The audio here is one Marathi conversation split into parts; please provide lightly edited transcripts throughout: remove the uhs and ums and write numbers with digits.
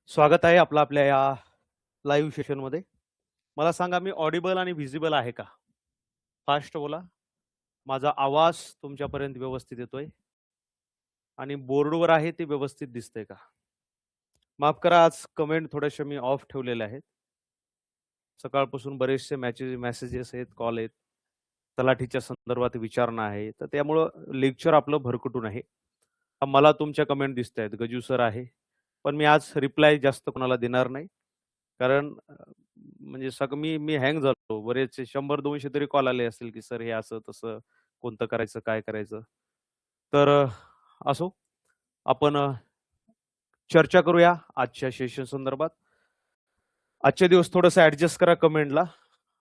स्वागत आहे आपलं आपल्या या लाईव्ह सेशनमध्ये. मला सांगा मी ऑडिबल आणि व्हिजिबल आहे का? फास्ट बोला. माझा आवाज तुमच्यापर्यंत व्यवस्थित येतोय आणि बोर्डवर आहे ते व्यवस्थित दिसतंय का? माफ करा आज कमेंट थोड्याशा मी ऑफ ठेवलेल्या आहेत. सकाळपासून बरेचसे मेसेजेस आहेत, कॉल आहेत. तलाठीच्या संदर्भात विचारणा आहे. तर त्यामुळं लेक्चर आपलं भरकटून आहे. मला तुमच्या कमेंट दिसतायत. गजू सर आहे. पण मी आज रिप्लाय जास्त कोणाला देणार नाही. कारण म्हणजे मी मी हँग झालो. बरेचसे 100-200 तरी कॉल आले असतील, की "सर हे असं तसं कोणतं करायचं, काय करायचं?" तर असो आपण चर्चा करूया आजच्या सेशन संदर्भात. आजचे दिवस थोडंसं ॲडजस्ट करा कमेंटला.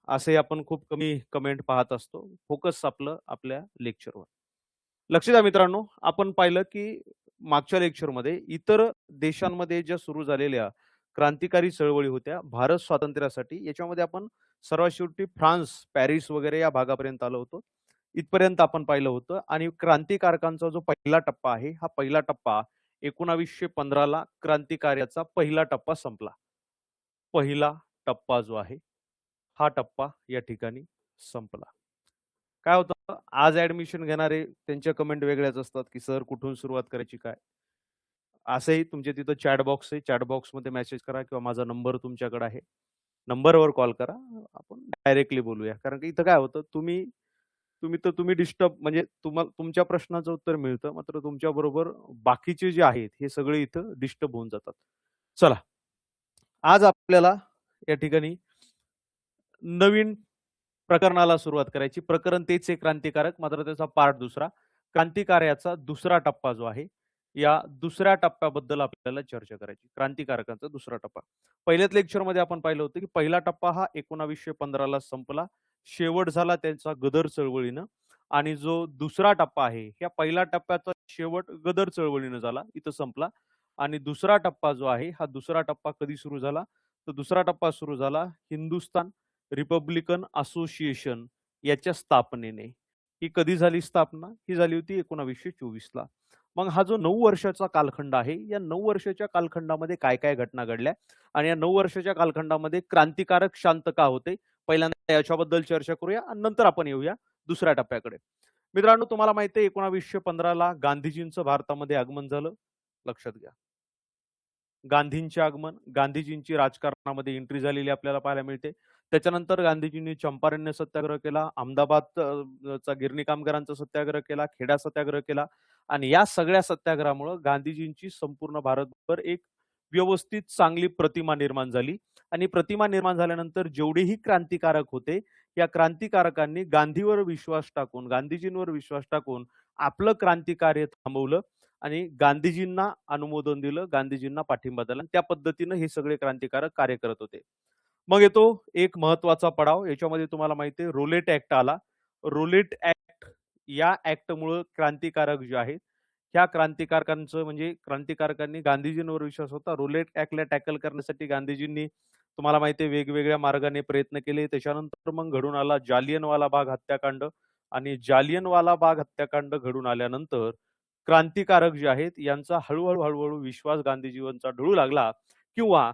असे आपण खूप कमी कमेंट पाहत असतो. फोकस आपलं आपल्या लेक्चरवर. लक्ष द्या मित्रांनो, आपण पाहिलं की मागच्या लेक्चरमध्ये इतर देशांमध्ये ज्या सुरू झालेल्या क्रांतिकारी चळवळी होत्या भारत स्वातंत्र्यासाठी, याच्यामध्ये आपण सर्वात शेवटी फ्रान्स, पॅरिस वगैरे या भागापर्यंत आलो होतो. इथपर्यंत आपण पाहिलं होतं आणि क्रांतिकारकांचा जो पहिला टप्पा आहे, हा पहिला टप्पा 1915 ला क्रांतिकार्याचा पहिला टप्पा संपला. पहिला टप्पा जो आहे, हा टप्पा या ठिकाणी संपला. काय होतं, आज ॲडमिशन घेणारे त्यांच्या कमेंट वेगळ्याच असतात, की सर कुठून सुरुवात करायची काय? असंही तुमच्या तिथं चॅट बॉक्स आहे. चॅट बॉक्समध्ये मेसेज करा किंवा माझा नंबर तुमच्याकडे आहे. नंबरवर कॉल करा. आपण डायरेक्टली बोलूया. कारण की इथं काय होतं, तुम्ही तुम्ही डिस्टर्ब म्हणजे तुमच्या प्रश्नाचं उत्तर मिळतं. मात्र तुमच्याबरोबर बाकीचे जे आहेत, हे सगळे इथं डिस्टर्ब होऊन जातात. चला, आज आपल्याला या ठिकाणी नवीन प्रकरणाला सुरुवात करायची. प्रकरण तेच आहे क्रांतिकारक, मात्र त्याचा पार्ट दुसरा. क्रांतिकार्याचा दुसरा टप्पा जो आहे, या दुसऱ्या टप्प्याबद्दल आपल्याला चर्चा करायची. क्रांतिकारकांचा दुसरा टप्पा. पहिल्याच लेक्चरमध्ये आपण पाहिलं होतं, की पहिला टप्पा हा 1915 ला संपला. शेवट झाला त्यांचा गदर चळवळीनं आणि जो दुसरा टप्पा आहे, या पहिल्या टप्प्याचा शेवट गदर चळवळीनं झाला, इथं संपला आणि दुसरा टप्पा जो आहे, हा दुसरा टप्पा कधी सुरू झाला? तर दुसरा टप्पा सुरू झाला हिंदुस्थान रिपब्लिकन असोसिएशन याच्या स्थापनेने. ही कधी झाली स्थापना? ही झाली होती 1924 ला. मग हा जो 9 वर्षाचा कालखंड आहे, या 9 वर्षाच्या कालखंडामध्ये काय-काय घटना घडल्या आणि या 9 वर्षाच्या कालखंडामध्ये क्रांतिकारक शांत का होते? पहिल्यांदा याच्याबद्दल चर्चा करूया आणि नंतर आपण येऊया दुसऱ्या टप्प्याकडे. मित्रांनो, तुम्हाला माहिती आहे 1915 ला गांधीजींचं भारतामध्ये आगमन झालं. लक्षात घ्या. गांधींचे आगमन, गांधीजींची राजकारणामध्ये एंट्री झालेली आपल्याला पाहायला मिळते. त्याच्यानंतर गांधीजींनी चंपारण्य सत्याग्रह केला, अहमदाबाद चा गिरणी कामगारांचा सत्याग्रह केला, खेडा सत्याग्रह केला आणि या सगळ्या सत्याग्रहामुळे गांधीजींची संपूर्ण भारतभर एक व्यवस्थित चांगली प्रतिमा निर्माण झाली आणि प्रतिमा निर्माण झाल्यानंतर जेवढेही क्रांतिकारक होते, या क्रांतिकारकांनी गांधीवर विश्वास टाकून, गांधीजींवर विश्वास टाकून आपलं क्रांतिकार्य थांबवलं आणि गांधीजींना अनुमोदन दिलं, गांधीजींना पाठिंबा दिला आणि त्या पद्धतीनं हे सगळे क्रांतिकारक कार्य करत होते. मग येतो एक महत्वाचा पडाव. याच्यामध्ये तुम्हाला माहिती आहे रोलेट ॲक्ट आला. रोलेट ॲक्ट या ॲक्टमुळं क्रांतिकारक जे आहेत, ह्या क्रांतिकारकांचं म्हणजे क्रांतिकारकांनी गांधीजींवर विश्वास होता. रोलेट ॲक्टला टॅकल करण्यासाठी गांधीजींनी तुम्हाला माहिती आहे वेगवेगळ्या मार्गाने प्रयत्न केले. त्याच्यानंतर मग घडून आला जालियनवाला बाग हत्याकांड आणि जालियनवाला बाग हत्याकांड घडून आल्यानंतर क्रांतिकारक जे आहेत यांचा हळू-हळू विश्वास गांधीजींचा ढळू लागला किंवा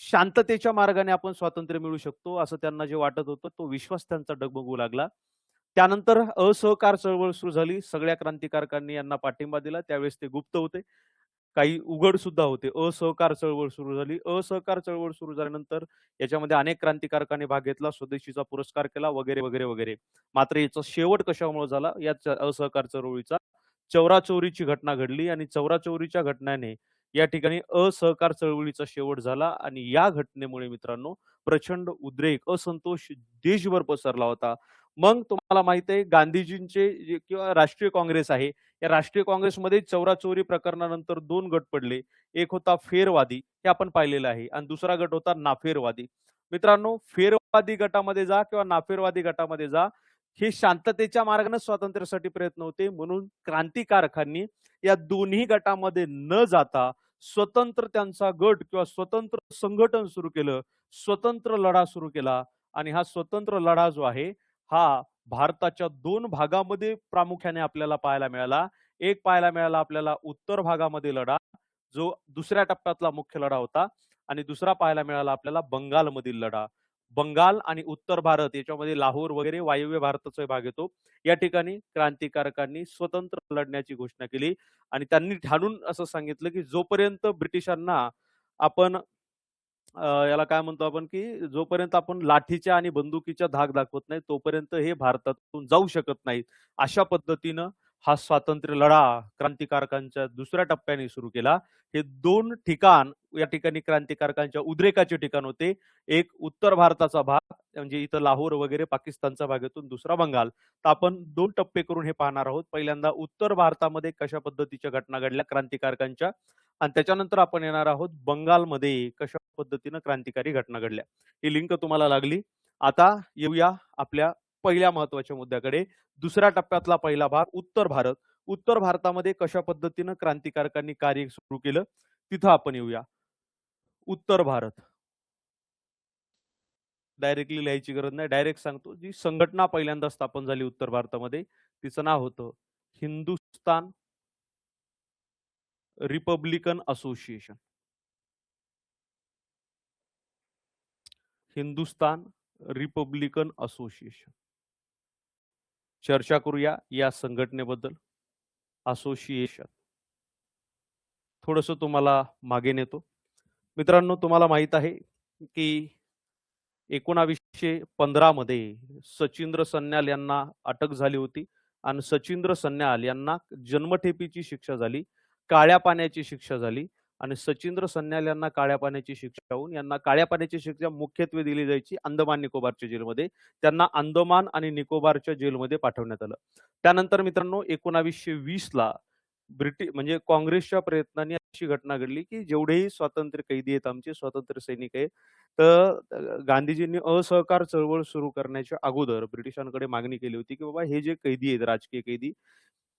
शांततेच्या मार्गाने आपण स्वातंत्र्य मिळवू शकतो असं त्यांना जे वाटत होतं, तो विश्वास त्यांचा डगमगू लागला. त्यानंतर असहकार चळवळ सुरू झाली. सगळ्या क्रांतिकारकांनी यांना पाठिंबा दिला. त्यावेळेस ते गुप्त होते. काही उघड सुद्धा होते. असहकार चळवळ सुरू झाली. असहकार चळवळ सुरू झाल्यानंतर याच्यामध्ये अनेक क्रांतिकारकांनी भाग घेतला. स्वदेशीचा पुरस्कार केला वगैरे, वगैरे, वगैरे. मात्र याचा शेवट कशामुळे झाला? या असहकार चळवळीचा चौराचौरीची घटना घडली आणि चौराचौरीच्या घटनेने या ठिकाणी असहकार चळवळीचा शेवट झाला आणि या घटनेमुळे मित्रांनो प्रचंड उद्रेक, असंतोष देशभर पसरला होता. मग तुम्हाला माहिती आहे गांधीजींचे जे किंवा राष्ट्रीय काँग्रेस आहे, या राष्ट्रीय काँग्रेसमध्ये चौराचौरी प्रकरणानंतर 2 गट पडले. एक होता फेरवादी, हे आपण पाहिलेलं आहे आणि दुसरा गट होता नाफेरवादी. मित्रांनो, फेरवादी गटामध्ये जा किंवा नाफेरवादी गटामध्ये जा, हे शांततेच्या मार्गाने स्वातंत्र्यासाठी प्रयत्न होते. म्हणून क्रांतिकारकांनी या दोन्ही गटामध्ये न जाता स्वतंत्र त्यांचा गट किंवा स्वतंत्र संघटन सुरू केलं, स्वतंत्र लढा सुरू केला आणि हा स्वतंत्र लढा जो आहे, हा भारताच्या 2 भागामध्ये प्रामुख्याने आपल्याला पाहायला मिळाला. एक पाहायला मिळाला आपल्याला उत्तर भागामध्ये लढा जो दुसऱ्या टप्प्यातला मुख्य लढा होता. आणि दुसरा पाहायला मिळाला आपल्याला बंगालमधील लढा. बंगाल आणि उत्तर भारत याच्यामध्ये लाहोर वगैरे वायव्य भारताचा भाग येतो. या ठिकाणी क्रांतिकारकांनी स्वतंत्र लढण्याची घोषणा केली आणि त्यांनी ठाणून असं सांगितलं, की जोपर्यंत ब्रिटिशांना आपण याला काय म्हणतो आपण, की जोपर्यंत आपण लाठीच्या आणि बंदुकीच्या धाक दाखवत नाही, तोपर्यंत हे भारतातून जाऊ शकत नाहीत. अशा पद्धतीनं हा स्वातंत्र्य लढा क्रांतिकारकांच्या दुसऱ्या टप्प्याने सुरू केला. हे 2 ठिकाण या ठिकाणी क्रांतिकारकांच्या उद्रेकाचे ठिकाण होते. एक उत्तर भारताचा भाग म्हणजे इथं लाहोर वगैरे पाकिस्तानचा भाग येतो, दुसरा बंगाल. तर आपण 2 टप्पे करून हे पाहणार आहोत. पहिल्यांदा उत्तर भारतामध्ये कशा पद्धतीच्या घटना घडल्या क्रांतिकारकांच्या आणि त्याच्यानंतर आपण येणार आहोत बंगालमध्ये कशा पद्धतीनं क्रांतिकारी घटना घडल्या. ही लिंक तुम्हाला लागली. आता येऊया आपल्या पहिल्या महत्त्वाच्या मुद्द्याकडे. दुसऱ्या टप्प्यातला पहिला भाग उत्तर भारत. उत्तर भारतामध्ये कशा पद्धतीनं क्रांतिकारकांनी कार्य सुरू केलं, तिथं आपण येऊया. उत्तर भारत. डायरेक्टली लिहायची गरज नाही. डायरेक्ट सांगतो. जी संघटना पहिल्यांदा स्थापन झाली उत्तर भारतामध्ये, तिचं नाव होतं Hindustan Republican association. Hindustan Republican association. चर्चा करूया या संघटनेबद्दल. असोसिएशन थोडंसं तुम्हाला मागे नेतो. मित्रांनो, तुम्हाला माहित आहे की 1915 मध्ये सचिंद्र सन्याल यांना अटक झाली होती आणि सचिंद्र सन्याल यांना जन्मठेपेची शिक्षा झाली, काळ्या पाण्याची शिक्षा झाली आणि सचिंद्र सन्याल यांना काळ्या पाण्याची शिक्षा होऊन यांना काळ्या पाण्याची शिक्षा मुख्यत्वे दिली जायची अंदमान निकोबारच्या जेलमध्ये. त्यांना अंदमान आणि निकोबारच्या जेलमध्ये पाठवण्यात आलं. त्यानंतर मित्रांनो 1920 ला म्हणजे काँग्रेसच्या प्रयत्नांनी अशी घटना घडली, की जेवढेही स्वातंत्र्य कैदी आहेत, आमचे स्वातंत्र्य सैनिक आहेत, तर गांधीजींनी असहकार चळवळ सुरू करण्याच्या अगोदर ब्रिटिशांकडे मागणी केली होती, की बाबा हे जे कैदी आहेत, राजकीय कैदी,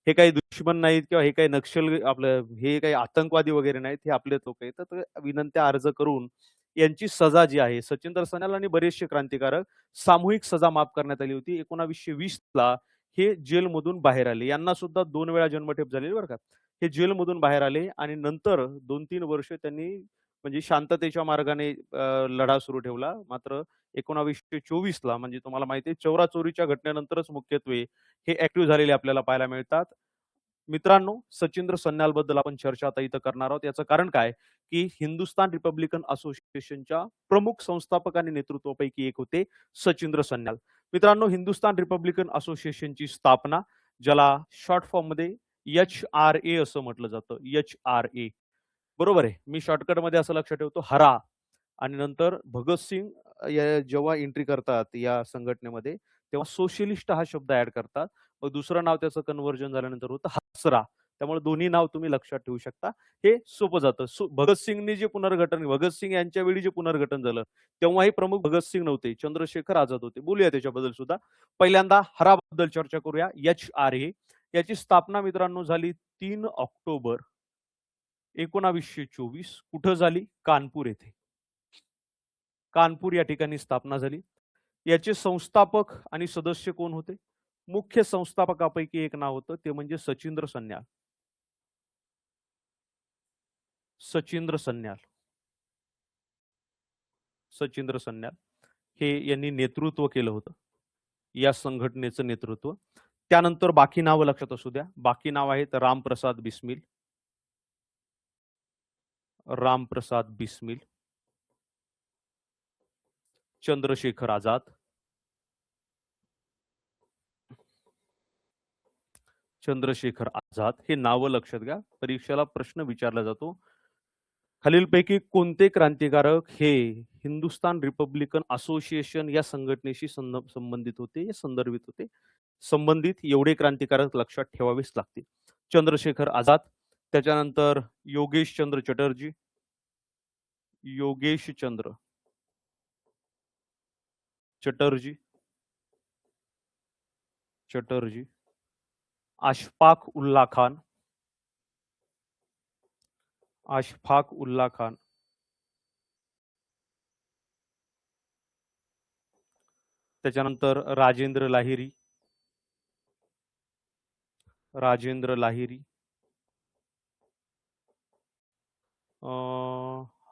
हे काही दुश्मन नाहीत किंवा हे काही नक्षल आपलं हे काही आतंकवादी वगैरे नाहीत, हे आपले लोक आहेत. तर विनंत्या अर्ज करून यांची सजा जी आहे, सचिंद्र सन्याल आणि बरेचसे क्रांतिकारक सामूहिक सजा माफ करण्यात आली होती. 1920 ला हे जेलमधून बाहेर आले. यांना सुद्धा 2 वेळा जन्मठेप झालेली बरं का. हे जेलमधून बाहेर आले आणि नंतर 2-3 वर्ष त्यांनी म्हणजे शांततेच्या मार्गाने लढा सुरू ठेवला. मात्र 1924 ला म्हणजे तुम्हाला माहिती आहे चौरा-चोरीच्या घटनेनंतरच मुख्यत्वे हे ॲक्टिव्ह झालेले आपल्याला पाहायला मिळतात. मित्रांनो, सचिंद्र सन्यालबद्दल आपण चर्चा आता इथं करणार आहोत. याचं कारण काय, की हिंदुस्थान रिपब्लिकन असोसिएशनच्या प्रमुख संस्थापक आणि नेतृत्वापैकी एक होते सचिंद्र सन्याल. मित्रांनो, हिंदुस्थान रिपब्लिकन असोसिएशनची स्थापना, ज्याला शॉर्ट फॉर्ममध्ये HRA असं म्हटलं जातं. HRA बरोबर आहे. मी शॉर्टकटमध्ये असं लक्षात ठेवतो हरा आणि नंतर भगतसिंग जेव्हा एंट्री करतात या संघटनेमध्ये, तेव्हा सोशलिस्ट हा शब्द ॲड करतात. मग दुसरं नाव त्याचं कन्व्हर्जन झाल्यानंतर होतं हसरा. त्यामुळे दोन्ही नाव तुम्ही लक्षात ठेवू शकता. हे सोपं जातं. भगतसिंगनी जे पुनर्गठन भगतसिंग यांच्या वेळी जे पुनर्गठन झालं, तेव्हाही प्रमुख भगतसिंग नव्हते, चंद्रशेखर आझाद होते. बोलूया त्याच्याबद्दल सुद्धा. पहिल्यांदा हराबद्दल चर्चा करूया. HRA याची स्थापना मित्रांनो झाली 3 ऑक्टोबर 1924. कुठं झाली? कानपूर येथे. कानपूर या ठिकाणी स्थापना झाली. याचे संस्थापक आणि सदस्य कोण होते? मुख्य संस्थापकापैकी एक नाव होतं, ते म्हणजे सचिंद्र सन्याल. सचिंद्र सन्याल. सचिंद्र सन्याल हे यांनी नेतृत्व केलं होतं या संघटनेचं नेतृत्व. त्यानंतर बाकी नावं लक्षात असू द्या. बाकी नाव आहेत रामप्रसाद बिस्मिल, रामप्रसाद बिस्मिल, चंद्रशेखर आझाद, चंद्रशेखर आझाद. हे नावं लक्षात घ्या. परीक्षेला प्रश्न विचारला जातो. खालीलपैकी कोणते क्रांतिकारक हे हिंदुस्थान रिपब्लिकन असोसिएशन या संघटनेशी संबंधित होते, या संदर्भित होते? संबंधित एवढे क्रांतिकारक लक्षात ठेवावेच लागतील. चंद्रशेखर आझाद, त्याच्यानंतर योगेश चंद्र चटर्जी, योगेश चंद्र चटर्जी, चटर्जी, अशफाक उल्ला खान, अशफाक उल्ला खान, त्याच्यानंतर राजेंद्र लाहिरी, राजेंद्र लाहिरी,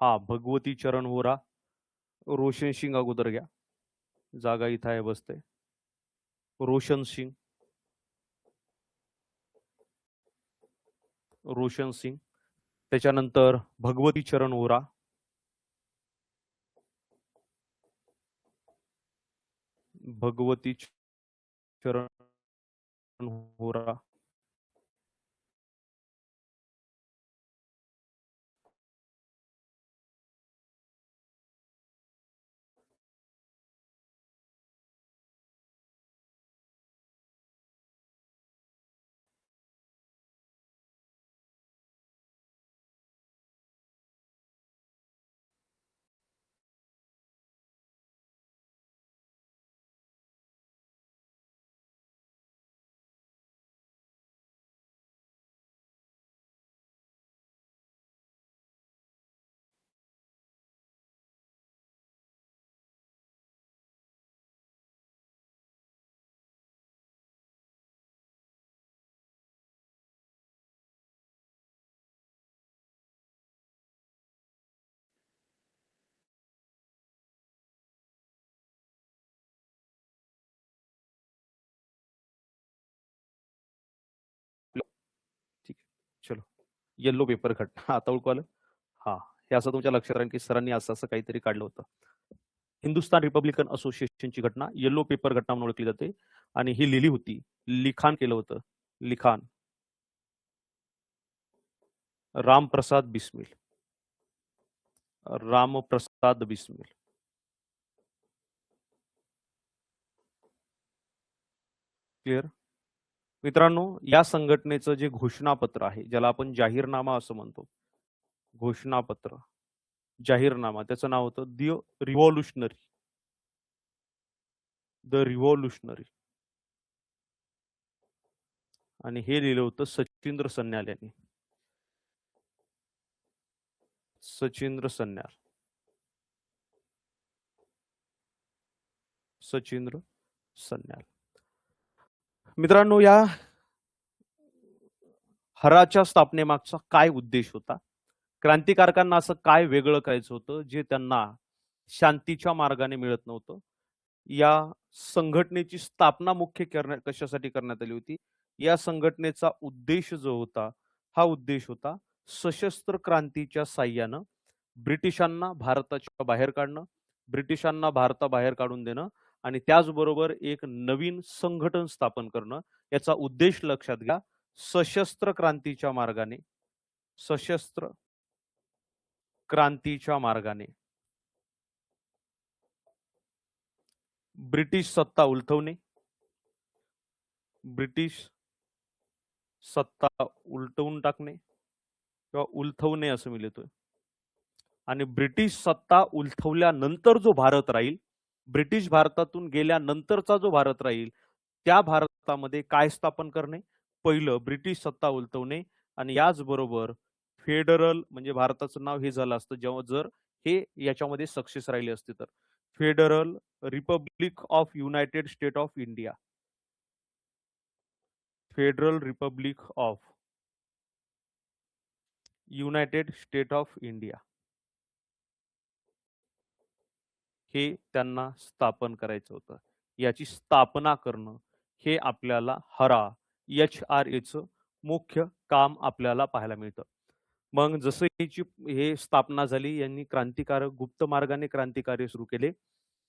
हा भगवती चरण वोरा. रोशन सिंग अगोदर घ्या. जागा इथं आहे बसते. रोशन सिंग. रोशन सिंग. त्याच्यानंतर भगवती चरण वोरा. भगवती चरण वोरा. ठीक आहे. चलो. Yellow paper cut. आता ओळखू आलं. हा हे असं तुमच्या लक्षात राहील की सरांनी असं असं काहीतरी काढलं होतं. हिंदुस्थान रिपब्लिकन असोसिएशनची घटना येलो पेपर घटना म्हणून ओळखली जाते आणि ही लिहिली होती, लिखाण केलं होतं, लिखाण रामप्रसाद बिस्मिल. रामप्रसाद बिस्मिल. क्लिअर. मित्रांनो, या संघटनेचं जे घोषणापत्र आहे ज्याला आपण जाहीरनामा असं म्हणतो, घोषणापत्र, जाहीरनामा, त्याचं नाव होतं रिव्हॉल्युशनरी. The revolutionary. आणि हे लिहिलं होतं सचिंद्र सन्याल यांनी. सचिंद्र सन्याल. सचिंद्र सन्याल. मित्रांनो, या हराच्या स्थापनेमागचा काय उद्देश होता? क्रांतिकारकांना असं काय वेगळं करायचं होतं जे त्यांना शांतीच्या मार्गाने मिळत नव्हतं? या संघटनेची स्थापना मुख्य कशासाठी करण्यात आली होती? या संघटनेचा उद्देश जो होता, हा उद्देश होता सशस्त्र क्रांतीच्या साह्यानं ब्रिटिशांना भारताच्या बाहेर काढणं, ब्रिटिशांना भारताबाहेर काढून देणं आणि त्याचबरोबर एक नवीन संघटन स्थापन करणं. याचा उद्देश लक्षात घ्या. सशस्त्र क्रांतीच्या मार्गाने, सशस्त्र क्रांतीच्या मार्गाने ब्रिटिश सत्ता उलथवणे, ब्रिटिश सत्ता उलटवून टाकणे किंवा उलथवणे असं मी लिहितोय. आणि ब्रिटिश सत्ता उलथवल्यानंतर जो भारत राहील, ब्रिटिश भारतातून गेल्यानंतरचा जो भारत राहील, त्या भारतामध्ये काय स्थापन करणे? पहिलं ब्रिटिश सत्ता उलथवणे आणि याचबरोबर फेडरल, म्हणजे भारताचं नाव हे झालं असतं जेव्हा जर हे याच्यामध्ये सक्सेस राहिले असते तर, federal Republic of United state of India. Federal Republic of United state of India हे त्यांना स्थापन करायचं होतं. याची स्थापना करणं हे आपल्याला हरा HRAचं मुख्य काम आपल्याला पाहायला मिळतं. मग जसं याची हे स्थापना झाली, यांनी क्रांतिकारक गुप्त मार्गाने क्रांतिकार्य सुरू केले.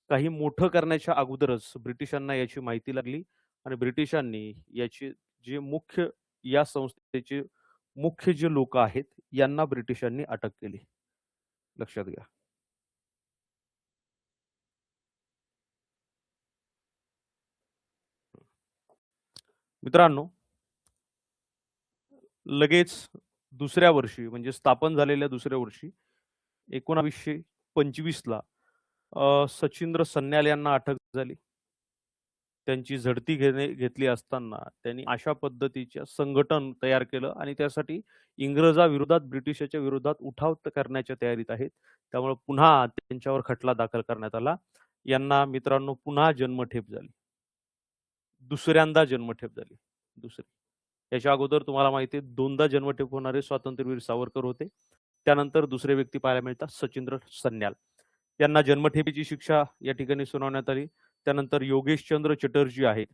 काही मोठं करण्याच्या अगोदरच ब्रिटिशांना याची माहिती लागली आणि ब्रिटिशांनी याचे जे मुख्य, या संस्थेचे मुख्य जे लोक आहेत यांना ब्रिटिशांनी अटक केली. लक्षात घ्या. मित्रांनो, लगेच दुसऱ्या वर्षी म्हणजे स्थापन झालेल्या दुसऱ्या वर्षी 1925 ला सचिंद्र सन्याल यांना अटक झाली. त्यांची झडती घेतली असताना त्यांनी अशा पद्धतीच्या संघटन तयार केलं आणि त्यासाठी इंग्रजाविरोधात, ब्रिटिशाच्या विरोधात उठाव करण्याच्या तयारीत आहेत. त्यामुळे पुन्हा त्यांच्यावर खटला दाखल करण्यात आला. यांना मित्रांनो पुन्हा जन्मठेप झाली. दुसऱ्यांदा जन्मठेप झाली. दुसरी. याच्या अगोदर तुम्हाला माहिती आहे दोनदा जन्मठेप होणारे स्वातंत्र्यवीर सावरकर होते. त्यानंतर दुसरे व्यक्ती पाहायला मिळतात सचिंद्र सन्याल. त्यांना जन्मठेपेची शिक्षा या ठिकाणी सुनावण्यात आली. त्यानंतर योगेशचंद्र चटर्जी आहेत.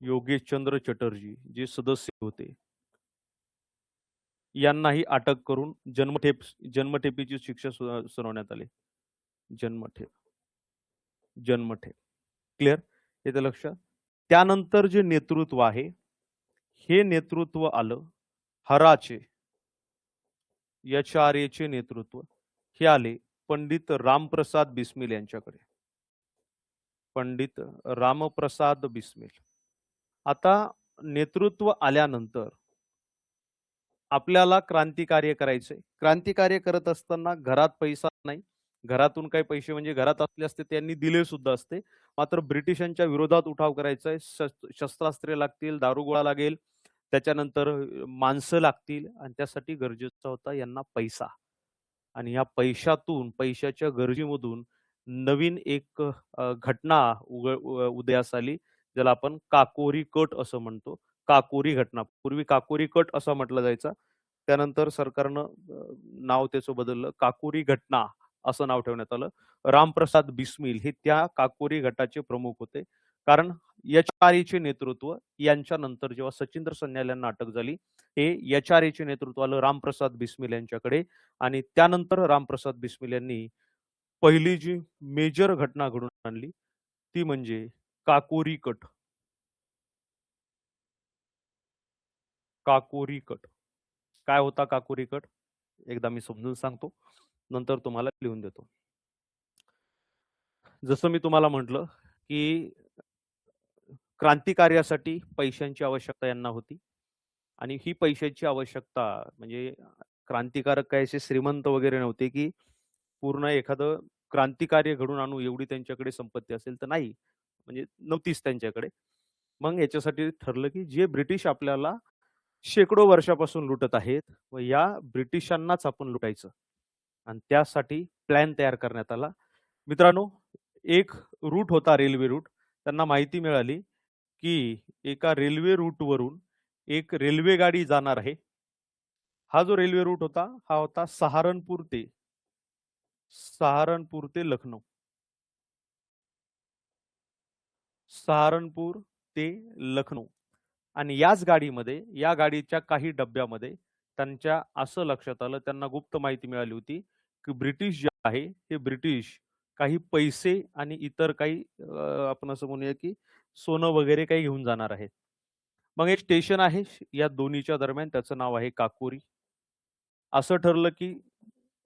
योगेशचंद्र चटर्जी जे सदस्य होते, यांनाही अटक करून जन्मठेपेची शिक्षा सुनावण्यात आली. जन्मठेप क्लिअर, येतं लक्षात. त्यानंतर जे नेतृत्व आहे, हे नेतृत्व आलं हराचे, HRAचे नेतृत्व हे आले पंडित रामप्रसाद बिस्मिल यांच्याकडे. पंडित रामप्रसाद बिस्मिल. आता नेतृत्व आल्यानंतर आपल्याला क्रांतिकार्य करायचंय. क्रांतिकार्य करत असताना घरात पैसा नाही, घरातून काही पैसे म्हणजे घरात असले असते त्यांनी दिले सुद्धा असते, मात्र ब्रिटिशांच्या विरोधात उठाव करायचा आहे. शस्त्रास्त्रे लागतील, दारुगोळा लागेल, त्याच्यानंतर माणसं लागतील आणि त्यासाठी गरजेचा होता यांना पैसा. आणि या पैशाच्या गरजेमधून नवीन एक घटना उदयास आली, ज्याला आपण काकोरी कट असं म्हणतो. काकोरी घटना. पूर्वी काकोरी कट असं म्हटलं जायचं, त्यानंतर सरकारनं नाव त्याचं बदललं, काकोरी घटना असं नाव ठेवण्यात आलं. रामप्रसाद बिस्मिल हे त्या काकोरी गटाचे प्रमुख होते. कारण HRAचे नेतृत्व यांच्यानंतर जेव्हा सचिंद्र सन्याल यांना अटक झाली, हे HRAचे नेतृत्व आलं रामप्रसाद बिस्मिल यांच्याकडे. आणि त्यानंतर रामप्रसाद बिस्मिल यांनी पहिली जी मेजर घटना घडून आणली ती म्हणजे काकोरी कट. काकोरी कट काय होता? काकोरी कट एकदा मी समजून सांगतो, नंतर तुम्हाला लिहून देतो. जसं मी तुम्हाला म्हटलं की क्रांतिकार्यासाठी पैशांची आवश्यकता यांना होती आणि ही पैशाची आवश्यकता म्हणजे क्रांतिकारक काय असे श्रीमंत वगैरे नव्हते की पूर्ण एखादं क्रांतिकार्य घडून आणू एवढी त्यांच्याकडे संपत्ती असेल, तर नाही, म्हणजे नव्हतीच त्यांच्याकडे. मग याच्यासाठी ठरलं की जे ब्रिटिश आपल्याला शेकडो वर्षापासून लुटत आहेत व या ब्रिटिशांनाच आपण लुटायचं, आणि त्यासाठी प्लॅन तयार करण्यात आला. मित्रांनो, एक रूट होता रेल्वे रूट. त्यांना माहिती मिळाली की एका रेल्वे रूटवरून एक रेल्वे गाडी जाणार आहे. हा जो रेल्वे रूट होता हा होता सहारनपूर ते लखनौ. सहारनपूर ते लखनौ. आणि याच गाडीमध्ये, या गाडीच्या काही डब्यामध्ये त्यांच्या असं लक्षात आलं, त्यांना गुप्त माहिती मिळाली होती की ब्रिटिश जे आहे हे ब्रिटिश काही पैसे आणि इतर काही आपण असं म्हणूया की सोनं वगैरे काही घेऊन जाणार आहेत. मग एक स्टेशन आहे या दोन्हीच्या दरम्यान, त्याचं नाव आहे काकोरी. असं ठरलं की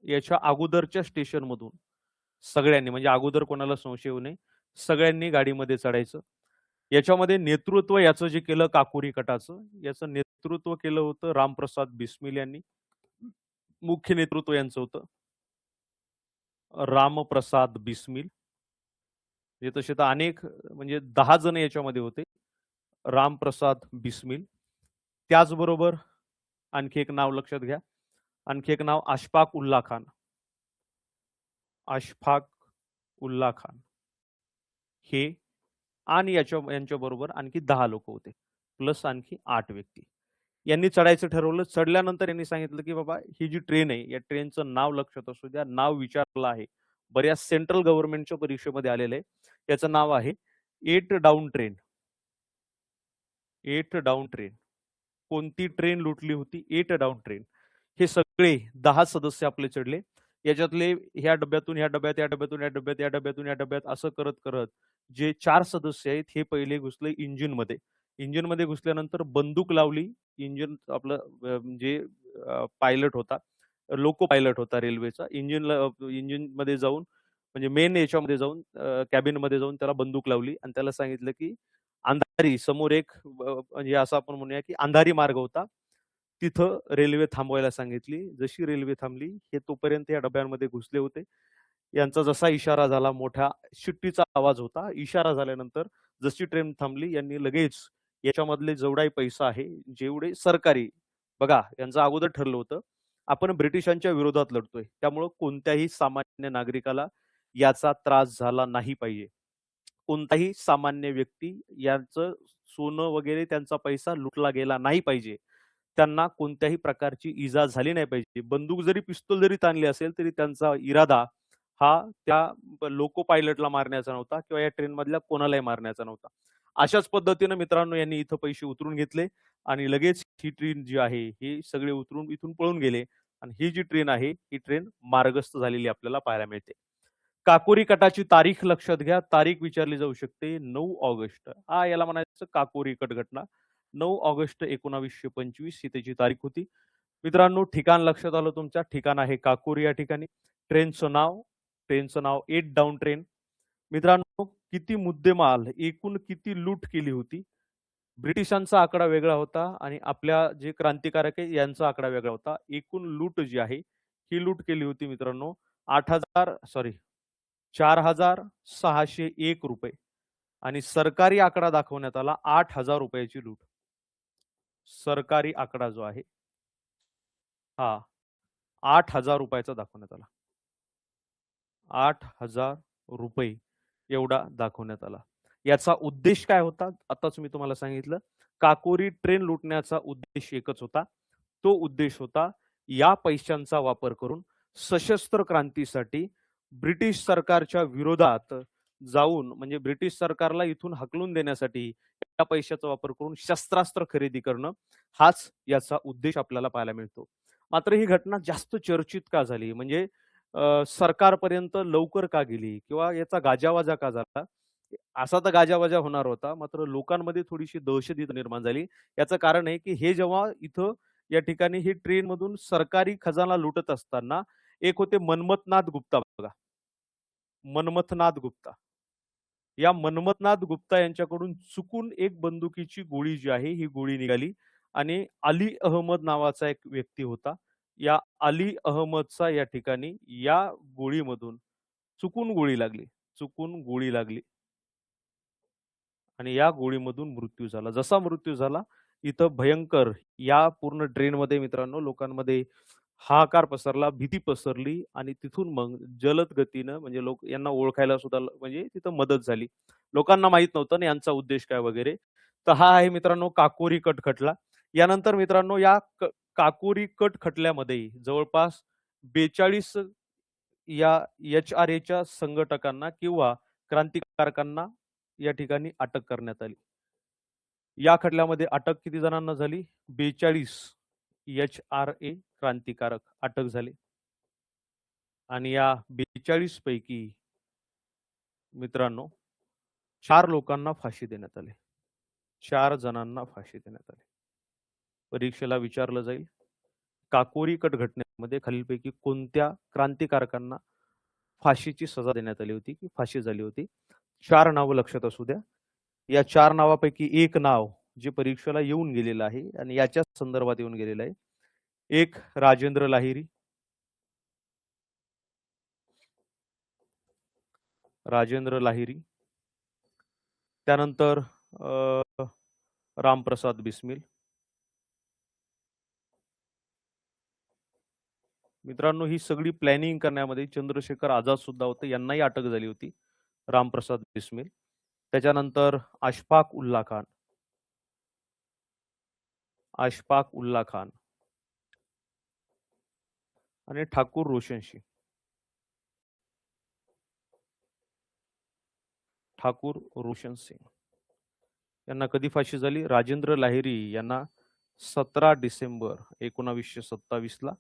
याच्या अगोदरच्या स्टेशन मधून सगळ्यांनी, म्हणजे अगोदर कोणाला संशय येऊ नये, सगळ्यांनी गाडीमध्ये चढायचं. याच्यामध्ये नेतृत्व याचं जे केलं काकोरी कटाचं, याचं नेतृत्व केलं होतं रामप्रसाद बिस्मिल यांनी. मुख्य नेतृत्व यांचं होतं रामप्रसाद बिस्मिल. हे तसे तर अनेक, म्हणजे 10 जण याच्यामध्ये होते. रामप्रसाद बिस्मिल. त्याचबरोबर आणखी एक नाव लक्षात घ्या, आणखी एक नाव अशफाक उल्ला खान. अशफाक उल्ला खान हे, आणि यांच्या बरोबर आणखी 10 लोक होते, प्लस आणखी 8 व्यक्ती. यांनी चढायचं ठरवलं. चढल्यानंतर यांनी सांगितलं की बाबा ही जी ट्रेन आहे या ट्रेनचं नाव लक्षात असू द्या. नाव विचारलं आहे, बऱ्याच सेंट्रल गव्हर्नमेंटच्या परीक्षेमध्ये आलेलं आहे. याचं नाव आहे 8 डाऊन ट्रेन. 8 down train. कोणती ट्रेन लुटली होती? 8 डाऊन ट्रेन. हे सगळे 10 सदस्य आपले चढले. याच्यातले ह्या डब्यातून ह्या डब्यात, या डब्यातून या डब्यात, या डब्यातून या डब्यात असं करत करत जे 4 सदस्य आहेत हे पहिले घुसले इंजिन मध्ये. इंजिन मध्ये घुसल्यानंतर बंदूक लावली. इंजिन आपलं जे पायलट होता, लोको पायलट होता रेल्वेचा, इंजिन मध्ये जाऊन, म्हणजे मेन याच्यामध्ये जाऊन, कॅबिन मध्ये जाऊन त्याला बंदूक लावली आणि त्याला सांगितलं की अंधारी समोर एक, म्हणजे असं आपण म्हणूया की अंधारी मार्ग होता, तिथं रेल्वे थांबवायला सांगितली. जशी रेल्वे थांबली, हे तोपर्यंत या डब्यांमध्ये घुसले होते. यांचा जसा इशारा झाला, मोठ्या शिट्टीचा आवाज होता. इशारा झाल्यानंतर जशी ट्रेन थांबली, यांनी लगेच याच्यामधले जेवढाही पैसा आहे, जेवढे सरकारी, बघा यांचं अगोदर ठरलं होतं आपण ब्रिटिशांच्या विरोधात लढतोय, त्यामुळं कोणत्याही सामान्य नागरिकाला याचा त्रास झाला नाही पाहिजे. कोणताही सामान्य व्यक्ती यांचं सोनं वगैरे त्यांचा पैसा लुटला गेला नाही पाहिजे. त्यांना कोणत्याही प्रकारची इजा झाली नाही पाहिजे. बंदूक जरी पिस्तूल जरी ताणली असेल तरी त्यांचा इरादा हा त्या लोको पायलटला मारण्याचा नव्हता किंवा या ट्रेनमधल्या कोणालाही मारण्याचा नव्हता. अशाच पद्धतीनं मित्रांनो यांनी इथं पैसे उतरून घेतले आणि लगेच ही ट्रेन जी आहे, हे सगळे उतरून इथून पळून गेले आणि ही जी ट्रेन आहे, ही ट्रेन मार्गस्थ झालेली आपल्याला पाहायला मिळते. काकोरी कटाची तारीख लक्षात घ्या. तारीख विचारली जाऊ शकते 9 ऑगस्ट. याला म्हणायचं काकोरी कट घटना. 9 ऑगस्ट 1925 ही त्याची तारीख होती. मित्रांनो ठिकाण लक्षात आलं तुमच्या. ठिकाण आहे काकोरी या ठिकाणी. ट्रेनचं नाव 8 डाऊन ट्रेन. मित्रांनो किती मुद्देमाल, एकूण किती लूट केली होती. ब्रिटिशांचा आकडा वेगळा होता आणि आपल्या जे क्रांतिकारक आहे यांचा आकडा वेगळा होता. एकूण लूट जी आहे, ही लूट केली होती मित्रांनो 4,601 रुपये आणि सरकारी आकडा दाखवण्यात आला 8,000 रुपयाची लूट. सरकारी आकडा जो आहे हा 8,000 रुपयाचा दाखवण्यात आला. 8,000 रुपये एवढा दाखवण्यात आला. याचा उद्देश काय होता? आताच मी तुम्हाला सांगितलं. काकोरी ट्रेन लुटण्याचा उद्देश एकच होता. तो उद्देश होता या पैशांचा वापर करून सशस्त्र क्रांतीसाठी ब्रिटिश सरकारच्या विरोधात जाऊन म्हणजे ब्रिटिश सरकारला इथून हकलून देण्यासाठी या पैशाचा वापर करून शस्त्रास्त्र खरेदी करणं हाच याचा उद्देश आपल्याला पाहायला मिळतो. मात्र ही घटना जास्त चर्चित का झाली? म्हणजे सरकारपर्यंत लवकर का गेली किंवा याचा गाजावाजा का झाला? असा तर गाजावाजा होणार होता, मात्र लोकांमध्ये थोडीशी दहशत इथं निर्माण झाली. याचं कारण आहे की हे जेव्हा इथं या ठिकाणी ही ट्रेन मधून सरकारी खजाना लुटत असताना एक होते मनमथनाथ गुप्ता बघा. मनमथनाथ गुप्ता. या मनमथनाथ गुप्ता यांच्याकडून चुकून एक बंदुकीची गोळी जी आहे ही गोळी निघाली आणि अली अहमद नावाचा एक व्यक्ती होता. या अली अहमदचा या ठिकाणी या गोळीमधून चुकून गोळी लागली. चुकून गोळी लागली आणि या गोळीमधून मृत्यू झाला. जसा मृत्यू झाला इथं भयंकर या पूर्ण ट्रेनमध्ये मित्रांनो लोकांमध्ये हाहाकार पसरला, भीती पसरली आणि तिथून मग जलद गतीनं म्हणजे लोक यांना ओळखायला सुद्धा म्हणजे तिथं मदत झाली. लोकांना माहीत नव्हतं ना यांचा उद्देश काय वगैरे. तर हा आहे मित्रांनो काकोरी कट खटला. यानंतर मित्रांनो या काकोरी कट खटल्यामध्ये जवळपास 42 या HRAच्या संघटकांना किंवा क्रांतिकारकांना या ठिकाणी अटक करण्यात आली. या खटल्यामध्ये अटक किती जणांना झाली? 42 HRA क्रांतिकारक अटक झाले आणि या 42 पैकी मित्रांनो 4 लोकांना फाशी देण्यात आली. 4 जणांना फाशी देण्यात आली. परीक्षेला विचारलं जाईल काकोरी कट घटनेमध्ये खालीलपैकी कोणत्या क्रांतिकारकांना फाशीची सजा देण्यात आली होती की फाशी झाली होती? 4 नावं लक्षात असू द्या. या 4 नावापैकी एक नाव जे परीक्षेला येऊन गेलेलं आहे आणि याच्याच संदर्भात येऊन गेलेलं आहे. एक राजेंद्र लाहिरी, राजेंद्र लाहिरी, त्यानंतर रामप्रसाद बिस्मिल. मित्रांनो ही सगळी प्लॅनिंग करण्यामध्ये चंद्रशेखर आझाद सुद्धा होते. यांनाही अटक झाली होती. रामप्रसाद बिस्मिल. त्याच्यानंतर अशफाक उल्ला खान, अशफाक उल्ला खान आणि ठाकूर रोशन सिंग. ठाकूर रोशन सिंग यांना कधी फाशी झाली? राजेंद्र लाहिरी यांना 17 डिसेंबर 1927 ला.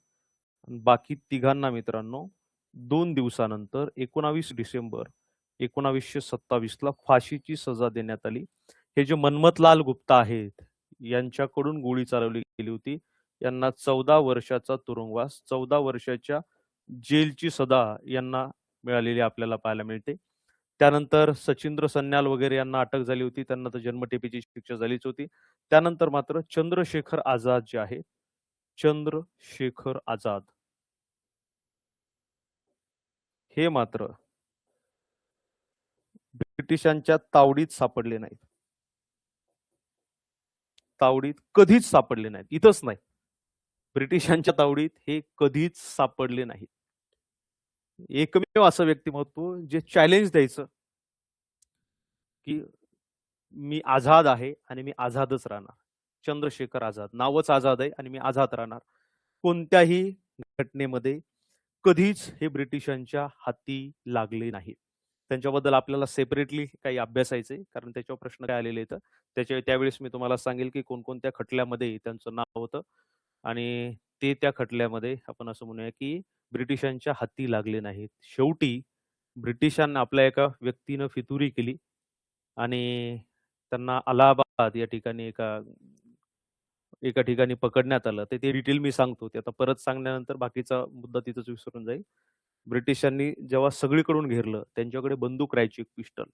बाकी तिघांना मित्रांनो 2 दिवसानंतर 19 डिसेंबर 1927 ला फाशीची सजा देण्यात आली. हे जे मनमथलाल गुप्ता आहेत यांच्याकडून गोळी चालवली गेली होती. यांना 14 वर्षाचा तुरुंगवास, 14 वर्षाच्या जेलची सजा यांना मिळालेली आपल्याला पाहायला मिळते. त्यानंतर सचिंद्र सन्याल वगैरे यांना अटक झाली होती. त्यांना तर जन्मठेपेची शिक्षा झालीच होती. त्यानंतर मात्र चंद्रशेखर आझाद जे आहे, चंद्रशेखर आझाद हे मात्र ब्रिटिशांच्या तावडीत सापडले नाहीत. तावडीत कधीच सापडले नाहीत. इथंच नाही, ब्रिटिशांच्या तावडीत हे कधीच सापडले नाहीत. एकमेव असं व्यक्तिमत्व जे चॅलेंज द्यायचं की मी आझाद आहे आणि मी आझादच राहणार. चंद्रशेखर आझाद. नावच आझाद आहे आणि मी आझाद राहणार. कोणत्याही घटनेमध्ये कधीच हे ब्रिटिशांच्या हाती लागले नाहीत. त्यांच्याबद्दल आपल्याला सेपरेटली काही अभ्यासायचे कारण त्याच्यावर प्रश्न काय आलेले आहेत. त्यावेळेस मी तुम्हाला सांगेल की कोणकोणत्या खटल्यामध्ये त्यांचं नाव होतं आणि ते त्या खटल्यामध्ये आपण असं म्हणूया की ब्रिटिशांच्या हाती लागले नाहीत. शेवटी ब्रिटिशांना आपल्या एका व्यक्तीनं फितुरी केली आणि त्यांना अलाहाबाद या ठिकाणी एका एका ठिकाणी पकडण्यात आलं. तर ते डिटेल मी सांगतो. ते आता परत सांगण्यानंतर बाकीचा मुद्दा तिथंच विसरून जाईल. ब्रिटिशांनी जेव्हा सगळीकडून घेरलं, त्यांच्याकडे बंदूक राहायची एक पिस्टल.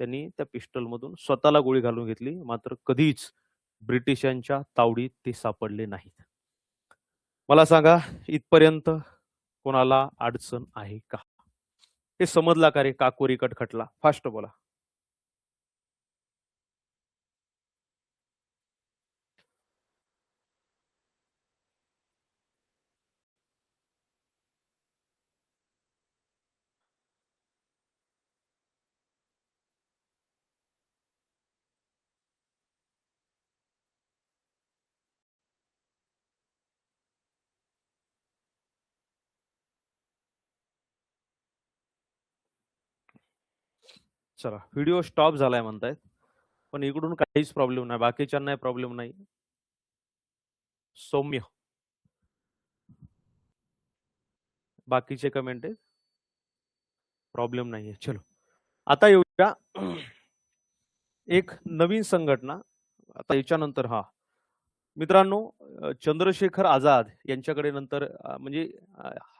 त्यांनी त्या पिस्टलमधून स्वतःला गोळी घालून घेतली. मात्र कधीच ब्रिटिशांच्या तावडीत ते सापडले नाहीत. मला सांगा इथपर्यंत कोणाला अडचण आहे का? हे समजला का रे काकोरी कट खटला? फास्ट बोला. चला व्हिडिओ स्टॉप झालाय म्हणतायत. पण इकडून काहीच प्रॉब्लेम नाही. बाकीच्यांनाही प्रॉब्लेम नाही. सौम्य. बाकीचे कमेंट आहेत. प्रॉब्लेम नाहीये. चलो. आता येऊया एक नवीन संघटना. आता याच्यानंतर मित्रांनो चंद्रशेखर आझाद यांच्याकडे नंतर म्हणजे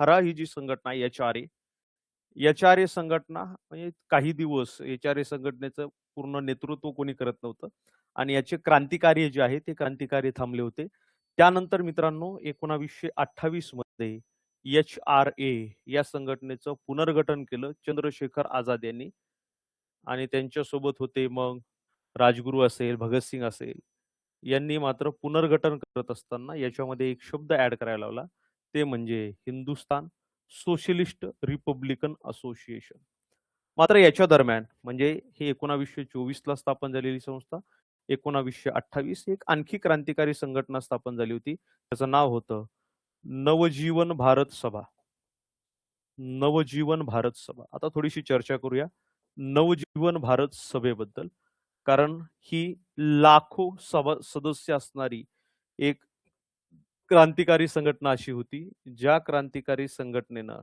हरा ही जी संघटना आहे एच.आर.ए संघटना म्हणजे काही दिवस एच.आर.ए संघटनेचं पूर्ण नेतृत्व कोणी करत नव्हतं आणि याचे क्रांतिकारी जे आहे ते क्रांतिकारी थांबले होते. त्यानंतर मित्रांनो 1928 मध्ये एच.आर.ए या संघटनेचं पुनर्गठन केलं चंद्रशेखर आझाद यांनी आणि त्यांच्यासोबत होते मग राजगुरू असेल, भगतसिंग असेल यांनी मात्र पुनर्गठन करत असताना याच्यामध्ये एक शब्द ऍड करायला लावला. ते म्हणजे हिंदुस्तान सोशलिस्ट रिपब्लिकन असोसिएशन. मात्र याच्या दरम्यान म्हणजे हे 1924 ला स्थापन झालेली संस्था 1928 एक आणखी क्रांतिकारी संघटना स्थापन झाली होती. त्याचं नाव होतं नवजीवन भारत सभा. नवजीवन भारत सभा. आता थोडीशी चर्चा करूया नवजीवन भारत सभेबद्दल. कारण ही लाखो सदस्य असणारी एक क्रांतिकारी संघटना अशी होती ज्या क्रांतिकारी संघटनेनं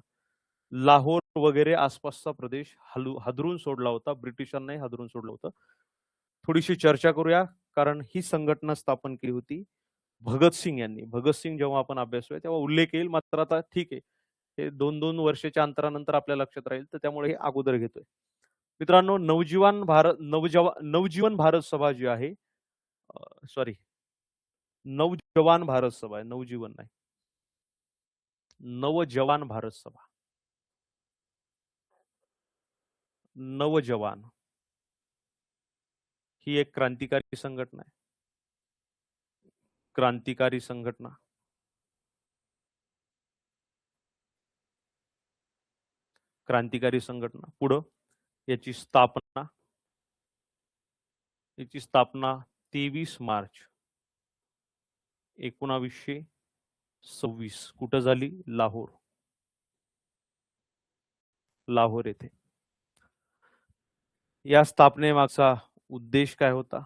लाहोर वगैरे आसपासचा प्रदेश हादरून सोडला होता. ब्रिटिशांनाही हादरून सोडलं होतं. थोडीशी चर्चा करूया कारण ही संघटना स्थापन केली होती भगतसिंग यांनी. भगतसिंग जेव्हा आपण अभ्यासूया तेव्हा उल्लेख येईल. मात्र आता ठीक आहे हे 2-2 वर्षाच्या अंतरानंतर आपल्या लक्षात राहील तर त्यामुळे हे अगोदर घेतोय. मित्रांनो नवजीवन भारत सभा जी आहे सॉरी नवजवान भारत सभा आहे. नवजीवन नाही. नवजवान भारत सभा. नवजवान ही एक क्रांतिकारी संघटना आहे. क्रांतिकारी संघटना. क्रांतिकारी संघटना. पुढं याची स्थापना 23 मार्च 1926 कुठं झाली? लाहोर. लाहोर येथे. या स्थापनेमागचा उद्देश काय होता?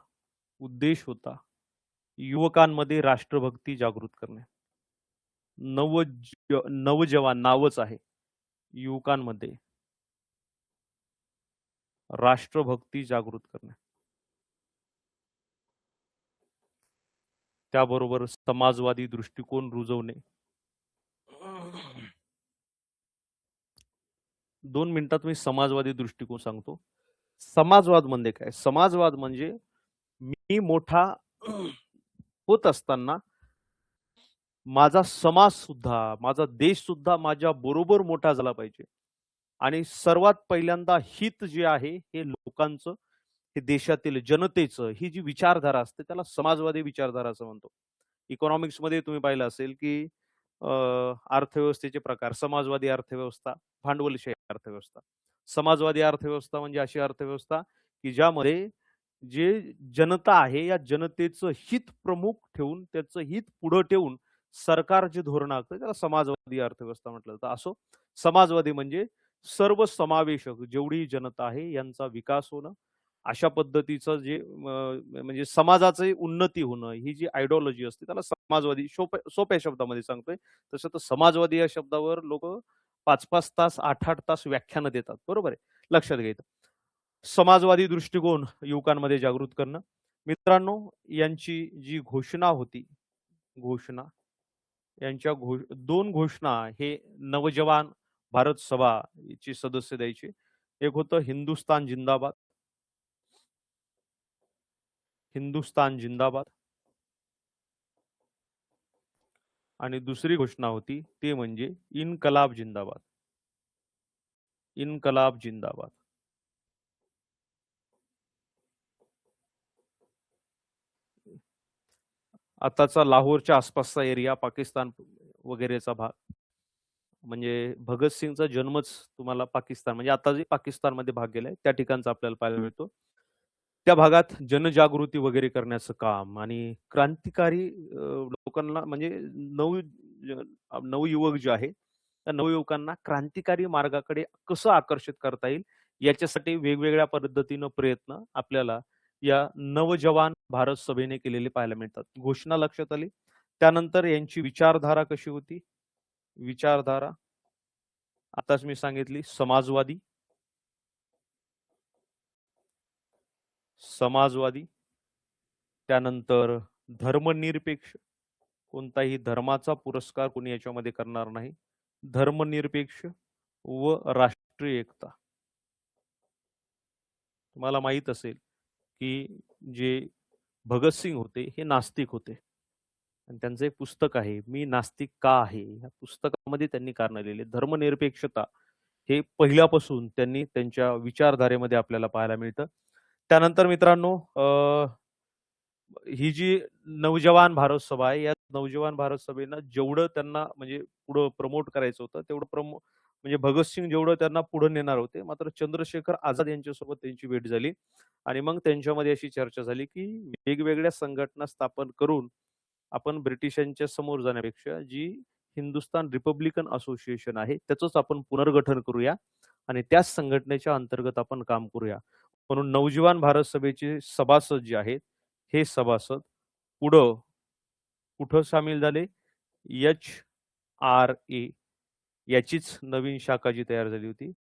उद्देश होता युवकांमध्ये राष्ट्रभक्ती जागृत करणे. नवजवान नावच आहे. युवकांमध्ये राष्ट्रभक्ती जागृत करणे. त्याबरोबर समाजवादी दृष्टिकोन रुजवणे. 2 मिनिटात मी समाजवादी दृष्टिकोन सांगतो. समाजवाद म्हणजे काय? समाजवाद म्हणजे मी मोठा होत असताना माझा समाज सुद्धा माझा देश सुद्धा माझ्या बरोबर मोठा झाला पाहिजे आणि सर्वात पहिल्यांदा हित जे आहे हे लोकांचं हे देशातील जनतेचं ही जी विचारधारा असते त्याला समाजवादी विचारधारा असं म्हणतो. इकॉनॉमिक्स मध्ये तुम्ही पाहिलं असेल की अर्थव्यवस्थेचे प्रकार समाजवादी अर्थव्यवस्था, भांडवलशाही अर्थव्यवस्था. समाजवादी अर्थव्यवस्था म्हणजे अशी अर्थव्यवस्था की ज्यामध्ये जे जनता आहे या जनतेचं हित प्रमुख ठेवून, त्याचं हित पुढं ठेवून सरकार जे धोरणं आखतं त्याला समाजवादी अर्थव्यवस्था म्हटलं जातं. असो, समाजवादी म्हणजे सर्वसमावेशक जेवढी जनता आहे यांचा विकास होणं, अशा पद्धतीचं जे म्हणजे समाजाची उन्नती होणं, ही जी आयडिओलॉजी असते त्याला समाजवादी सोप्या शब्दामध्ये सांगतोय. तसं तर समाजवादी या शब्दावर लोकं 5-5 तास, 8-8 तास व्याख्यानं देतात. बरोबर आहे. लक्षात घ्यायचं. समाजवादी दृष्टिकोन युवकांमध्ये जागृत करणं. मित्रांनो, यांची जी घोषणा होती, घोषणा यांच्या 2 घोषणा हे नवजवान भारत सभा चे सदस्य द्यायचे. एक होतं हिंदुस्तान जिंदाबाद, हिंदुस्तान जिंदाबाद आणि दुसरी घोषणा होती ते म्हणजे इन्कलाब जिंदाबाद, इन्कलाब जिंदाबाद. आताचा लाहोरच्या आसपासचा एरिया, पाकिस्तान वगैरेचा भाग. म्हणजे भगतसिंगचा जन्मच तुम्हाला पाकिस्तान म्हणजे आता जे पाकिस्तानमध्ये भाग गेलाय त्या ठिकाणचा आपल्याला पाहायला मिळतो. त्या भागात जनजागृती वगैरे करण्याचं काम आणि क्रांतिकारी लोकांना म्हणजे नवयुवक जे आहे, त्या नवयुवकांना क्रांतिकारी मार्गाकडे कसं आकर्षित करता येईल, याच्यासाठी वेगवेगळ्या पद्धतीनं प्रयत्न आपल्याला या नवजवान भारत सभेने केलेले पाहायला मिळतात. घोषणा लक्षात आली. त्यानंतर यांची विचारधारा कशी होती? विचारधारा आताच मी सांगितली समाजवादी, समाजवादी. त्यानंतर धर्मनिरपेक्ष, कोणताही धर्माचा पुरस्कार कोणी याच्यामध्ये करणार नाही. धर्मनिरपेक्ष व राष्ट्रीय एकता. तुम्हाला माहित असेल की जे भगतसिंग होते हे नास्तिक होते आणि त्यांचं एक पुस्तक आहे मी नास्तिक का आहे, या पुस्तकामध्ये त्यांनी कारण लिहिले धर्मनिरपेक्षता हे पहिल्यापासून त्यांनी त्यांच्या विचारधारेमध्ये आपल्याला पाहायला मिळतं. त्यानंतर मित्रांनो ही जी नवजवान भारत सभा आहे, या नवजवान भारत सभेनं जेवढं त्यांना म्हणजे पुढं प्रमोट करायचं होतं, तेवढं म्हणजे भगतसिंग जेवढं त्यांना पुढे नेणार होते, मात्र चंद्रशेखर आझाद यांच्यासोबत त्यांची भेट झाली आणि मग त्यांच्यामध्ये अशी चर्चा झाली, की वेगवेगळ्या संघटना स्थापन करून आपण ब्रिटिशांच्या समोर जाण्यापेक्षा जी हिंदुस्तान रिपब्लिकन असोसिएशन आहे, त्याचंच आपण पुनर्गठन करूया आणि त्याच संघटनेच्या अंतर्गत आपण काम करूया. म्हणून नवजवान भारत सभेचे सभासद जे आहेत, हे सभासद पुढं कुठं सामील झाले? HRA याचीच नवीन शाखा जी तयार झाली होती.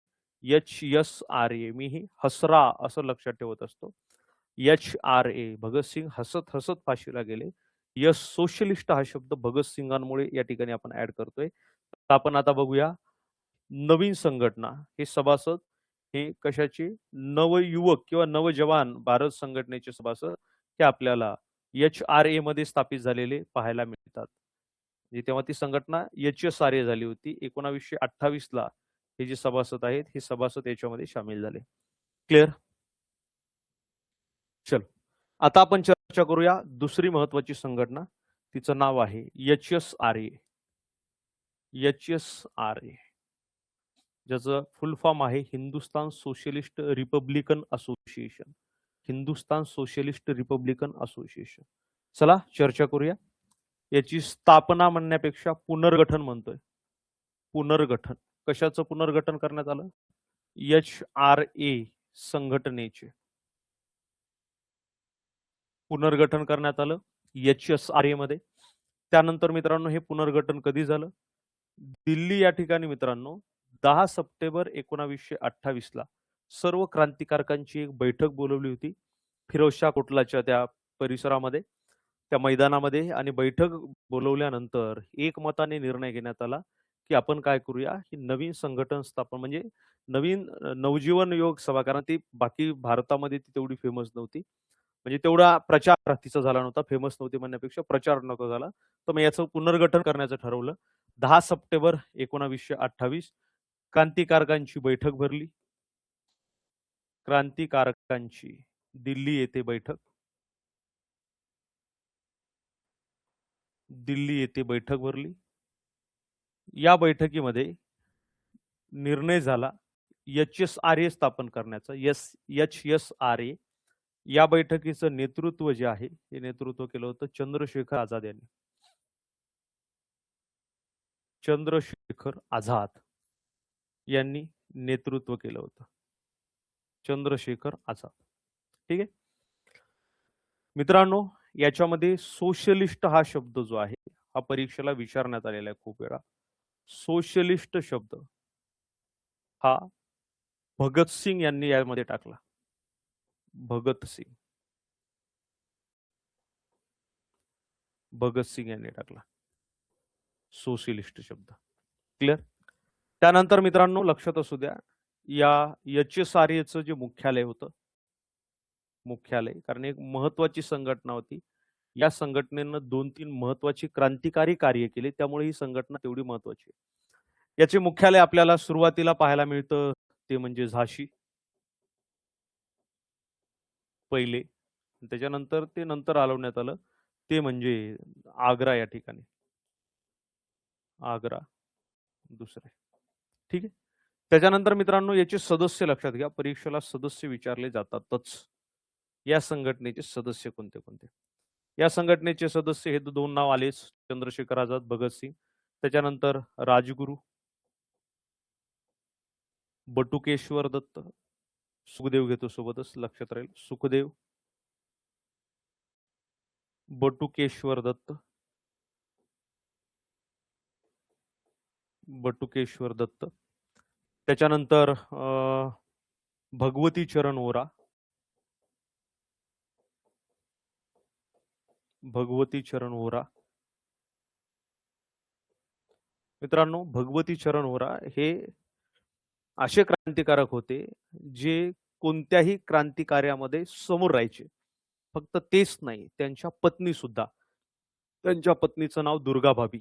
HSRA मी ही हसरा असं लक्षात ठेवत असतो. HRA भगतसिंग हसत हसत फाशीला गेले. यस सोशलिस्ट हा शब्द भगतसिंगांमुळे या ठिकाणी आपण ऍड करतोय. आपण आता बघूया नवीन संघटना हे सभासद हे कशाचे नवयुवक किंवा नवजवान भारत संघटनेचे सभासद हे आपल्याला HRA मध्ये स्थापित झालेले पाहायला मिळतात. म्हणजे तेव्हा ती संघटना HSRA झाली होती. 1928 ला हे जे सभासद आहेत हे सभासद याच्यामध्ये सामील झाले. क्लिअर? चल आता आपण चर्चा करूया दुसरी महत्वाची संघटना, तिचं नाव आहे HSRA. HSRA ज्याचं फुल फॉर्म आहे Hindustan socialist Republican association. Hindustan socialist Republican association. चला चर्चा करूया. याची स्थापना म्हणण्यापेक्षा पुनर्गठन म्हणतोय. पुनर्गठन कशाचं पुनर्गठन करण्यात आलं? HRA संघटनेचे पुनर्गठन करण्यात आलं HSRA मध्ये. त्यानंतर मित्रांनो हे पुनर्गठन कधी झालं? दिल्ली या ठिकाणी मित्रांनो 10 सप्टेंबर 1928 ला सर्व क्रांतिकारकांची एक बैठक बोलवली होती फिरोजशाह कोटलाच्या त्या परिसरामध्ये, त्या मैदानामध्ये. आणि बैठक बोलवल्यानंतर एकमताने निर्णय घेण्यात आला की आपण काय करूया, ही नवीन संघटन स्थापन म्हणजे नवीन नवजीवन योग सभा, कारण ती बाकी भारतामध्ये ती तेवढी फेमस नव्हती, म्हणजे तेवढा प्रचार तिचा झाला नव्हता, फेमस नव्हती म्हणण्यापेक्षा प्रचार नको झाला. तर मग याचं पुनर्गठन करण्याचं ठरवलं. 10 सप्टेंबर 1928 क्रांतिकारकांची बैठक भरली. क्रांतिकारकांची दिल्ली येथे बैठक, दिल्ली येथे बैठक भरली. या बैठकीमध्ये निर्णय झाला HSRA स्थापन करण्याचा. HSRA या बैठकीचं नेतृत्व जे आहे हे नेतृत्व केलं होतं चंद्रशेखर आझाद यांनी. चंद्रशेखर आझाद यांनी नेतृत्व केलं होतं. चंद्रशेखर आझाद. ठीक आहे मित्रांनो, याच्यामध्ये सोशलिस्ट हा शब्द जो आहे हा परीक्षेला विचारण्यात आलेला आहे खूप वेळा. सोशलिस्ट शब्द हा भगतसिंग यांनी यामध्ये टाकला. भगतसिंग भगतसिंग यांनी टाकला सोशलिस्ट शब्द. क्लिअर. त्यानंतर मित्रांनो लक्षात असू द्या, या एचएसआरएचं जे मुख्यालय होतं, मुख्यालय कारण एक महत्वाची संघटना होती, या संघटनेनं 2-3 महत्वाची क्रांतिकारी कार्य केले, त्यामुळे ही संघटना तेवढी महत्वाची आहे. याचे मुख्यालय आपल्याला सुरुवातीला पाहायला मिळतं ते म्हणजे झाशी पहिले, त्याच्यानंतर ते नंतर हलवण्यात आलं ते म्हणजे आग्रा या ठिकाणी. आग्रा दुसरे. ठीक आहे. त्याच्यानंतर मित्रांनो याचे सदस्य लक्षात घ्या, परीक्षेला सदस्य विचारले जातातच. या संघटनेचे सदस्य कोणते कोणते? या संघटनेचे सदस्य हे 2 नाव आलेच, चंद्रशेखर आझाद, भगतसिंग. त्याच्यानंतर राजगुरू, बटुकेश्वर दत्त, सुखदेव घेतो सोबतच, लक्षात राहील. सुखदेव, बटुकेश्वर दत्त, बटुकेश्वर दत्त. त्याच्यानंतर भगवती चरण ओरा, भगवती चरण ओरा. मित्रांनो भगवती चरण ओरा हे असे क्रांतिकारक होते जे कोणत्याही क्रांतिकार्यामध्ये समोर राहायचे. फक्त तेच नाही, त्यांच्या पत्नी सुद्धा. त्यांच्या पत्नीचं नाव दुर्गाभाभी.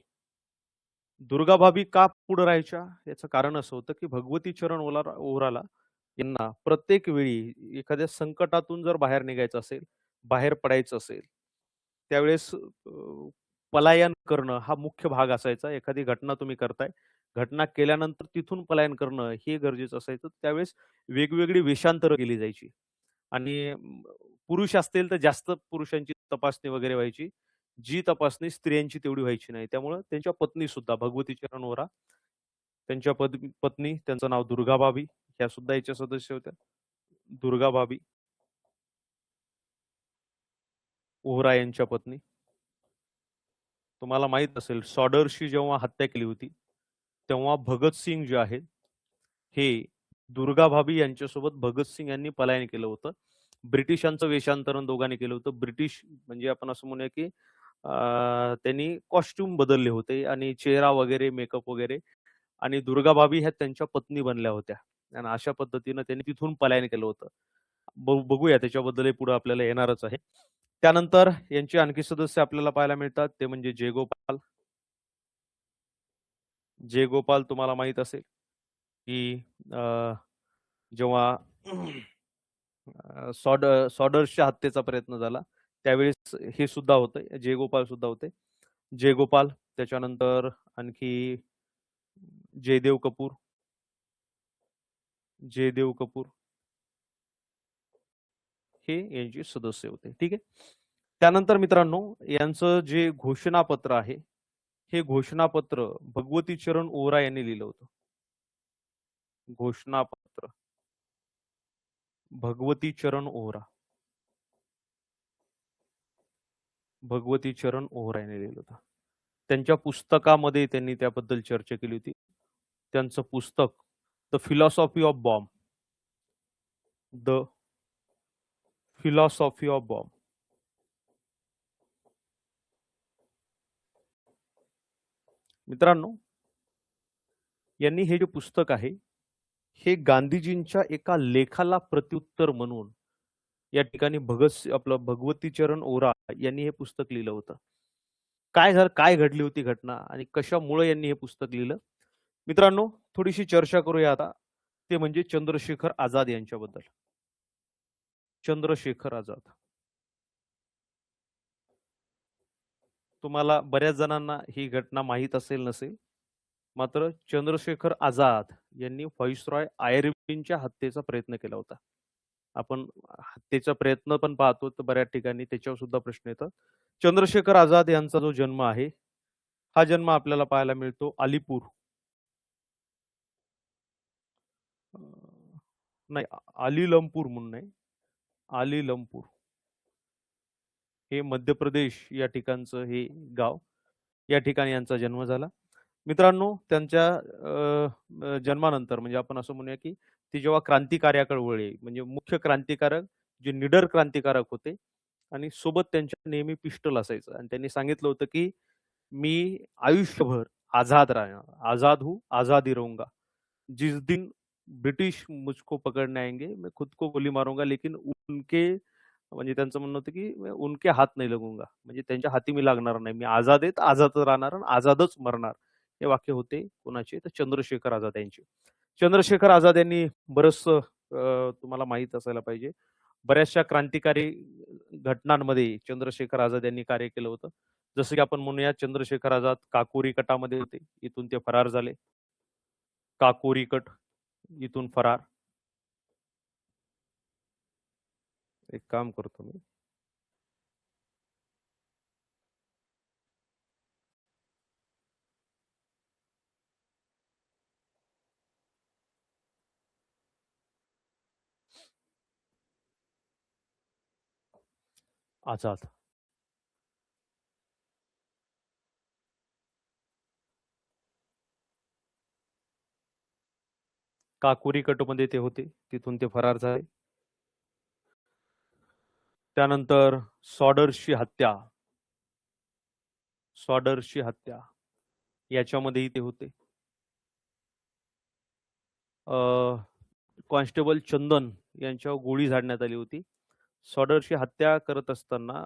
दुर्गाभाभी का पुढे राहायच्या याचं कारण असं होतं की भगवती चरण ओराला यांना प्रत्येक वेळी एखाद्या संकटातून जर बाहेर निघायचं असेल, बाहेर पडायचं असेल, त्यावेळेस पलायन करणं हा मुख्य भाग असायचा. एखादी घटना तुम्ही करताय, घटना केल्यानंतर तिथून पलायन करणं हे गरजेचं असायचं. त्यावेळेस वेगवेगळी वेषांतरं केली जायची आणि पुरुष असतील तर जास्त पुरुषांची तपासणी वगैरे व्हायची. जी तपासणी स्त्रियांची तेवढी व्हायची नाही. त्यामुळे त्यांच्या पत्नी सुद्धा भगवती चरण ओरा, त्यांच्या पत्नी त्यांचं नाव दुर्गाभाभी, ह्या सुद्धा याच्या सदस्य होत्या. दुर्गाभाभी ओहरा यांच्या पत्नी. तुम्हाला माहित असेल सॉडरशी जेव्हा हत्या केली होती तेव्हा भगतसिंग जे आहेत हे दुर्गाभाभी यांच्यासोबत भगतसिंग यांनी पलायन केलं होतं. ब्रिटिशांचं वेषांतरण दोघांनी केलं होतं. ब्रिटिश म्हणजे आपण असं म्हणूया की त्यांनी कॉस्ट्युम बदलले होते आणि चेहरा वगैरे मेकअप वगैरे, आणि दुर्गाभाभी ह्या त्यांच्या पत्नी बनल्या होत्या आणि अशा पद्धतीनं त्यांनी तिथून पलायन केलं होतं. बघूया त्याच्याबद्दल पुढे आपल्याला येणारच आहे. त्यानंतर यांचे आणखी सदस्य आपल्याला पाहायला मिळतात ते म्हणजे जयगोपाल. जयगोपाल तुम्हाला माहित असेल की जेव्हा सॉडर्सच्या हत्येचा प्रयत्न झाला त्यावेळेस हे सुद्धा होते, जयगोपाल सुद्धा होते. जयगोपाल, त्याच्यानंतर आणखी जयदेव कपूर, जयदेव कपूर हे यांचे सदस्य होते. ठीक आहे. त्यानंतर मित्रांनो यांचं जे घोषणापत्र आहे हे घोषणापत्र भगवती चरण ओरा यांनी लिहिलं होतं. घोषणापत्र भगवती चरण ओहरा, भगवती चरण ओहरा यांनी लिहिलं होतं. त्यांच्या पुस्तकामध्ये त्यांनी त्याबद्दल चर्चा केली होती. त्यांचं पुस्तक the philosophy of bomb, the philosophy of bomb. मित्रांनो यांनी हे जे पुस्तक आहे हे गांधीजींच्या एका लेखाला प्रत्युत्तर म्हणून या ठिकाणी भगवती चरण ओरा यांनी हे पुस्तक लिहिलं होतं. काय घडली होती घटना आणि कशामुळे यांनी हे पुस्तक लिहिलं, मित्रांनो थोडीशी चर्चा करूया आता. ते म्हणजे चंद्रशेखर आझाद यांच्याबद्दल. चंद्रशेखर आझाद तुम्हाला बऱ्याच जणांना ही घटना माहीत असेल नसेल, मात्र चंद्रशेखर आझाद यांनी व्हाईसरॉय आयर्विनच्या हत्येचा प्रयत्न केला होता. आपण हत्येचा प्रयत्न पण पाहतो, तर बऱ्याच ठिकाणी त्याच्यावर सुद्धा प्रश्न येतात. चंद्रशेखर आझाद यांचा जो जन्म आहे, हा जन्म आपल्याला पाहायला मिळतो अलीपूर. अ, नाही, आलीलमपूर म्हणून आहे. आलीलमपूर हे मध्य प्रदेश या ठिकाणचं हे गाव. या ठिकाणी यांचा जन्म झाला. मित्रांनो, त्यांच्या जन्मानंतर म्हणजे आपण असं म्हणूया, की ते जेव्हा क्रांतिकार्याकडे वळले, म्हणजे मुख्य क्रांतिकारक जे निडर क्रांतिकारक होते आणि सोबत त्यांच्या नेहमी पिस्टल असायचं आणि त्यांनी सांगितलं होतं, की "मी आयुष्यभर आझाद राहणार. आझाद हूँ, आझाद ही रहूंगा. जिस दिन ब्रिटिश मुझको पकडने आएंगे, मैं खुद को गोली मारूंगा, लेकिन उनके" म्हणजे त्यांचं म्हणणं होतं, की "मैं उनके हात नहीं लगूंगा." म्हणजे त्यांच्या हाती मी लागणार नाही. मी आझाद आहे, तर आझादच राहणार आणि आझादच मरणार. हे वाक्य होते कोणाचे? तर चंद्रशेखर आझाद यांचे. चंद्रशेखर आझाद यांनी बरचसं तुम्हाला माहीत असायला पाहिजे. बऱ्याचशा क्रांतिकारी घटनांमध्ये चंद्रशेखर आझाद यांनी कार्य केलं होतं. जसं की आपण म्हणूया चंद्रशेखर आझाद काकोरी कटामध्ये होते. इथून ते फरार झाले. काकोरी कट इथून फरार. एक काम करतो मी. आझाद. काकोरी कटमध्ये ते होते. तिथून ते फरार झाले. त्यानंतर सॉडर्सची हत्या. सॉडर्सची हत्या याच्यामध्येही ते होते. कॉन्स्टेबल चंदन यांच्यावर गोळी झाडण्यात आली होती. सॉडर्सची हत्या करत असताना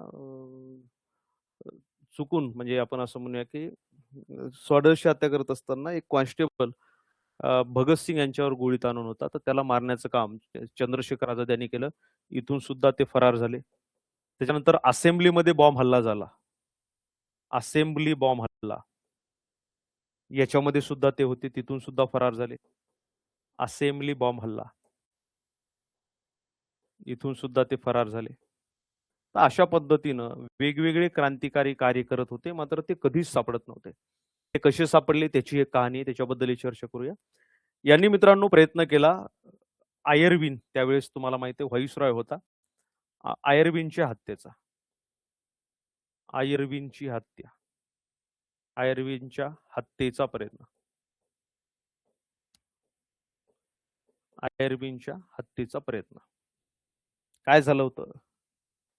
चुकून म्हणजे आपण असं म्हणूया, की सॉडर्सची हत्या करत असताना एक कॉन्स्टेबल भगतसिंग यांच्यावर गोळी ताणून होता. तर त्याला मारण्याचं काम चंद्रशेखर आझाद यांनी केलं. इथून सुद्धा ते फरार झाले. त्याच्यानंतर असेंब्लीमध्ये बॉम्ब हल्ला झाला. असेंब्ली बॉम्ब हल्ला. याच्यामध्ये सुद्धा ते होते. तिथून सुद्धा फरार झाले. असेंब्ली बॉम्ब हल्ला. इथून सुद्धा ते फरार झाले. तर अशा पद्धतीनं वेगवेगळे क्रांतिकारी कार्य करत होते, मात्र ते कधीच सापडत नव्हते. ते कसे सापडले त्याची एक कहाणी आहे, त्याच्याबद्दलही चर्चा करूया. यांनी मित्रांनो प्रयत्न केला. आयर्विन त्यावेळेस तुम्हाला माहिती आहे व्हाईसरॉय होता. आयर्विनच्या हत्येचा. आयर्विनची हत्या. आयर्विनच्या हत्येचा प्रयत्न. आयर्विनच्या हत्येचा प्रयत्न. काय झालं होतं?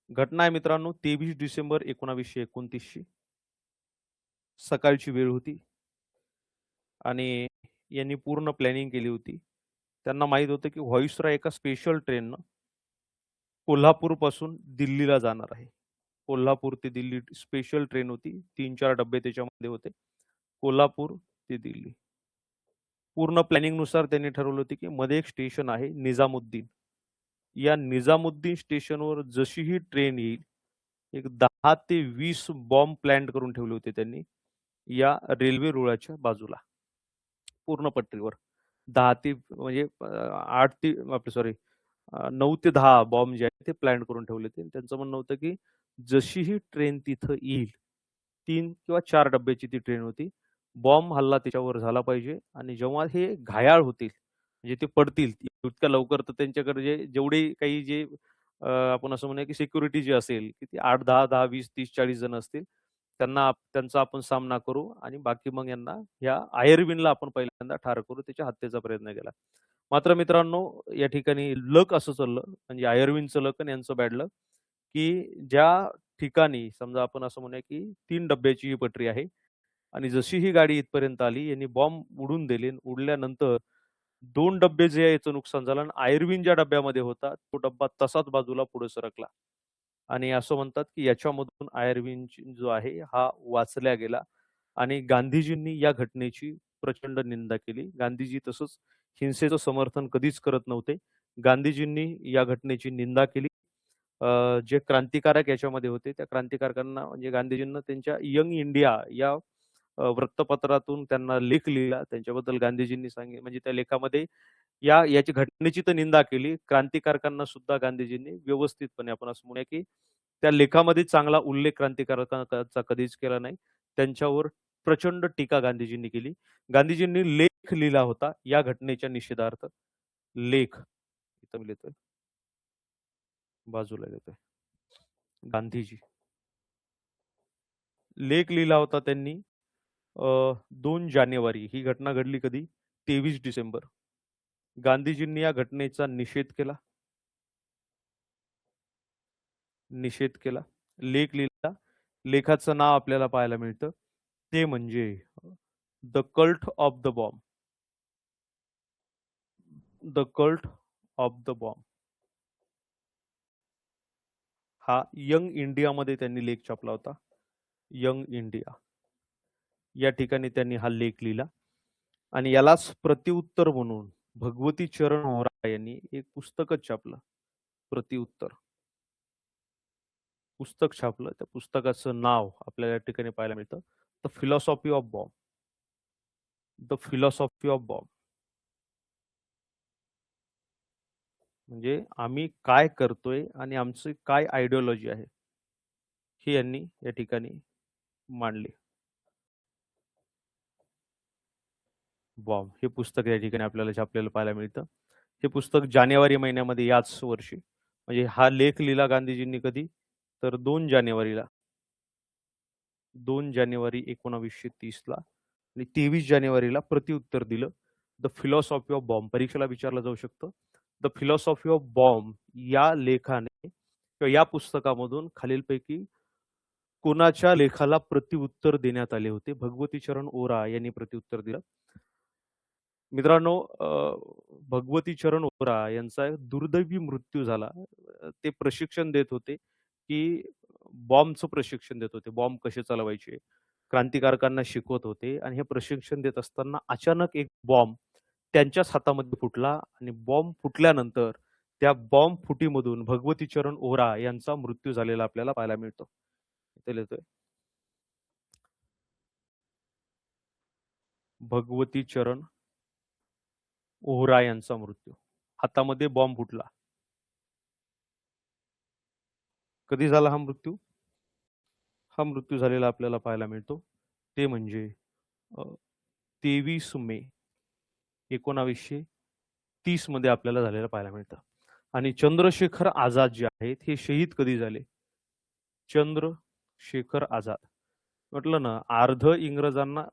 घटना आहे मित्रांनो 23 डिसेंबर 1929 ची. सकाळची वेळ होती आणि यांनी पूर्ण प्लॅनिंग केली होती. त्यांना माहीत होतं की व्हॉइसरॉय एका स्पेशल ट्रेननं कोल्हापूरपासून दिल्लीला जाणार आहे. कोल्हापूर ते दिल्ली स्पेशल ट्रेन होती. 3-4 डब्बे त्याच्यामध्ये होते. कोल्हापूर ते दिल्ली. पूर्ण प्लॅनिंगनुसार त्यांनी ठरवलं होतं की मध्ये एक स्टेशन आहे निजामुद्दीन. या निजामुद्दीन स्टेशनवर जशी ही ट्रेन येईल, एक 10 ते 20 बॉम्ब प्लॅन्ड करून ठेवले होते त्यांनी, या रेल्वे रुळाच्या बाजूला. पूर्ण पट्टीवर. 10 ते म्हणजे 8 ते आपले सॉरी 9 ते 10 बॉम्ब जे आहेत ते प्लॅन करून ठेवले होते. त्यांचं म्हणणं होतं, की जशी ही ट्रेन तिथं येईल, 3 किंवा 4 डब्याची ती ट्रेन होती. बॉम्ब हल्ला त्याच्यावर झाला पाहिजे आणि जेव्हा हे घायाळ होतील, म्हणजे ते पडतील इतक्या लवकर, तर त्यांच्याकडे जेवढे काही आपण असं म्हणूया, की सिक्युरिटी जी असेल, की ती 8, 10, 10, 20, 30, 40 जण असतील. त्यांचा आपण सामना करू आणि बाकी मग यांना ह्या आयर्विनला आपण पहिल्यांदा ठार करू. त्याच्या हत्येचा प्रयत्न केला. मात्र मित्रांनो, या ठिकाणी लक असं चाललं म्हणजे आयर्विनचं लक आणि यांचं बॅड लक, की ज्या ठिकाणी समजा आपण असं म्हणूया, की 3 डब्याची ही पटरी आहे आणि जशी ही गाडी इथपर्यंत आली, यांनी बॉम्ब उडवून दिले. उडल्यानंतर 2 डब्बे जे आहे याचं नुकसान झालं आणि आयर्विन ज्या डब्यामध्ये होता, तो डब्बा तसाच बाजूला पुढे सरकला. आणि असं म्हणतात, की याच्यामधून आयर्विन जो आहे हा वाचल्या गेला आणि गांधीजींनी या घटनेची प्रचंड निंदा केली. गांधीजी तसंच हिंसेचं समर्थन कधीच करत नव्हते. गांधीजींनी या घटनेची निंदा केली. जे क्रांतिकारक याच्यामध्ये होते, त्या क्रांतिकारकांना म्हणजे गांधीजींना त्यांच्या यंग इंडिया या वृत्तपत्रातून त्यांना लेख लिहिला. त्यांच्याबद्दल गांधीजींनी म्हणजे त्या लेखामध्ये याची घटनेची तर निंदा केली. क्रांतिकारकांना सुद्धा गांधीजींनी व्यवस्थितपणे आपण असं म्हणूया, की त्या लेखामध्ये चांगला उल्लेख क्रांतिकारकांचा कधीच केला नाही. त्यांच्यावर प्रचंड टीका गांधीजींनी केली. गांधीजींनी लेख लिहिला होता या घटनेच्या निषेधार्थ. लेख इथं मी लिहितोय, बाजूला लिहितोय. गांधीजी. लेख लिहिला होता त्यांनी 2 जानेवारी. ही घटना घडली कधी? 23 डिसेंबर. गांधीजींनी या घटनेचा निषेध केला. निषेध केला. लेख लिहिला. लेखाचं नाव आपल्याला पाहायला मिळतं. ते म्हणजे the cult of the bomb. The cult of the bomb. हा यंग इंडियामध्ये त्यांनी लेख छापला होता. Young India. या ठिकाणी त्यांनी हा लेख लिहिला आणि यालाच प्रतिउत्तर म्हणून भगवती चरण ओहरा यांनी एक पुस्तकच छापलं. प्रतिउत्तर पुस्तक छापलं. त्या पुस्तकाचं नाव आपल्याला या ठिकाणी पाहायला मिळतं. The philosophy of bomb. The philosophy of bomb. म्हणजे आम्ही काय करतोय आणि आमची काय आयडिओलॉजी आहे हे यांनी या ठिकाणी मांडले. बॉम्ब हे पुस्तक या ठिकाणी आपल्याला छापलेलं पाहायला मिळतं. हे पुस्तक जानेवारी महिन्यामध्ये याच वर्षी, म्हणजे हा लेख लिहिला गांधीजींनी कधी? तर 2 जानेवारीला. 2 जानेवारी 1930 ला आणि 23 जानेवारीला प्रतिउत्तर दिलं. द फिलॉसॉफी ऑफ बॉम्ब परीक्षेला विचारलं जाऊ शकतं. द फिलॉसॉफी ऑफ बॉम्ब या लेखाने किंवा या पुस्तकामधून खालीलपैकी कोणाच्या लेखाला प्रतिउत्तर देण्यात आले होते? भगवती चरण ओरा यांनी प्रतिउत्तर दिलं. मित्रांनो, भगवती चरण ओरा यांचा दुर्दैवी मृत्यू झाला. ते प्रशिक्षण देत होते, की बॉम्बचं प्रशिक्षण देत होते. बॉम्ब कसे चालवायचे, क्रांतिकारकांना शिकवत होते आणि हे प्रशिक्षण देत असताना अचानक एक बॉम्ब त्यांच्याच हातामध्ये फुटला आणि बॉम्ब फुटल्यानंतर त्या बॉम्ब फुटीमधून भगवती चरण ओरा यांचा मृत्यू झालेला आपल्याला पाहायला मिळतो. इथे लिहितोय, भगवती चरण ओहरा यांचा मृत्यू. हातामध्ये बॉम्ब फुटला. कधी झाला हा मृत्यू? हा मृत्यू झालेला आपल्याला पाहायला मिळतो. ते म्हणजे 23 मे 1930 मध्ये आपल्याला झालेलं पाहायला मिळतं. आणि चंद्रशेखर आझाद जे आहेत हे शहीद कधी झाले? चंद्रशेखर आझाद. म्हटलं ना,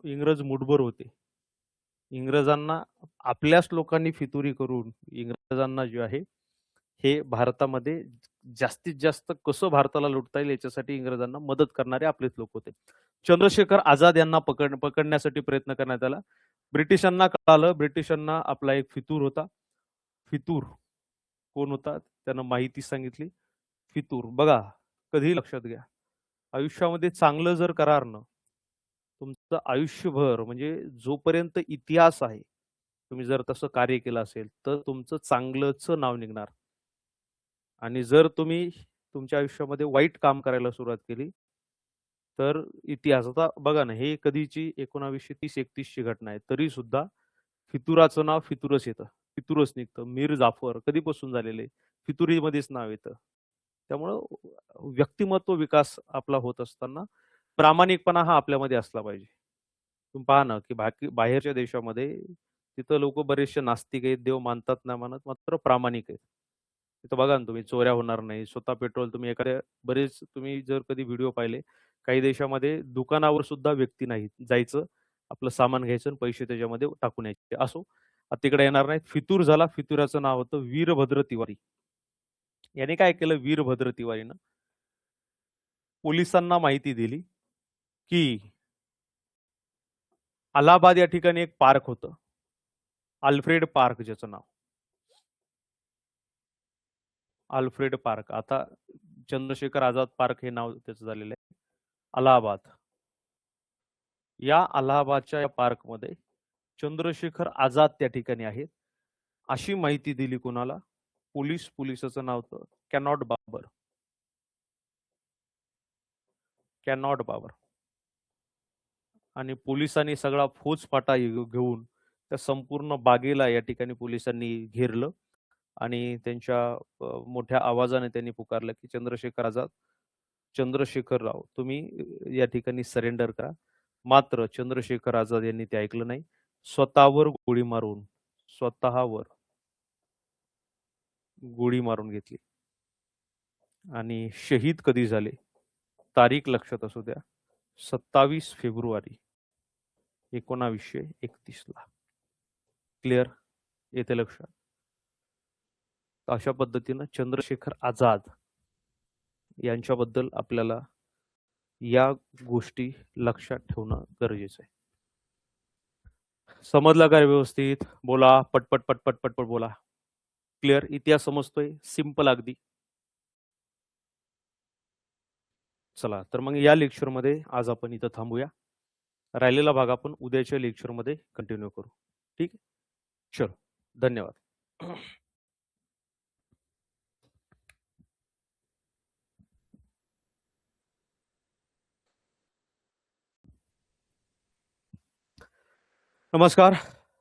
इंग्रज मुठभर होते. इंग्रजांना आपल्याच लोकांनी फितुरी करून इंग्रजांना जे आहे हे भारतामध्ये जास्तीत जास्त कसं भारताला लुटता येईल याच्यासाठी इंग्रजांना मदत करणारे आपलेच लोक होते. चंद्रशेखर आझाद यांना पकडण्यासाठी प्रयत्न करण्यात आला. ब्रिटिशांना कळालं. ब्रिटिशांना आपला एक फितूर होता. फितूर कोण होता? त्यानं माहिती सांगितली. फितूर बघा, कधी लक्षात घ्या, आयुष्यामध्ये चांगलं जर करार ना, तुमचं आयुष्यभर म्हणजे जोपर्यंत इतिहास आहे, तुम्ही जर तसं कार्य केलं असेल तर तुमचं चांगलंच नाव निघणार. आणि जर तुम्ही तुमच्या आयुष्यामध्ये वाईट काम करायला सुरुवात केली तर इतिहास, आता बघा ना, हे कधीची 1930-31 ची घटना आहे, तरी सुद्धा फितुराचं नाव फितूरच येतं. फितूरच निघतं. मीर जाफर कधीपासून झालेले फितुरीमध्येच नाव येतं. त्यामुळं व्यक्तिमत्व विकास आपला होत असताना प्रामाणिकपणा हा आपल्यामध्ये असला पाहिजे. तुम्ही पहा ना, की बाहेरच्या देशामध्ये तिथं लोक बरेचसे नास्तिक आहेत, देव मानतात नाही मानत, मात्र प्रामाणिक आहेत. तिथं बघा ना, तुम्ही चोऱ्या होणार नाही. स्वतः पेट्रोल तुम्ही एखाद्या बरेच तुम्ही जर कधी व्हिडिओ पाहिले, काही देशामध्ये दुकानावर सुद्धा व्यक्ती नाही जायचं, आपलं सामान घ्यायचं आणि पैसे त्याच्यामध्ये टाकून यायचे. असो, आता तिकडे येणार नाहीत. फितूर झाला. फितुराचं नाव होतं वीरभद्र तिवारी. याने काय केलं? वीरभद्र तिवारीनं पोलिसांना माहिती दिली, की अलाहाबाद या ठिकाणी एक पार्क होतं. अल्फ्रेड पार्क ज्याचं नाव. Alfred park. आता चंद्रशेखर आझाद पार्क हे नाव त्याचं झालेलं आहे. अलाहाबाद. या अलाहाबादच्या या पार्कमध्ये चंद्रशेखर आझाद त्या ठिकाणी आहेत. अशी माहिती दिली कोणाला? पोलिसाचं नाव होतं कॅनॉट बाबर. कॅनॉट बाबर. आणि पोलिसांनी सगळा फौजफाटा घेऊन त्या संपूर्ण बागेला या ठिकाणी पोलिसांनी घेरलं आणि त्यांच्या मोठ्या आवाजाने त्यांनी पुकारलं, की "चंद्रशेखर आझाद, चंद्रशेखर राव, तुम्ही या ठिकाणी सरेंडर करा." मात्र चंद्रशेखर आझाद यांनी ते ऐकलं नाही. स्वतःवर गोळी मारून स्वतःवर गोळी मारून घेतली आणि शहीद कधी झाले? तारीख लक्षात असू द्या. 27 फेब्रुवारी 1931 ला. क्लिअर? येते लक्षात? अशा पद्धतीनं चंद्रशेखर आझाद यांच्याबद्दल आपल्याला या गोष्टी लक्षात ठेवणं गरजेचं आहे. समजलं का रे व्यवस्थित? बोला, पटपट पटपट पटपट बोला. क्लिअर? इतिहास समजतोय? सिंपल अगदी. चला, तर मग या लेक्चरमध्ये आज आपण इथं थांबूया. राहिलेला भाग आपण उद्याच्या लेक्चरमध्ये कंटिन्यू करू. ठीक आहे? चलो, धन्यवाद. नमस्कार,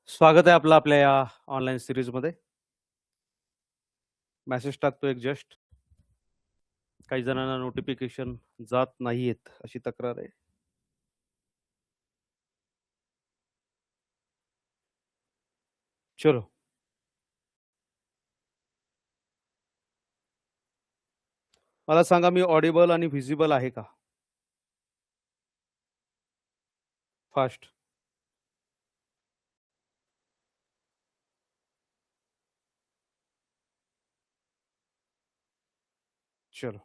स्वागत आहे आपलं आपल्या या ऑनलाईन सिरीजमध्ये. मेसेज टाकतो एक जस्ट. काही जणांना नोटिफिकेशन जात नाहीयेत अशी तक्रार आहे. चलो, मला सांगा, मी ऑडिबल आणि व्हिजिबल आहे का? फास्ट. चलो,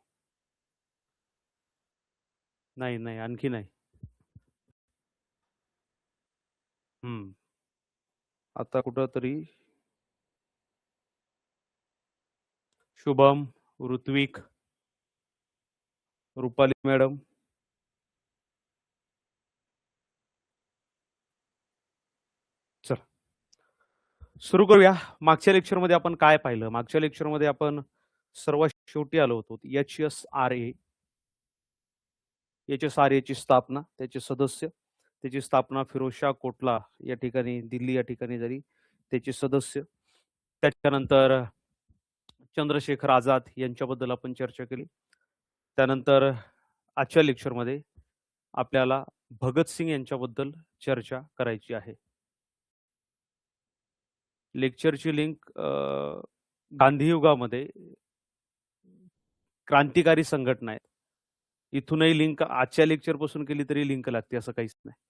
नाही नाही, आणखी नाही. आता कुठं तरी शुभम, ऋत्विक, रुपाली मॅडम, चल सुरू करूया. मागच्या लेक्चरमध्ये आपण काय पाहिलं? मागच्या लेक्चरमध्ये आपण सर्वात शेवटी आलो होतो. HSRA, HSRA ची स्थापना, त्याचे सदस्य, त्याची स्थापना फिरोजशाह कोटला या ठिकाणी, दिल्ली या ठिकाणी झाली, त्याचे सदस्य. त्याच्यानंतर चंद्रशेखर आझाद यांच्याबद्दल आपण चर्चा केली. त्यानंतर आजच्या लेक्चरमध्ये आपल्याला भगतसिंग यांच्याबद्दल चर्चा करायची आहे. लेक्चरची लिंक गांधी युगामध्ये क्रांतिकारी संघटना आहेत. इथूनही लिंक आजच्या लेक्चर पासून केली तरी लिंक लागते, असं काहीच नाही.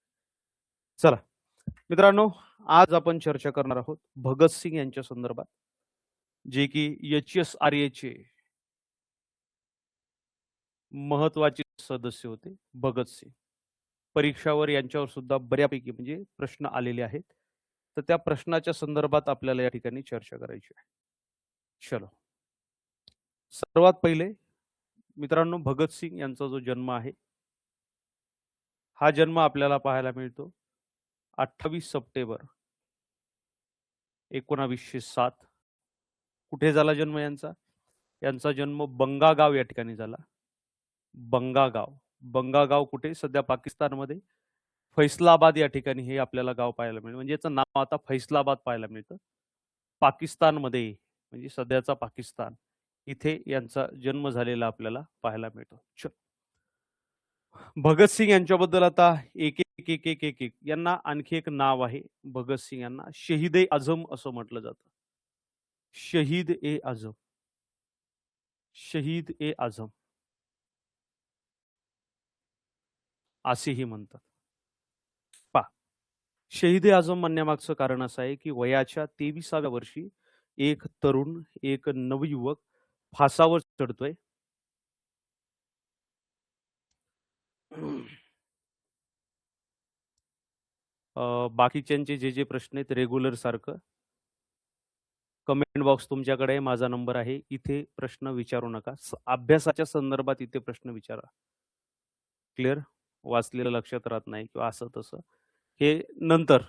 चला मित्रांनो, आज आपण चर्चा करणार आहोत भगतसिंग यांच्या संदर्भात, जे की HSRA चे महत्वाचे सदस्य होते. भगतसिंग, परीक्षावर यांच्यावर सुद्धा बऱ्यापैकी म्हणजे प्रश्न आलेले आहेत. तर त्या प्रश्नाच्या संदर्भात आपल्याला या ठिकाणी चर्चा करायची आहे. चलो, सर्वात पहिले मित्रांनो, भगतसिंग यांचा जो जन्म आहे, हा जन्म आपल्याला पाहायला मिळतो 28 सप्टेंबर 1907. कुठे झाला जन्म यांचा? यांचा जन्म बंगागाव या ठिकाणी झाला. बंगागाव. बंगागाव कुठे? सध्या पाकिस्तानमध्ये फैसलाबाद या ठिकाणी हे आपल्याला गाव पाहायला मिळेल. म्हणजे याचं नाव आता फैसलाबाद पाहायला मिळतं. पाकिस्तानमध्ये, म्हणजे सध्याचा पाकिस्तान, इथे यांचा जन्म झालेला आपल्याला पाहायला मिळतो. भगतसिंग यांच्याबद्दल आता एक एक एक एक एक एक यांना आणखी एक नाव आहे. भगतसिंग यांना शहीद-ए आझम असं म्हटलं जातं. शहीद-ए-आझम, शहीद-ए-आझम असेही म्हणतात. पा शहीद-ए-आझम म्हणण्यामागचं कारण असं आहे की वयाच्या 23व्या वर्षी एक तरुण, एक नवयुवक फासावर चढतोय. बाकीच्यांचे जे जे प्रश्न आहेत रेग्युलर सारखं कमेंट बॉक्स तुमच्याकडे, माझा नंबर आहे, इथे प्रश्न विचारू नका. अभ्यासाच्या संदर्भात इथे प्रश्न विचारा. क्लिअर? वाचलेलं लक्षात राहत नाही किंवा असं तसं, हे नंतर.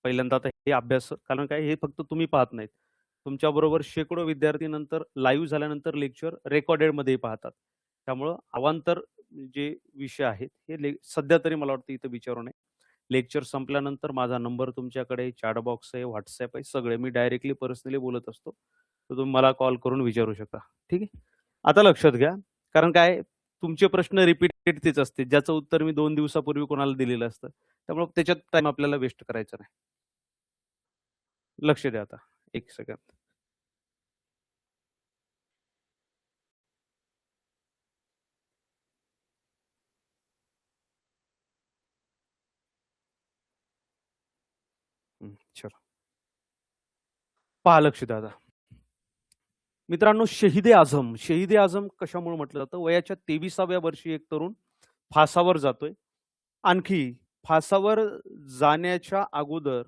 पहिल्यांदा आता हे अभ्यास, कारण काय, हे फक्त तुम्ही पाहत नाहीत, तुमच्याबरोबर शेकडो विद्यार्थी नंतर लाईव्ह झाल्यानंतर लेक्चर रेकॉर्डेडमध्ये पाहतात. त्यामुळं अवांतर जे विषय आहेत हे सध्या तरी मला वाटतं इथं विचारू नये. लेक्चर संपल्यानंतर माझा नंबर तुमच्याकडे, चॅट बॉक्स आहे, WhatsApp आहे, सगळे. मी डायरेक्टली पर्सनली बोलत असतो. तर तुम्ही मला कॉल करून विचारू शकता. ठीक आहे. आता लक्षात घ्या, कारण काय तुमचे प्रश्न रिपीटेड तेच असते, ज्याचं उत्तर मी 2 दिवसापूर्वी कोणाला दिलेलं असतं. त्यामुळे त्याच्यात टाईम आपल्याला वेस्ट करायचा नाही. लक्ष द्या आता. 1 सेकंद. चला. पहा लक्ष द्या आता. मित्रांनो, शहीद ए आझम कशामुळे म्हटलं जातं? वयाच्या 23व्या वर्षी एक तरुण फासावर जातोय. आणखी फासावर जाण्याच्या अगोदर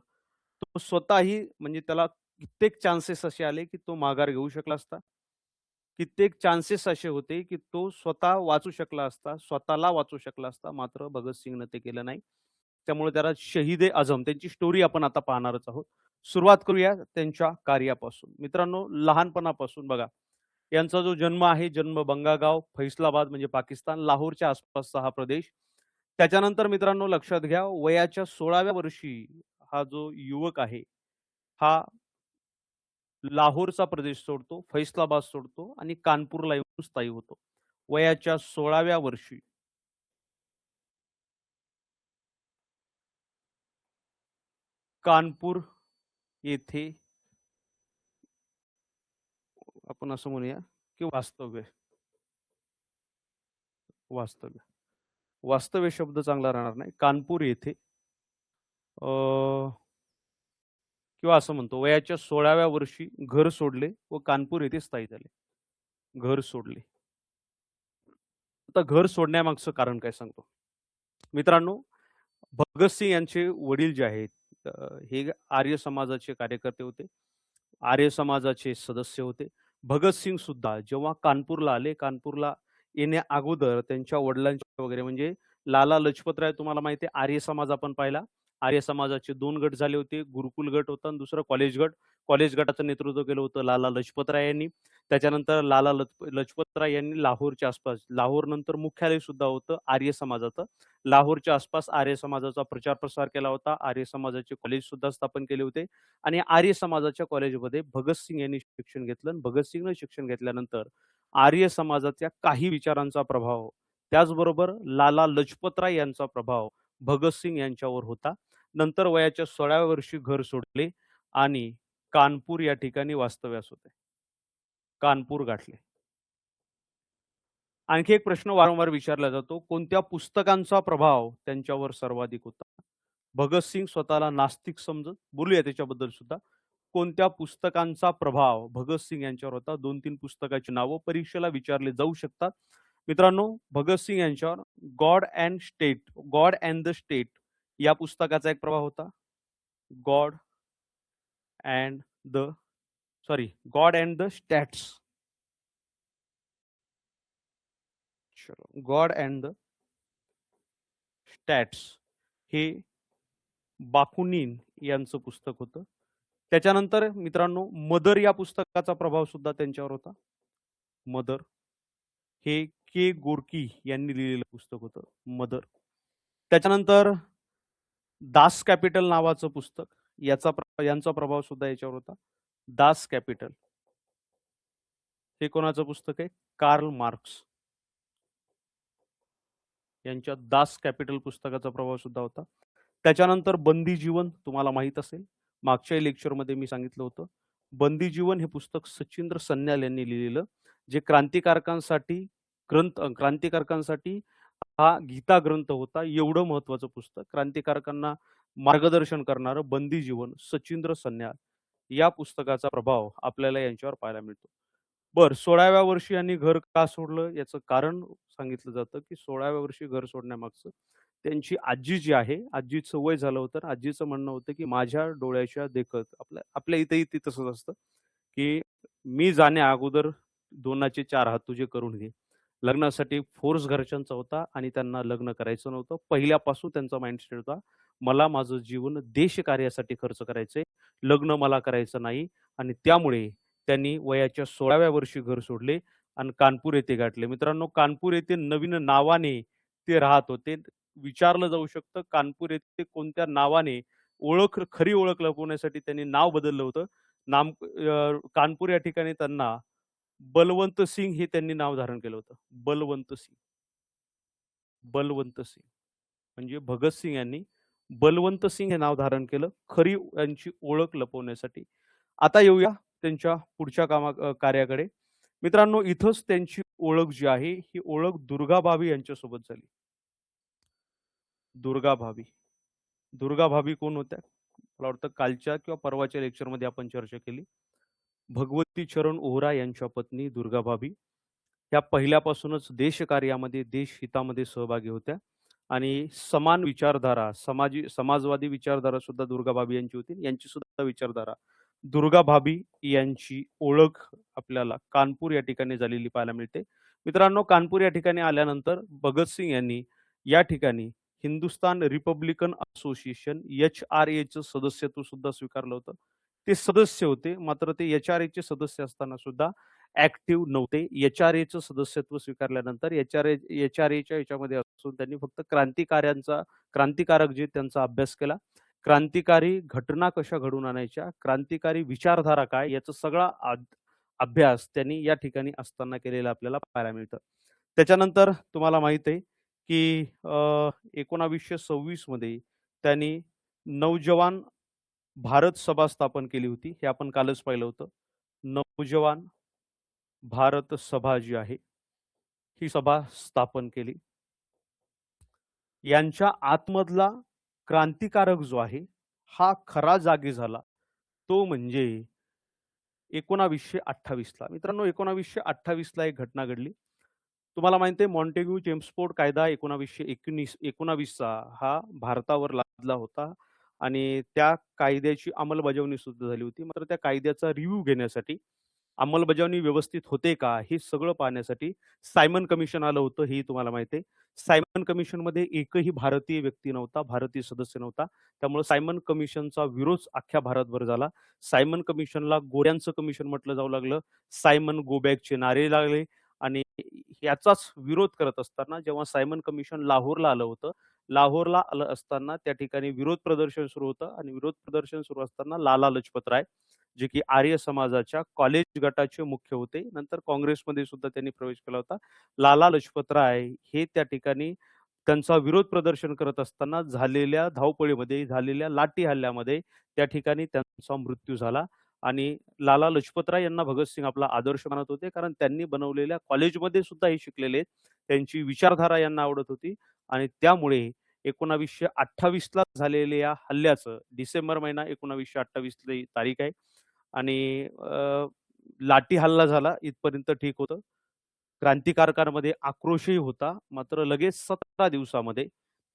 तो स्वतःही म्हणजे त्याला कित्येक चान्सेस असे आले, की तो माघार घेऊ शकला असता. कित्येक चान्सेस असे होते, की तो स्वतः वाचू शकला असता, स्वतःला वाचू शकला असता. मात्र भगतसिंगनं ते केलं नाही. त्यामुळे त्याला शहीद ए आझम त्यांची स्टोरी आपण आता पाहणारच आहोत. सुरुवात करूया त्यांच्या कार्यापासून. मित्रांनो, लहानपणापासून बघा, यांचा जो जन्म आहे, जन्म बंगागाव, फैसलाबाद म्हणजे पाकिस्तान, लाहोरच्या आसपासचा हा प्रदेश. त्याच्यानंतर मित्रांनो लक्षात घ्या, वयाच्या 16व्या वर्षी हा जो युवक आहे, हा लाहोरचा प्रदेश सोडतो, फैसलाबाद सोडतो आणि कानपूरला येऊन स्थायिक होतो. वयाच्या 16व्या वर्षी. कानपूर येथे आपण असं म्हणूया, की वास्तव्य. वास्तव्य. वास्तव्य शब्द चांगला राहणार नाही. कानपूर येथे किंवा असं म्हणतो वयाच्या 16व्या वर्षी घर सोडले व कानपूर येथे स्थायिक झाले. घर सोडले. आता घर सोडण्यामागचं कारण काय सांगतो. मित्रांनो, भगतसिंग यांचे वडील जे आहेत हे आर्य समाजाचे कार्यकर्ते होते. आर्य समाजाचे सदस्य होते. भगतसिंग सुद्धा जेव्हा कानपूरला आले, कानपूरला येण्या अगोदर त्यांच्या वडिलांच्या वगैरे म्हणजे लाला लजपतराय तुम्हाला माहिती आहे आर्य समाज आपण पाहिला. आर्य समाजाचे 2 गट झाले होते. गुरुकुल गट होता आणि दुसरं कॉलेज गट. कॉलेज गटाचं नेतृत्व केलं होतं लाला लजपतराय यांनी. त्याच्यानंतर लाला लजपतराय यांनी लाहोरच्या आसपास लाहोरनंतर मुख्यालय सुद्धा होतं आर्य समाजाचं. लाहोरच्या आसपास आर्य समाजाचा प्रचार-प्रसार केला होता. आर्य समाजाचे कॉलेज सुद्धा स्थापन केले होते आणि आर्य समाजाच्या कॉलेजमध्ये भगतसिंग यांनी शिक्षण घेतलं आणि भगतसिंगनं शिक्षण घेतल्यानंतर आर्य समाजाच्या काही विचारांचा प्रभाव, त्याचबरोबर लाला लजपतराय यांचा प्रभाव भगतसिंग यांच्यावर होता. नंतर वयाच्या 16व्या वर्षी घर सोडले आणि कानपूर या ठिकाणी वास्तव्यास होते. कानपूर गाठले. आणखी एक प्रश्न वारंवार विचारला जातो, कोणत्या पुस्तकांचा प्रभाव त्यांच्यावर सर्वाधिक होता? भगतसिंग स्वतःला नास्तिक समजत. बोलूया त्याच्याबद्दल सुद्धा. कोणत्या पुस्तकांचा प्रभाव भगतसिंग यांच्यावर होता? 2-3 पुस्तकाची नावं परीक्षेला विचारले जाऊ शकतात. मित्रांनो, भगतसिंग यांच्यावर गॉड अँड द स्टेट या पुस्तकाचा एक प्रभाव होता. God and the God and the stats. God and the stats हे बाकुनिन यांचं पुस्तक होतं. त्याच्यानंतर मित्रांनो, मदर या पुस्तकाचा प्रभाव सुद्धा त्यांच्यावर होता. मदर हे के. गोर्की यांनी लिहिलेलं पुस्तक होतं, मदर. त्याच्यानंतर दास कॅपिटल नावाचं पुस्तक, यांचा प्रभाव सुद्धा याच्यावर होता. दास कॅपिटल हे कोणाचं पुस्तक आहे? कार्ल मार्क्स यांच्या दास कॅपिटल पुस्तकाचा प्रभाव सुद्धा होता. त्याच्यानंतर बंदी जीवन तुम्हाला माहित असेल, मागच्या लेक्चरमध्ये मी सांगितलं होतं. बंदी जीवन हे पुस्तक सचिंद्र सन्याल यांनी लिहिलेलं, जे क्रांतिकारकांसाठी हा गीता ग्रंथ होता. एवढं महत्वाचं पुस्तक, क्रांतिकारकांना मार्गदर्शन करणारं बंदी जीवन, सचिंद्र सन्याल या पुस्तकाचा प्रभाव आपल्याला यांच्यावर पाहायला मिळतो. बरं, 16व्या वर्षी यांनी घर का सोडलं याचं कारण सांगितलं जातं, की 16व्या वर्षी घर सोडण्यामागचं त्यांची आजी जी आहे, आजीचं वय झालं होतं. आजीचं म्हणणं होतं, की माझ्या डोळ्याच्या देखत आपल्या इथेही ते तसंच असतं, की मी जाण्या अगोदर 2चे 4 हात तुझे करून घे. लग्नासाठी फोर्स घरच्यांचा होता आणि त्यांना लग्न करायचं नव्हतं. पहिल्यापासून त्यांचा माइंडसेट होता, मला माझं जीवन देशकार्यासाठी खर्च करायचंय, लग्न मला करायचं नाही आणि त्यामुळे त्यांनी वयाच्या 16व्या वर्षी घर सोडले आणि कानपूर येथे गाठले. मित्रांनो, कानपूर येथे नवीन नावाने ते राहत होते. विचारलं जाऊ शकतं. कानपूर येथे कोणत्या नावाने खरी ओळख लपवण्यासाठी त्यांनी नाव बदललं होतं. कानपूर या ठिकाणी त्यांना बलवंत सिंग हे त्यांनी नाव धारण केलं होतं. बलवंत सिंग. बलवंत सिंग. म्हणजे भगतसिंग यांनी बलवंत सिंग हे नाव धारण केलं, खरी यांची ओळख लपवण्यासाठी. आता येऊया त्यांच्या पुढच्या कार्याकडे. मित्रांनो, इथंच त्यांची ओळख जी आहे, ही ओळख दुर्गा भाभी यांच्यासोबत झाली. दुर्गा भाभी. दुर्गा भाभी कोण होत्या? मला वाटतं कालच्या किंवा परवाच्या लेक्चरमध्ये आपण चर्चा केली. भगवती चरण ओहरा यांच्या पत्नी दुर्गा भाभी. ह्या पहिल्यापासूनच देशकार्यामध्ये, देशहितामध्ये सहभागी होत्या आणि समान विचारधारा, समाजवादी विचारधारा सुद्धा दुर्गा भाभी यांची होती. यांची सुद्धा विचारधारा. दुर्गा भाभी यांची ओळख आपल्याला कानपूर या ठिकाणी झालेली पाहायला मिळते. मित्रांनो, कानपूर या ठिकाणी आल्यानंतर भगतसिंग यांनी या ठिकाणी हिंदुस्तान रिपब्लिकन असोसिएशन HRAचं सदस्यत्व सुद्धा स्वीकारलं होतं. ते सदस्य होते, मात्र ते HRAचे सदस्य असताना सुद्धा ॲक्टिव्ह नव्हते. HRAचं सदस्यत्व स्वीकारल्यानंतर HRAच्या याच्यामध्ये असून त्यांनी फक्त क्रांतिकारक जे त्यांचा अभ्यास केला. क्रांतिकारी घटना कशा घडवून आणायच्या, क्रांतिकारी विचारधारा काय याचा सगळा अभ्यास त्यांनी या ठिकाणी असताना केलेला आपल्याला पाहायला मिळतं. त्याच्यानंतर तुम्हाला माहित आहे की 1926 मध्ये त्यांनी नौजवान भारत सभा स्थापन केली होती. हे आपण कालच पाहिलं होतं. नौजवान भारत सभा जी आहे, ही सभा स्थापन केली. यांच्या आतमधला क्रांतिकारक जो आहे, हा खरा जागी झाला. तो म्हणजे 1928 ला. मित्रांनो, 1928 ला एक घटना घडली. तुम्हाला माहिती आहे मॉन्टेग्यू चेम्स्फोर्ड कायदा 1919 चा हा भारतावर लादला होता आणि त्या कायद्याची अंमलबजावणी सुद्धा झाली होती. मात्र त्या कायद्याचा रिव्ह्यू घेण्यासाठी, अंमलबजावणी व्यवस्थित होते का, हे सगळं पाहण्यासाठी सायमन कमिशन आलं होतं, हेही तुम्हाला माहिती आहे. सायमन कमिशनमध्ये एकही भारतीय व्यक्ती नव्हता, भारतीय सदस्य नव्हता. त्यामुळे सायमन कमिशनचा विरोध अख्ख्या भारतभर झाला. सायमन कमिशनला गोऱ्यांचं कमिशन म्हटलं जाऊ लागलं. सायमन गो बॅकचे नारे लागले आणि याचाच विरोध करत असताना जेव्हा सायमन कमिशन लाहोरला आलं होतं, लाहोरला आलं असताना त्या ठिकाणी विरोध प्रदर्शन सुरू होतं आणि विरोध प्रदर्शन सुरू असताना लाला लजपत राय, जे की आर्य समाजाच्या कॉलेज गटाचे मुख्य होते, नंतर काँग्रेसमध्ये सुद्धा त्यांनी प्रवेश केला होता. लाला लजपत राय हे त्या ठिकाणी त्यांचा विरोध प्रदर्शन करत असताना झालेल्या धावपळीमध्ये, झालेल्या लाठी हल्ल्यामध्ये त्या ठिकाणी त्यांचा मृत्यू झाला आणि लाला लजपतराय यांना भगतसिंग आपला आदर्श मानत होते, कारण त्यांनी बनवलेल्या कॉलेजमध्ये सुद्धा हे शिकलेले आहेत. त्यांची विचारधारा यांना आवडत होती आणि त्यामुळे 1928 ला झालेल्या हल्ल्याचं डिसेंबर महिना 1928 ची तारीख आहे आणि लाठी हल्ला झाला इथपर्यंत ठीक होतं. क्रांतिकारकांमध्ये आक्रोशही होता. मात्र लगेच 17 दिवसामध्ये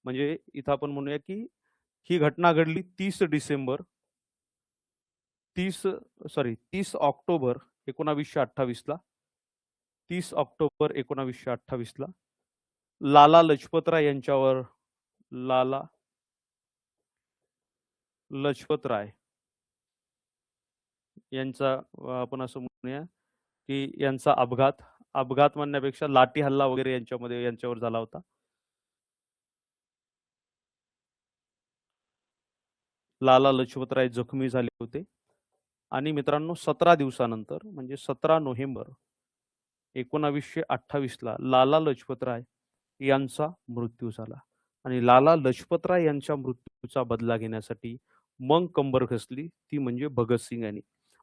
म्हणजे इथं आपण म्हणूया की ही घटना घडली 30 ऑक्टोबर 1928 ला. 30 ऑक्टोबर 1928 ला लाला लजपतराय यांच्यावर लाला लजपतराय यांचा आपण असं म्हणूया की यांचा अपघात म्हणण्यापेक्षा लाठी हल्ला वगैरे यांच्यावर झाला होता. लाला लजपतराय जखमी झाले होते आणि मित्रांनो 17 दिवसानंतर म्हणजे 17 नोव्हेंबर 1928 ला लाला लजपतराय यांचा मृत्यू झाला आणि लाला लजपतराय यांच्या मृत्यूचा बदला घेण्यासाठी मग कंबर कसली ती म्हणजे भगतसिंग यांनी.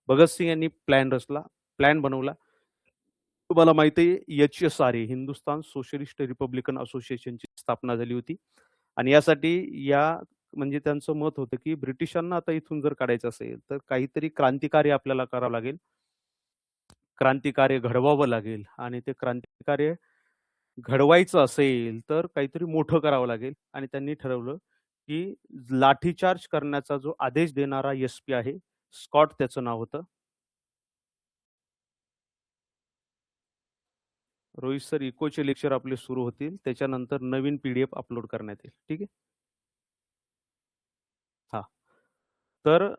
भगतसिंग यांनी प्लॅन बनवला. तुम्हाला माहिती आहे HSRA हिंदुस्तान सोशलिस्ट रिपब्लिकन असोसिएशनची स्थापना झाली होती आणि यासाठी म्हणजे त्यांचं मत होतं की ब्रिटिशांना आता इथून जर काढायचं असेल तर काहीतरी क्रांतिकार्य आपल्याला करावं लागेल. क्रांतिकार्य घडवावं लागेल आणि ते क्रांतिकार्य घडवायचं असेल तर काहीतरी मोठं करावं लागेल आणि त्यांनी ठरवलं की लाठीचार्ज करण्याचा जो आदेश देणारा SP आहे, स्कॉट त्याचं नाव होतं. रोहित सर, इकोचे लेक्चर आपले सुरू होतील, त्याच्यानंतर नवीन PDF अपलोड करण्यात येईल. ठीक आहे. हा, तर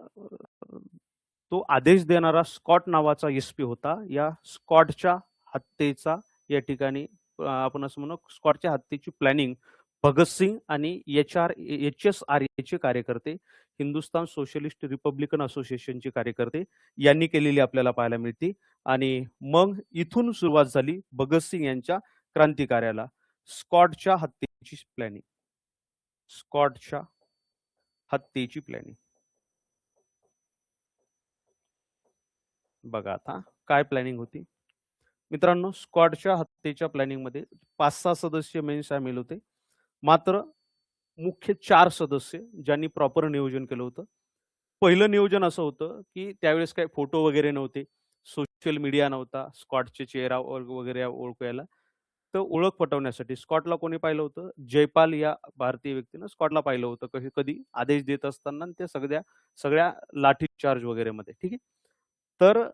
तो आदेश देणारा स्कॉट नावाचा SP होता. या स्कॉटच्या हत्येचा या ठिकाणी आपण असं म्हणू स्कॉटच्या हत्येची प्लॅनिंग भगतसिंग आणि HSRA चे कार्यकर्ते, हिंदुस्थान सोशलिस्ट रिपब्लिकन असोसिएशनचे कार्यकर्ते यांनी केलेली आपल्याला पाहायला मिळते. आणि मग इथून सुरुवात झाली भगतसिंग यांच्या क्रांतिकार्याला. स्कॉटच्या हत्येची प्लॅनिंग. स्कॉटच्या हत्येची प्लॅनिंग. बघा आता काय प्लॅनिंग होती मित्रांनो. स्कॉटच्या हत्येच्या प्लॅनिंग मध्ये 5-6 सदस्य मेन सामील होते, मात्र मुख्य 4 सदस्य ज्यांनी प्रॉपर नियोजन केलं होतं. पहिलं नियोजन असं होतं की त्यावेळेस काही फोटो वगैरे नव्हते, सोशल मीडिया नव्हता, स्कॉटचे चेहरा वगैरे ओळखायला. तर ओळख पटवण्यासाठी स्कॉटला कोणी पाहिलं होतं? जयपाल या भारतीय व्यक्तीनं स्कॉटला पाहिलं होतं, कधी आदेश देत असताना ते सगळ्या सगळ्या लाठी चार्ज वगैरे मध्ये. ठीक आहे. तर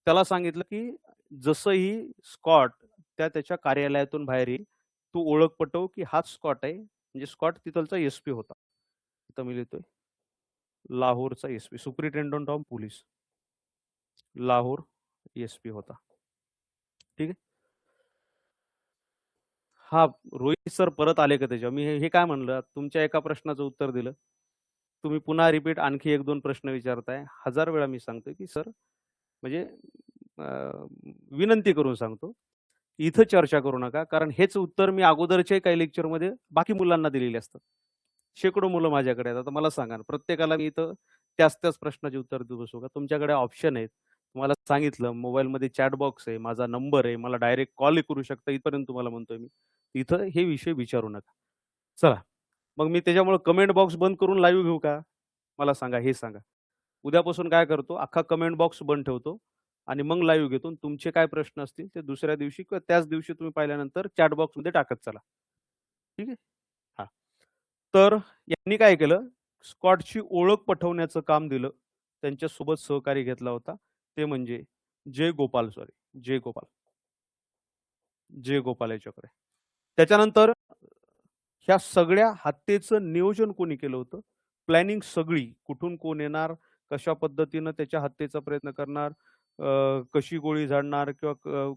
त्याला सांगितलं की जसंही स्कॉट त्याच्या कार्यालयातून बाहेर येईल, तू ओळख पटव की हाच स्कॉट आहे. म्हणजे स्कॉट तिथलचा एसपी होता. इथं मी लिहितोय लाहोरचा SP, superintendent of police, Lahore SP होता. ठीक आहे. हा रोहित सर परत आले का त्याच्यावर? मी हे काय म्हणलं, तुमच्या एका प्रश्नाचं उत्तर दिलं, तुम्ही पुन्हा रिपीट आणखी 1-2 प्रश्न विचारताय. 1000 वेळा मी सांगतोय की सर म्हणजे विनंती करून सांगतो, इथं चर्चा करू नका, कारण हेच उत्तर मी अगोदरच्या काही लेक्चरमध्ये बाकी मुलांना दिलेले असतात. शेकडो मुलं माझ्याकडे आहेत. आता मला सांगा ना, प्रत्येकाला मी इथं त्याच प्रश्नाचे उत्तर देऊ बसू का? तुमच्याकडे ऑप्शन आहेत. तुम्हाला सांगितलं मोबाईलमध्ये चॅट बॉक्स आहे, माझा नंबर आहे, मला डायरेक्ट कॉल करू शकता, इथपर्यंत तुम्हाला म्हणतोय मी. इथं हे विषय विचारू नका. चला, मग मी त्याच्यामुळे कमेंट बॉक्स बंद करून लाईव्ह घेऊ का? मला सांगा, हे सांगा. उद्यापासून काय करतो, अख्खा कमेंट बॉक्स बंद ठेवतो आणि मग लाईव्ह घेतो. तुमचे काय प्रश्न असतील ते दुसऱ्या दिवशी किंवा त्याच दिवशी तुम्ही पाहिल्यानंतर चॅट बॉक्समध्ये टाकत चला. ठीक आहे. हां. तर यांनी काय केलं, स्कॉटची ओळख पटवण्याचं काम दिलं. त्यांच्यासोबत सहकारी घेतला होता. ते म्हणजे जय गोपाल याच्याकडे. त्याच्यानंतर ह्या सगळ्या हत्येचं नियोजन कोणी केलं होतं? प्लॅनिंग सगळी, कुठून कोण येणार, कशा पद्धतीनं त्याच्या हत्येचा प्रयत्न करणार, कशी गोळी झाडणार किंवा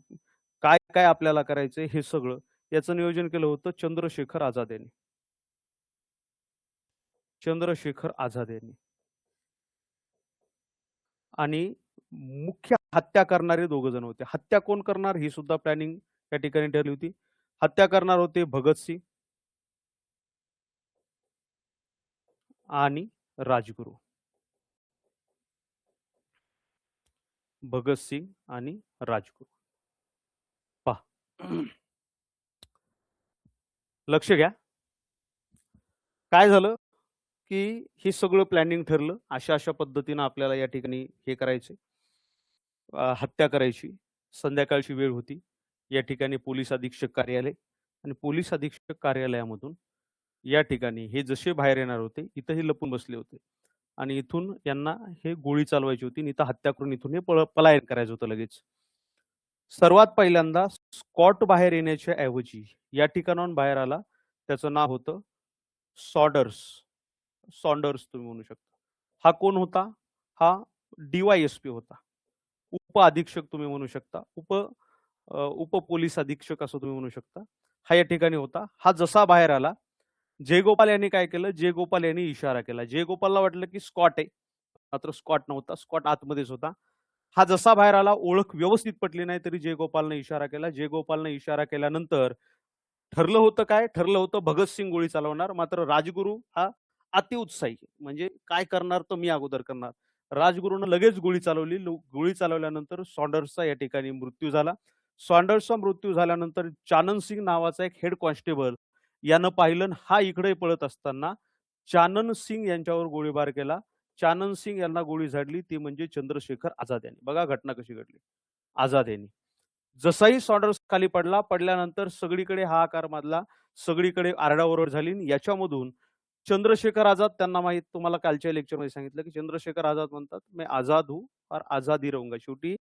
काय आपल्याला करायचंय हे सगळं याचं नियोजन केलं होतं चंद्रशेखर आझाद यांनी. चंद्रशेखर आझाद यांनी. आणि मुख्य हत्या करणारे 2 जण होते. हत्या कोण करणार ही सुद्धा प्लॅनिंग त्या ठिकाणी ठरली होती. हत्या करणार होते भगतसिंग आणि राजगुरू. भगतसिंग आणि राजगुरू. पहा, लक्ष घ्या. काय झालं की हे सगळं प्लॅनिंग ठरलं. अशा पद्धतीनं आपल्याला या ठिकाणी हे करायचे, हत्या करायची. संध्याकाळची वेळ होती. या ठिकाणी पोलीस अधीक्षक कार्यालय आणि पोलीस अधीक्षक कार्यालयामधून या ठिकाणी हे जसे बाहेर येणार होते, इथंही लपून बसले होते आणि इथून यांना हे गोळी चालवायची होती. इथं हत्या करून इथून हे पलायन करायचं होतं लगेच. सर्वात पहिल्यांदा स्कॉट बाहेर येण्याच्या ऐवजी या ठिकाणाहून बाहेर आला. त्याचं नाव होतं सॉडर्स. सॉन्डर्स तुम्ही म्हणू शकता. हा कोण होता? हा DYSP होता. उप अधीक्षक तुम्ही म्हणू शकता. उप पोलीस अधीक्षक असं तुम्ही म्हणू शकता. हा या ठिकाणी होता. हा जसा बाहेर आला, जयगोपाल यांनी काय केलं? जयगोपाल यांनी इशारा केला. जयगोपालला वाटलं की स्कॉट आहे, मात्र स्कॉट नव्हता. स्कॉट आतमध्येच होता. हा जसा बाहेर आला, ओळख व्यवस्थित पटली नाही तरी जयगोपालने इशारा केला. जयगोपालने इशारा केल्यानंतर ठरलं होतं काय? ठरलं होतं भगतसिंग गोळी चालवणार, मात्र राजगुरू हा अतिउत्साही, म्हणजे काय करणार तर मी अगोदर करणार. राजगुरूनं लगेच गोळी चालवली. गोळी चालवल्यानंतर सॉन्डर्सचा या ठिकाणी मृत्यू झाला. सॉन्डर्सचा मृत्यू झाल्यानंतर चानन सिंग नावाचा एक हेड कॉन्स्टेबल यानं पाहिलं, हा इकडे पळत असताना चानन सिंग यांच्यावर गोळीबार केला. चानन सिंग यांना गोळी झाडली, ती म्हणजे चंद्रशेखर आझाद यांनी. बघा घटना कशी घडली. आझाद यांनी जसाही सॉन्डर्स खाली पडल्यानंतर सगळीकडे हाहाकार माजला, सगळीकडे आरडाओरड झाली. याच्यामधून चंद्रशेखर आझाद, त्यांना माहित, तुम्हाला कालच्या लेक्चरमध्ये सांगितलं की चंद्रशेखर आझाद म्हणतात, मैं आझाद हूं और आझाद ही रहूंगा. शेवटी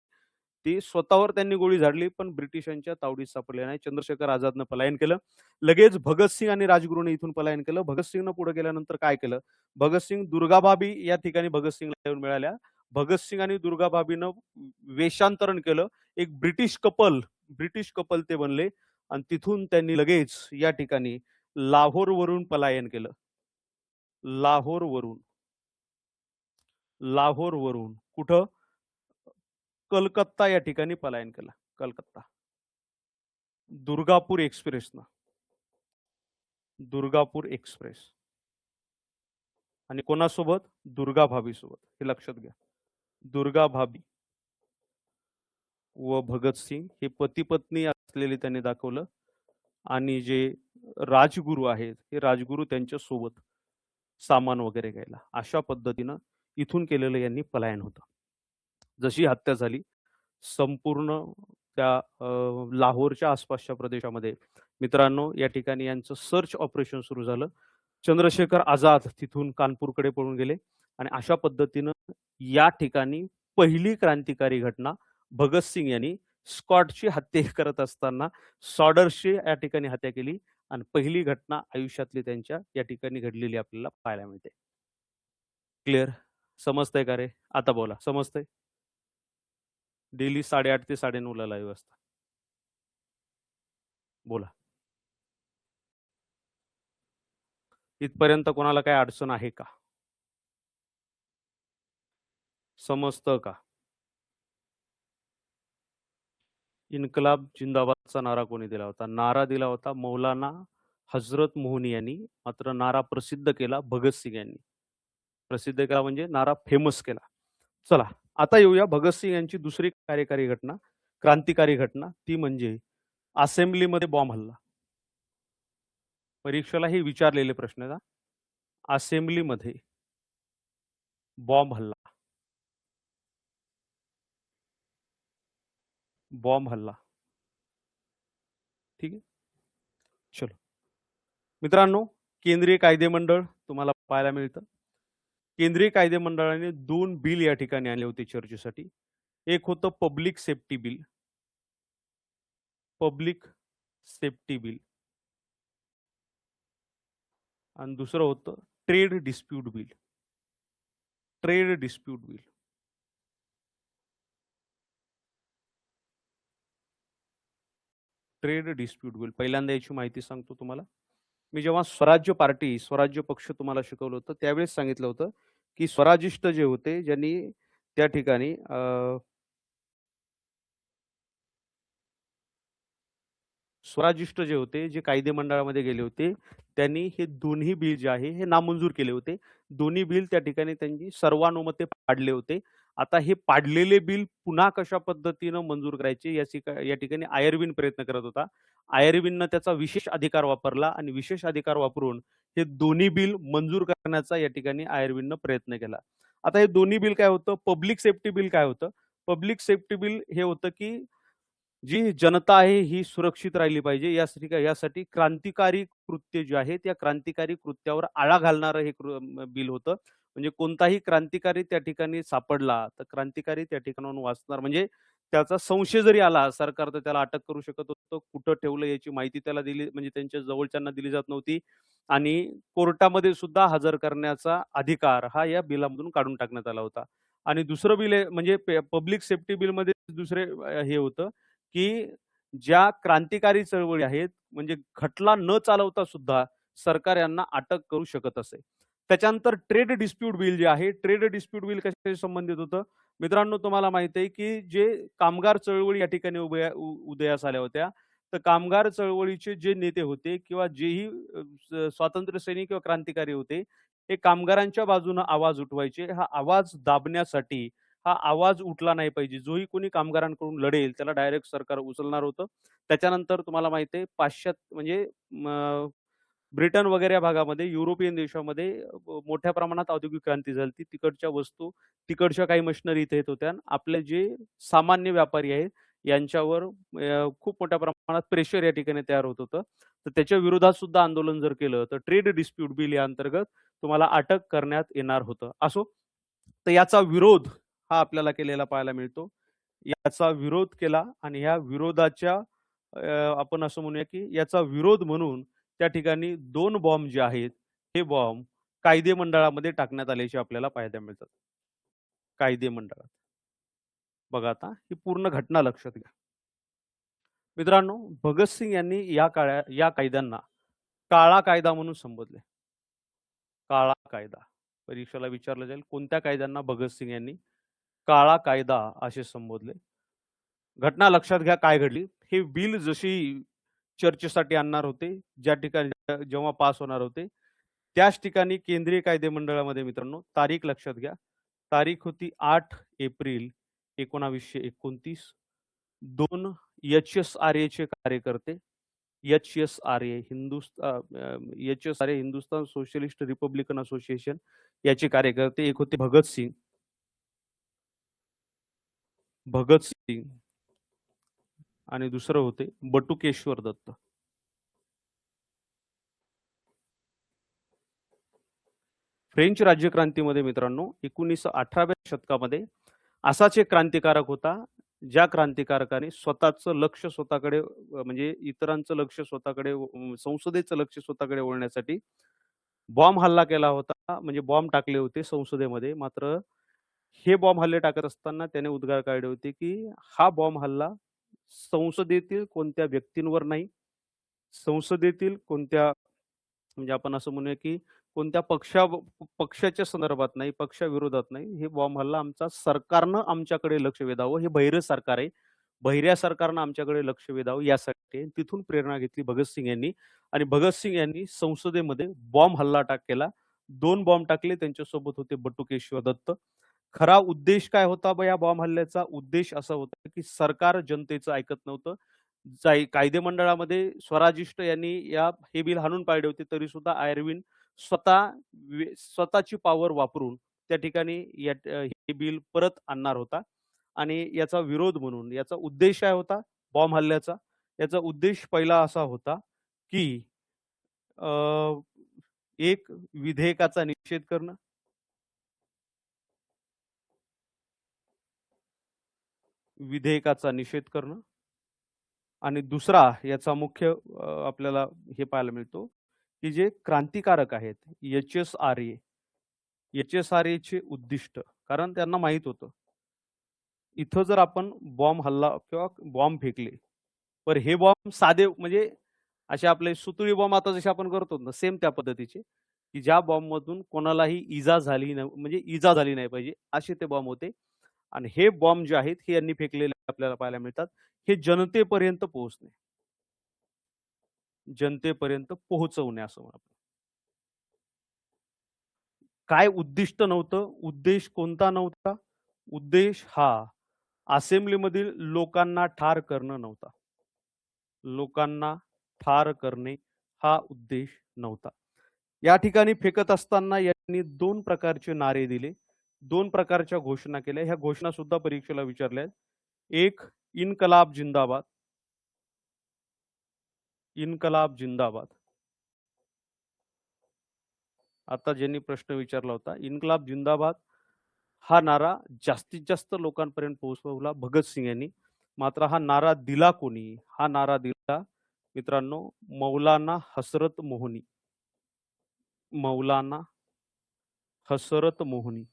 ती स्वतःवर त्यांनी गोळी झाडली, पण ब्रिटिशांच्या तावडीत सापडले नाही. चंद्रशेखर आझादनं पलायन केलं. लगेच भगतसिंग आणि राजगुरूने इथून पलायन केलं. भगतसिंगनं पुढे गेल्यानंतर काय केलं? भगतसिंग, दुर्गाभाबी या ठिकाणी भगतसिंगला येऊन मिळाल्या. भगतसिंग आणि दुर्गाभाबीनं वेषांतरण केलं. एक ब्रिटिश कपल ते बनले आणि तिथून त्यांनी लगेच या ठिकाणी लाहोरवरून पलायन केलं. लाहोरवरून. लाहोरवरून कुठं? कलकत्ता या ठिकाणी पलायन केलं. कलकत्ता. दुर्गापूर एक्सप्रेसनं. दुर्गापूर एक्सप्रेस. आणि कोणासोबत? दुर्गा भाभीसोबत. हे लक्षात घ्या. दुर्गा भाभी व भगतसिंग हे पती-पत्नी असलेले त्यांनी दाखवलं आणि जे राजगुरू आहेत, हे राजगुरू त्यांच्या सोबत सामान वगैरे घ्यायला. अशा पद्धतीनं इथून केलेलं यांनी पलायन होतं. जशी हत्या झाली, संपूर्ण त्या लाहोरच्या आसपासच्या प्रदेशामध्ये मित्रांनो, या ठिकाणी यांचं सर्च ऑपरेशन सुरू झालं. चंद्रशेखर आझाद तिथून कानपूरकडे पळून गेले आणि अशा पद्धतीनं या ठिकाणी पहिली क्रांतिकारी घटना भगतसिंग यांनी स्कॉटची हत्या करत असताना सॉडर्सची या ठिकाणी हत्या केली आणि पहिली घटना आयुष्यातली त्यांच्या या ठिकाणी घडलेली आपल्याला पाहायला मिळते. क्लिअर? समजतंय का रे? आता बोला, समजतंय? डेली 8:30 ते 9:30 ला लाईव्ह असतं. बोला. इथपर्यंत कोणाला काय अडचण आहे का? समजतं का? इन्कलाब जिंदाबादचा नारा कोणी दिला होता? नारा दिला होता मौलाना हजरत मोहनी यांनी. मात्र नारा प्रसिद्ध केला भगतसिंग यांनी. प्रसिद्ध केला म्हणजे नारा फेमस केला. चला, आता येऊया भगतसिंग यांची दुसरी कार्यकारी घटना, क्रांतिकारी घटना, ती म्हणजे असेंब्लीमध्ये बॉम्ब हल्ला. परीक्षेला हे विचारलेले प्रश्न आहेत. असेंब्लीमध्ये बॉम्ब हल्ला. बॉम्ब हल्ला. ठीक आहे. चलो मित्रांनो, केंद्रीय कायदेमंडळ तुम्हाला पाहायला मिळतं. केंद्रीय कायदेमंडळाने 2 बिल या ठिकाणी आणले होते चर्चेसाठी. एक होतं public safety bill. Public safety bill. आणि दुसरं होतं trade dispute bill. Trade dispute bill. Trade dispute bill. पहिल्यांदा याची माहिती सांगतो तुम्हाला. मी जेव्हा स्वराज्य पार्टी, स्वराज्य पक्ष तुम्हाला शिकवलं होतं, त्यावेळेस सांगितलं होतं की स्वराजिष्ट जे होते, ज्यांनी त्या ठिकाणी स्वराजिष्ट जे होते, जे कायदे मंडळामध्ये गेले होते, त्यांनी हे दोन्ही बिल जे आहे हे नामंजूर केले होते. दोन्ही बिल त्या ठिकाणी त्यांनी सर्वानुमते पाडले होते. आता हे पाडलेले बिल पुन्हा कशा पद्धतीनं मंजूर करायचे या ठिकाणी आयर्विन प्रयत्न करत होता. आयर्विननं त्याचा विशेष अधिकार वापरला आणि विशेष अधिकार वापरून हे दोन्ही बिल मंजूर करण्याचा या ठिकाणी आयर्विननं प्रयत्न केला. आता हे दोन्ही बिल काय होतं? पब्लिक सेफ्टी बिल काय होतं? पब्लिक सेफ्टी बिल हे होतं की जी जनता आहे ही सुरक्षित राहिली पाहिजे, यासाठी क्रांतिकारी कृत्य जे आहे त्या क्रांतिकारी कृत्यावर आळा घालणारं हे बिल होतं. म्हणजे कोणताही क्रांतिकारी त्या ठिकाणी सापडला तर क्रांतिकारी त्या ठिकाणाहून वाचणार. म्हणजे त्याचा संशय जरी आला, सरकार तर त्याला अटक करू शकत होतं. कुठं ठेवलं याची माहिती त्याला दिली, म्हणजे त्यांच्या जवळच्यांना दिली जात नव्हती. आणि कोर्टामध्ये सुद्धा हजर करण्याचा अधिकार हा या बिलामधून काढून टाकण्यात आला होता. आणि दुसरं बिल म्हणजे पब्लिक सेफ्टी बिलमध्ये दुसरे हे होतं की ज्या क्रांतिकारी चळवळी आहेत, म्हणजे खटला न चालवता सुद्धा सरकार यांना अटक करू शकत असे. त्याच्यानंतर ट्रेड डिस्प्यूट बिल जे आहे, ट्रेड डिस्प्यूट बिल कशाशी संबंधित होतं? मित्रांनो, तुम्हाला माहिती आहे की जे कामगार चळवळी या ठिकाणी उदयास आल्या होत्या, तर कामगार चळवळीचे जे नेते होते किंवा जेही स्वातंत्र्य सैनिक किंवा क्रांतिकारी होते, हे कामगारांच्या बाजूने आवाज उठवायचे. हा आवाज दाबण्यासाठी, हा आवाज उठला नाही पाहिजे, जोही कोणी कामगारांकडून लढेल त्याला डायरेक्ट सरकार उचलणार होतं. त्याच्यानंतर तुम्हाला माहिती आहे पाश्चात्य म्हणजे ब्रिटन वगैरे या भागामध्ये, युरोपियन देशामध्ये मोठ्या प्रमाणात औद्योगिक क्रांती झाली. तिकडच्या वस्तू, तिकडच्या काही मशिनरी इथे येत होत्या. आपले जे सामान्य व्यापारी आहेत यांच्यावर खूप मोठ्या प्रमाणात प्रेशर या ठिकाणी तयार होत होतं. तर त्याच्या विरोधात सुद्धा आंदोलन जर केलं तर ट्रेड डिस्प्यूट बिल या अंतर्गत तुम्हाला अटक करण्यात येणार होतं. असो, तर याचा विरोध हा आपल्याला केलेला पाहायला मिळतो. याचा विरोध केला आणि ह्या विरोधाच्या आपण असं म्हणूया की याचा विरोध म्हणून त्या ठिकाणी 2 बॉम्ब जे आहेत, हे बॉम्ब कायदे मंडळामध्ये टाकण्यात आल्याचे आपल्याला पाहायला मिळतात. कायदे मंडळात. बघा आता ही पूर्ण घटना लक्षात घ्या. मित्रांनो, भगतसिंग यांनी या कायद्यांना काळा कायदा म्हणून संबोधले. काळा कायदा. परीक्षेला विचारलं जाईल कोणत्या कायद्यांना भगतसिंग यांनी काळा कायदा असे संबोधले. घटना लक्षात घ्या काय घडली. हे बिल जशी चर्चेसाठी आणणार होते, ज्या ठिकाणी जेव्हा पास होणार होते, त्याच ठिकाणी केंद्रीय कायदे मंडळामध्ये मित्रांनो तारीख लक्षात घ्या. तारीख होती 8 एप्रिल 1929. 2 HSRAचे कार्यकर्ते, HSRA Hindustan socialist Republican association याचे कार्यकर्ते. एक होते भगत सिंग आणि दुसरं होते बटुकेश्वर दत्त. फ्रेंच राज्यक्रांतीमध्ये मित्रांनो 18व्या शतकामध्ये असाच एक क्रांतिकारक होता, ज्या क्रांतिकारकाने स्वतःचं लक्ष स्वतःकडे म्हणजे इतरांचं लक्ष स्वतःकडे संसदेचं लक्ष स्वतःकडे वळण्यासाठी बॉम्ब हल्ला केला होता. म्हणजे बॉम्ब टाकले होते संसदेमध्ये. मात्र हे बॉम्ब हल्ले टाकत असताना त्याने उद्गार काढले होते की हा बॉम्ब हल्ला संसदेतील कोणत्या व्यक्तींवर नाही, संसदेतील कोणत्या म्हणजे आपण असं म्हणूया की कोणत्या पक्षाच्या संदर्भात नाही, पक्षाविरोधात नाही. हे बॉम्ब हल्ला आमचा सरकारनं आमच्याकडे लक्ष वेधावं. हे बहिरं सरकार आहे. बहिऱ्या सरकारनं आमच्याकडे लक्ष वेधावं यासाठी तिथून प्रेरणा घेतली भगतसिंग यांनी आणि भगतसिंग यांनी संसदेमध्ये बॉम्ब हल्ला केला. 2 बॉम्ब टाकले. त्यांच्यासोबत होते बटुकेश्वर दत्त. खरा उद्देश काय होता या बॉम्ब हल्ल्याचा? उद्देश असा होता की सरकार जनतेचं ऐकत नव्हतं. कायदे मंडळामध्ये स्वराजिष्ट यांनी हे बिल हाणून पाडले होते, तरी सुद्धा आयर्विन स्वतःची पॉवर वापरून त्या ठिकाणी हे बिल परत आणणार होता आणि याचा विरोध म्हणून याचा उद्देश काय होता बॉम्ब हल्ल्याचा? याचा उद्देश पहिला असा होता की एक विधेयकाचा निषेध करणं, आणि दुसरा याचा मुख्य आपल्याला हे पाहायला मिळतो की जे क्रांतिकारक आहेत HSRAचे उद्दिष्ट, कारण त्यांना माहित होतं इथं जर आपण बॉम्ब हल्ला किंवा बॉम्ब फेकले, पर हे बॉम्ब साधे म्हणजे असे आपले सुतळी बॉम्ब आता जसे आपण करतो ना सेम त्या पद्धतीचे, की ज्या बॉम्ब मधून कोणालाही इजा झाली नाही पाहिजे असे ते बॉम्ब होते. आणि हे बॉम्ब जे आहेत हे यांनी फेकलेले आपल्याला पाहायला मिळतात. हे जनतेपर्यंत पोहोचवणे असं म्हणतात. काय उद्दिष्ट नव्हतं? उद्देश कोणता नव्हता? उद्देश हा असेंब्लीमधील लोकांना ठार करणं नव्हता. लोकांना ठार करणे हा उद्देश नव्हता. या ठिकाणी फेकत असताना यांनी 2 प्रकारचे नारे दिले, 2 प्रकारच्या घोषणा केल्या. ह्या घोषणा सुद्धा परीक्षेला विचारल्या आहेत. एक इन्कलाब जिंदाबाद, इन्कलाब जिंदाबाद. आता ज्यांनी प्रश्न विचारला होता, इन्कलाब जिंदाबाद हा नारा जास्तीत जास्त लोकांपर्यंत पोहोचवला भगतसिंग यांनी. मात्र हा नारा दिला कोणी? हा नारा दिला मित्रांनो मौलाना हसरत मोहनी. मौलाना हसरत मोहनी.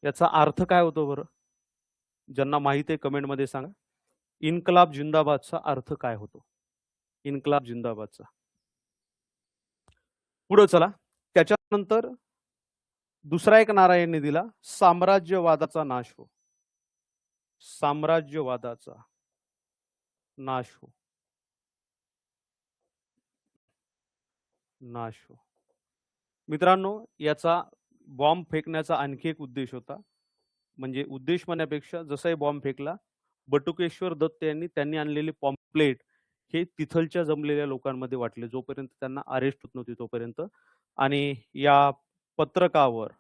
याचा अर्थ काय होतो बरं? ज्यांना माहिती आहे कमेंट मध्ये सांगा. इन्कलाब जिंदाबादचा अर्थ काय होतो? इन्कलाब जिंदाबादचा. पुढे चला. त्याच्यानंतर दुसरा एक नारा यांनी दिला, साम्राज्यवादाचा नाश हो. साम्राज्यवादाचा नाश हो. नाश हो. मित्रांनो याचा बॉम्ब फेकण्याचा आणखी एक उद्देश होता. म्हणजे उद्देश म्हणण्यापेक्षा जसाही बॉम्ब फेकला, बटुकेश्वर दत्त त्यांनी आणलेले पॉम्पलेट हे तिथलच्या जमलेल्या लोकांमध्ये वाटले जोपर्यंत त्यांना अरेस्ट होत नव्हती तोपर्यंत. आणि या पत्रकावर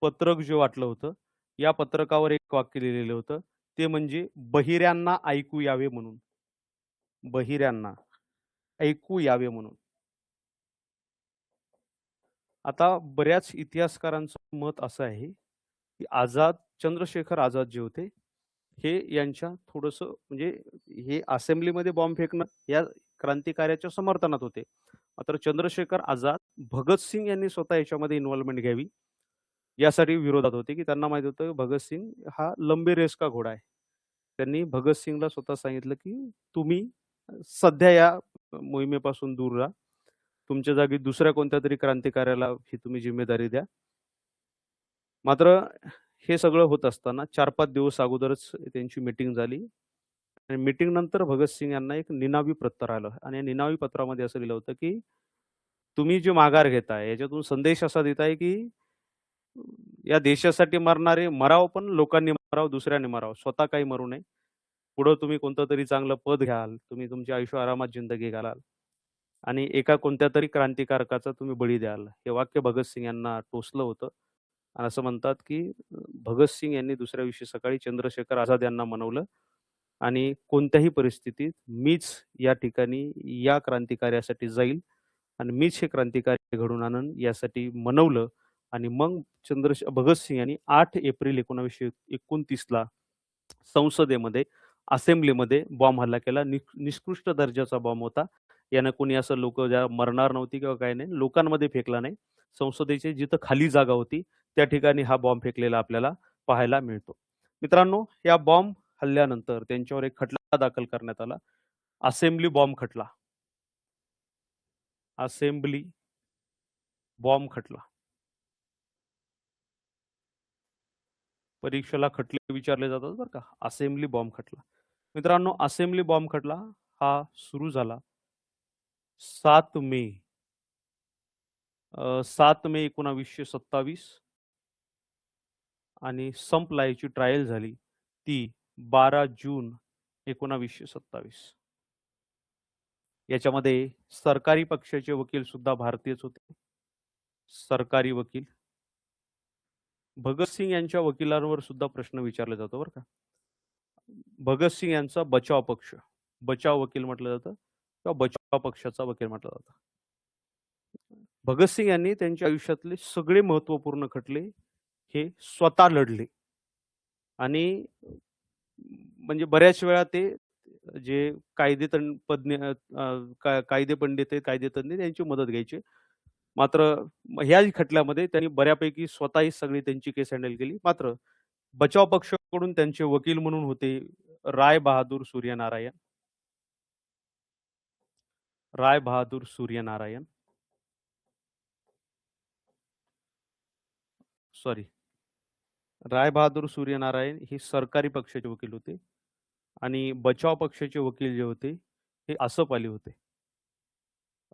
पत्रक जे वाटलं होतं, या पत्रकावर एक वाक्य लिहिलेलं होतं, ते म्हणजे बहिऱ्यांना ऐकू यावे म्हणून. बहिऱ्यांना ऐकू यावे म्हणून. आता बऱ्याच इतिहासकारांचं मत असं आहे की चंद्रशेखर आझाद जे होते हे यांच्या थोडंसं म्हणजे हे असेंब्लीमध्ये बॉम्ब फेकणं या क्रांतिकार्याच्या समर्थनात होते. मात्र चंद्रशेखर आझाद भगतसिंग यांनी स्वतः याच्यामध्ये इन्व्हॉल्वमेंट घ्यावी यासाठी विरोधात होते, की त्यांना माहित होतं भगतसिंग हा लंबे रेस का घोडा आहे. त्यांनी भगतसिंगला स्वतः सांगितलं, की तुम्ही सध्या या मोहिमेपासून दूर राहा. तुमच्या जागी दुसऱ्या कोणत्यातरी क्रांतिकारकाला ही तुम्ही जिम्मेदारी द्या. मात्र हे सगळं होत असताना 4-5 दिवस अगोदरच त्यांची मीटिंग झाली आणि मीटिंगनंतर भगतसिंग यांना एक निनावी पत्र आलं आणि या निनावी पत्रामध्ये असं लिहिलं होतं, की तुम्ही जे माघार घेताय याच्यातून संदेश असा देताय, की या देशासाठी मरणारे मराव, पण लोकांनी मरावं, दुसऱ्याने मरावं. स्वतः काही मरू नये. पुढं तुम्ही कोणतं तरी चांगलं पद घ्याल, तुम्ही तुमची आयुष्य-आरामात जिंदगी घालाल आणि एका कोणत्यातरी क्रांतिकारकाचा तुम्ही बळी द्याल. हे वाक्य भगतसिंग यांना टोचलं होतं आणि असं म्हणतात, की भगतसिंग यांनी दुसऱ्या दिवशी सकाळी चंद्रशेखर आझाद यांना मनवलं आणि कोणत्याही परिस्थितीत मीच या ठिकाणी या क्रांतिकार्यासाठी जाईल आणि मीच हे क्रांतिकार्य घडवून आणन यासाठी मनवलं आणि मग भगतसिंग यांनी 8 एप्रिल 1929 ला संसदेमध्ये, असेंब्लीमध्ये बॉम्ब हल्ला केला. निकृष्ट दर्जाचा बॉम्ब होता. यानं कोणी असं लोकं ज्या मरणार नव्हती किंवा काही नाही, लोकांमध्ये फेकला नाही. संसदेची जिथं खाली जागा होती, त्या ठिकाणी हा बॉम्ब फेकलेला आपल्याला पाहायला मिळतो. मित्रांनो, या बॉम्ब हल्ल्यानंतर त्यांच्यावर एक खटला दाखल करण्यात आला. असेंब्ली बॉम्ब खटला. असेंब्ली बॉम्ब खटला. परीक्षेला खटले विचारले जातात बरं का. असेंब्ली बॉम्ब खटला. मित्रांनो, असेंब्ली बॉम्ब खटला हा सुरू झाला 7 मे 7 मे 1927 आणि संपला याची ट्रायल झाली ती 12 जून 1927. याच्यामध्ये सरकारी पक्षाचे वकील सुद्धा भारतीयच होते. सरकारी वकील. भगतसिंग यांच्या वकिलांवर सुद्धा प्रश्न विचारला जातो बरं का. भगतसिंग यांचा बचाव पक्ष, बचाव वकील म्हटलं जातं किंवा बचाव पक्षाचा वकील म्हटलं जातं. भगतसिंग यांनी त्यांच्या आयुष्यातले सगळे महत्त्वपूर्ण खटले हे स्वतः लढले आणि म्हणजे बऱ्याच वेळा ते जे कायदे पंडित आहेत, कायदेतज्ञ त्यांची मदत घ्यायचे. मात्र ह्या खटल्यामध्ये त्यांनी बऱ्यापैकी स्वतःही सगळी त्यांची केस हँडल केली. मात्र बचाव पक्षाकडून त्यांचे वकील म्हणून होते राय बहादूर सूर्यनारायण. राय बहादूर सूर्यनारायण. सॉरी. राय बहादूर सूर्यनारायण हे सरकारी पक्षाचे वकील होते आणि बचाव पक्षाचे वकील जे होते, हे असफ अली होते.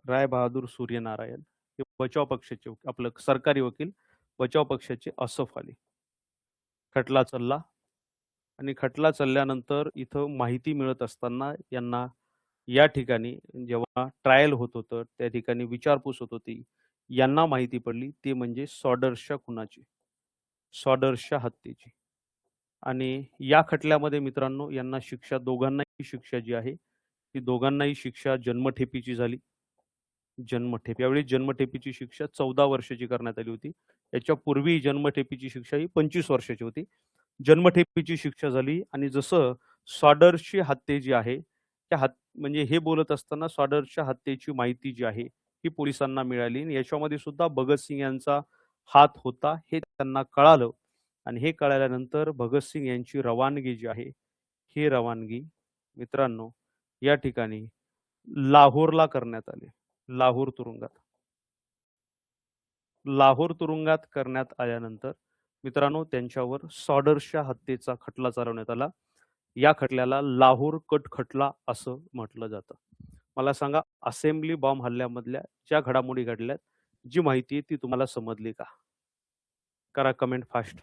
राय बहादूर सूर्यनारायण हे बचाव पक्षाचे आपलं सरकारी वकील, बचाव पक्षाचे असफ अली. खटला चालला आणि खटला चालल्यानंतर इथं माहिती मिळत असताना यांना या ठिकाणी जेव्हा ट्रायल होत होतं, त्या ठिकाणी विचारपूस होत होती. यांना माहिती पडली ती म्हणजे सॉडर्सच्या खुनाची, सॉडर्सच्या हत्येची. आणि या खटल्यामध्ये मित्रांनो यांना शिक्षा, दोघांनाही शिक्षा जी आहे, ती दोघांनाही शिक्षा जन्मठेपीची झाली. जन्मठेप. यावेळी जन्मठेपीची शिक्षा 14 वर्षाची करण्यात आली होती. याच्यापूर्वी जन्मठेपीची शिक्षा ही 25 वर्षाची होती. जन्मठेपीची शिक्षा झाली आणि जसं सॉडर्सची हत्या जी आहे, त्या म्हणजे हे बोलत असताना सॉडर्सच्या हत्येची माहिती जी आहे, ही पोलिसांना मिळाली आणि याच्यामध्ये सुद्धा भगतसिंग यांचा हात होता हे त्यांना कळालं आणि हे कळाल्यानंतर भगतसिंग यांची रवानगी जी आहे, ही रवानगी मित्रांनो या ठिकाणी लाहोरला करण्यात आली. लाहोर तुरुंगात. लाहोर तुरुंगात करण्यात आल्यानंतर मित्रांनो त्यांच्यावर सॉडर्सच्या हत्येचा खटला चालवण्यात आला. या खटल्याला लाहोर कट खटला असं म्हटलं जातं. मला सांगा असेंब्ली बॉम्ब हल्ल्यामधल्या ज्या घडामोडी घडल्यात, जी माहिती आहे ती तुम्हाला समजली का? करा कमेंट फास्ट.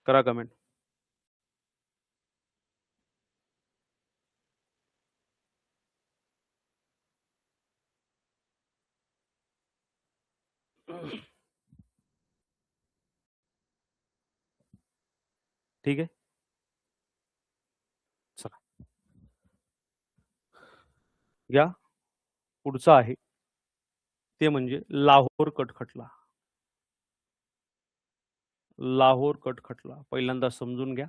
करा कमेंट. ठीक आहे? चला. या पुढचं आहे ते म्हणजे लाहोर कट खटला. लाहोर कट खटला. पहिल्यांदा समजून घ्या.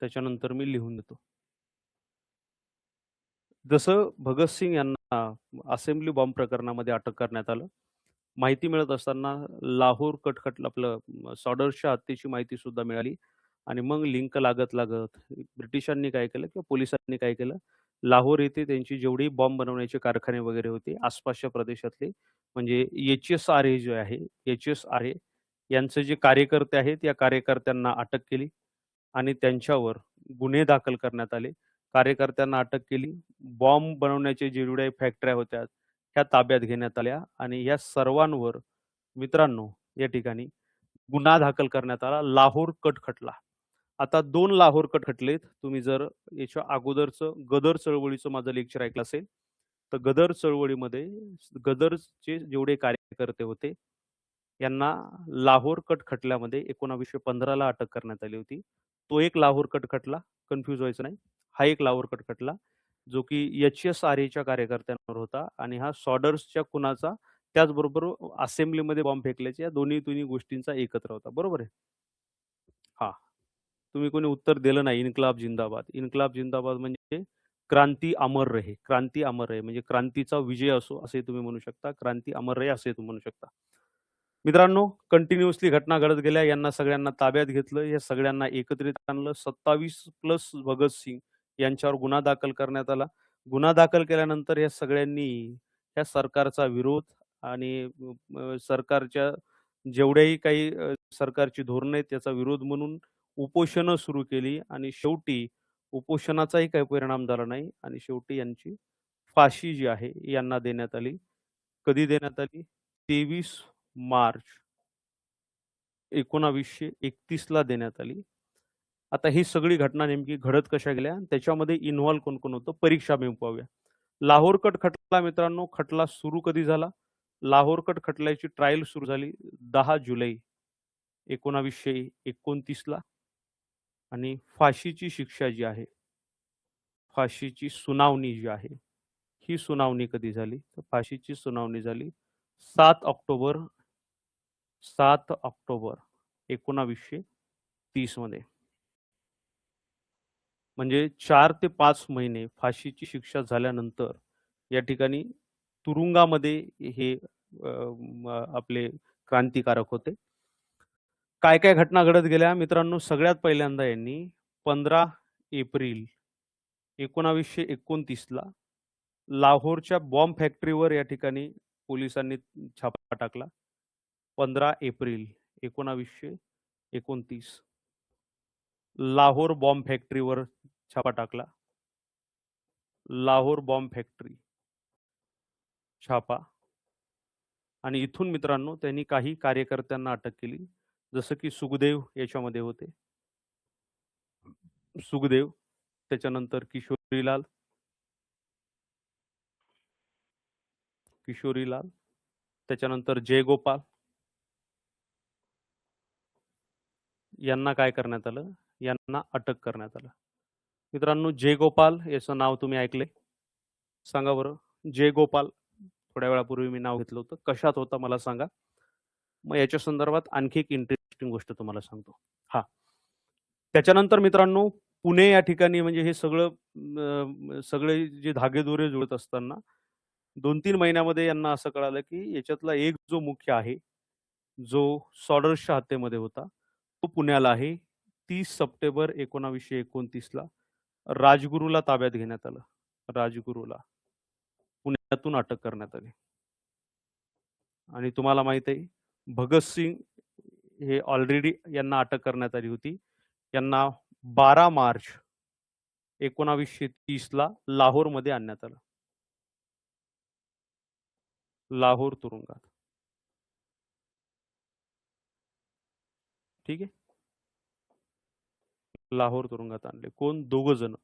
त्याच्यानंतर मी लिहून देतो. जसं भगतसिंग यांना असेंब्ली बॉम्ब प्रकरणामध्ये अटक करण्यात आलं. माहिती मिळत असताना लाहोर आपलं सॉडर्सच्या हत्येची माहिती सुद्धा मिळाली आणि मग लिंक लागत ब्रिटिशांनी काय केलं किंवा पोलिसांनी काय केलं, लाहोर येथे त्यांची जेवढी बॉम्ब बनवण्याचे कारखाने वगैरे होते आसपासच्या प्रदेशातले, म्हणजे HSRA जे आहे, HSRA यांचे जे कार्यकर्ते आहेत, या कार्यकर्त्यांना अटक केली आणि त्यांच्यावर गुन्हे दाखल करण्यात आले. कार्यकर्त्यांना अटक केली. बॉम्ब बनवण्याचे जेवढ्या फॅक्टऱ्या होत्या, ह्या ताब्यात घेण्यात आल्या आणि या सर्वांवर मित्रांनो, या ठिकाणी गुन्हा दाखल करण्यात आला. लाहोर कट खटला. आता 2 लाहोर कट खटलेत. तुम्ही जर याच्या अगोदरचं गदर चळवळीचं माझं लेक्चर ऐकलं असेल, तर गदर चळवळीमध्ये गदरचे जेवढे कार्यकर्ते होते, यांना लाहोर कट खटल्यामध्ये 1915 ला अटक करण्यात आली होती. तो एक लाहोर कट खटला, कन्फ्यूज व्हायचं नाही. हा एक लाहोर कट खटला, जो की HSRAच्या कार्यकर्त्यांवर होता आणि हा सॉडर्सच्या खुनाचा त्याचबरोबर असेंब्लीमध्ये बॉम्ब फेकल्याच्या या दोन्ही गोष्टींचा एकत्र होता. बरोबर आहे? हां. तुम्ही कोणी उत्तर दिलं नाही. इन्क्लाब जिंदाबाद. इन्क्लाब जिंदाबाद म्हणजे क्रांती अमर रहे. क्रांती अमर रहे म्हणजे क्रांतीचा विजय असो, असे तुम्ही म्हणू शकता. क्रांती अमर रहे असे तुम्ही म्हणू शकता. मित्रांनो, कंटिन्युअसली घटना घडत गेल्या. यांना सगळ्यांना ताब्यात घेतलं. या सगळ्यांना एकत्रित आणलं. 27 प्लस भगतसिंग यांच्यावर गुन्हा दाखल करण्यात आला. गुन्हा दाखल केल्यानंतर या सगळ्यांनी या सरकारचा विरोध आणि सरकारच्या जेवढ्याही काही सरकारची धोरणं आहेत त्याचा विरोध म्हणून उपोषणं सुरू केली आणि शेवटी उपोषणाचाही काही परिणाम झाला नाही आणि शेवटी यांची फाशी जी आहे यांना देण्यात आली. कधी देण्यात आली? 23 मार्च 1931 ला देण्यात आली. आता ही सगळी घटना नेमकी घडत कशा गेल्या? त्याच्यामध्ये इन्व्हॉल्व कोण-कोण होतं? परीक्षा आपण पाहूया. लाहोर कट खटला मित्रांनो, खटला सुरू कधी झाला? लाहोर कट खटल्याची ट्रायल सुरू झाली 10 जुलै 1929 ला आणि फाशीची शिक्षा जी आहे, फाशीची सुनावणी जी आहे, ही सुनावणी कधी झाली? तर फाशीची सुनावणी झाली 7 ऑक्टोबर 7 ऑक्टोबर 1930 मध्ये. म्हणजे 4 ते 5 महिने फाशीची शिक्षा झाल्यानंतर या ठिकाणी तुरुंगामध्ये हे आपले क्रांतिकारक होते. काय-काय घटना घडत गेल्या मित्रांनो, सगळ्यात पहिल्यांदा यांनी 15 एप्रिल 1929 ला लाहोरच्या बॉम्ब फॅक्टरीवर या ठिकाणी पोलिसांनी छापा टाकला. 15 एप्रिल 1929 लाहोर बॉम्ब फॅक्टरीवर छापा टाकला. लाहोर बॉम्ब फॅक्टरी छापा आणि इथून मित्रांनो त्यांनी काही कार्यकर्त्यांना अटक केली. जसं की सुखदेव याच्यामध्ये होते. सुखदेव, त्याच्यानंतर किशोरीलाल, त्याच्यानंतर जयगोपाल यांना काय करण्यात आलं? यांना अटक करण्यात आलं. मित्रांनो, जयगोपाल याचं नाव तुम्ही ऐकलंय? सांगा बरं. जयगोपाल थोड्या वेळापूर्वी मी नाव घेतलं होतं. कशात होता मला सांगा? मग याच्या संदर्भात आणखी एक इंटरेस्टिंग गोष्ट तुम्हाला सांगतो. हां. त्याच्यानंतर मित्रांनो, पुणे या ठिकाणी म्हणजे हे सगळे जे धागेदोरे जुळत असताना 2-3 महिन्यामध्ये यांना असं कळालं, की याच्यातला एक जो मुख्य आहे, जो सॉडर्सच्या हत्येमध्ये होता, तो पुण्याला आहे. 30 सप्टेंबर 1929 ला राजगुरूला ताब्यात घेण्यात आलं. राजगुरूला पुण्यातून अटक करण्यात आली. आणि तुम्हाला माहीत आहे, भगतसिंग हे ऑलरेडी यांना अटक करण्यात आली होती. यांना 12 मार्च 1930 ला लाहोरमध्ये आणण्यात आलं. लाहोर तुरुंगात. ठीक आहे. लाहोर तुरुंगात आणले. कोण? दोघं जण.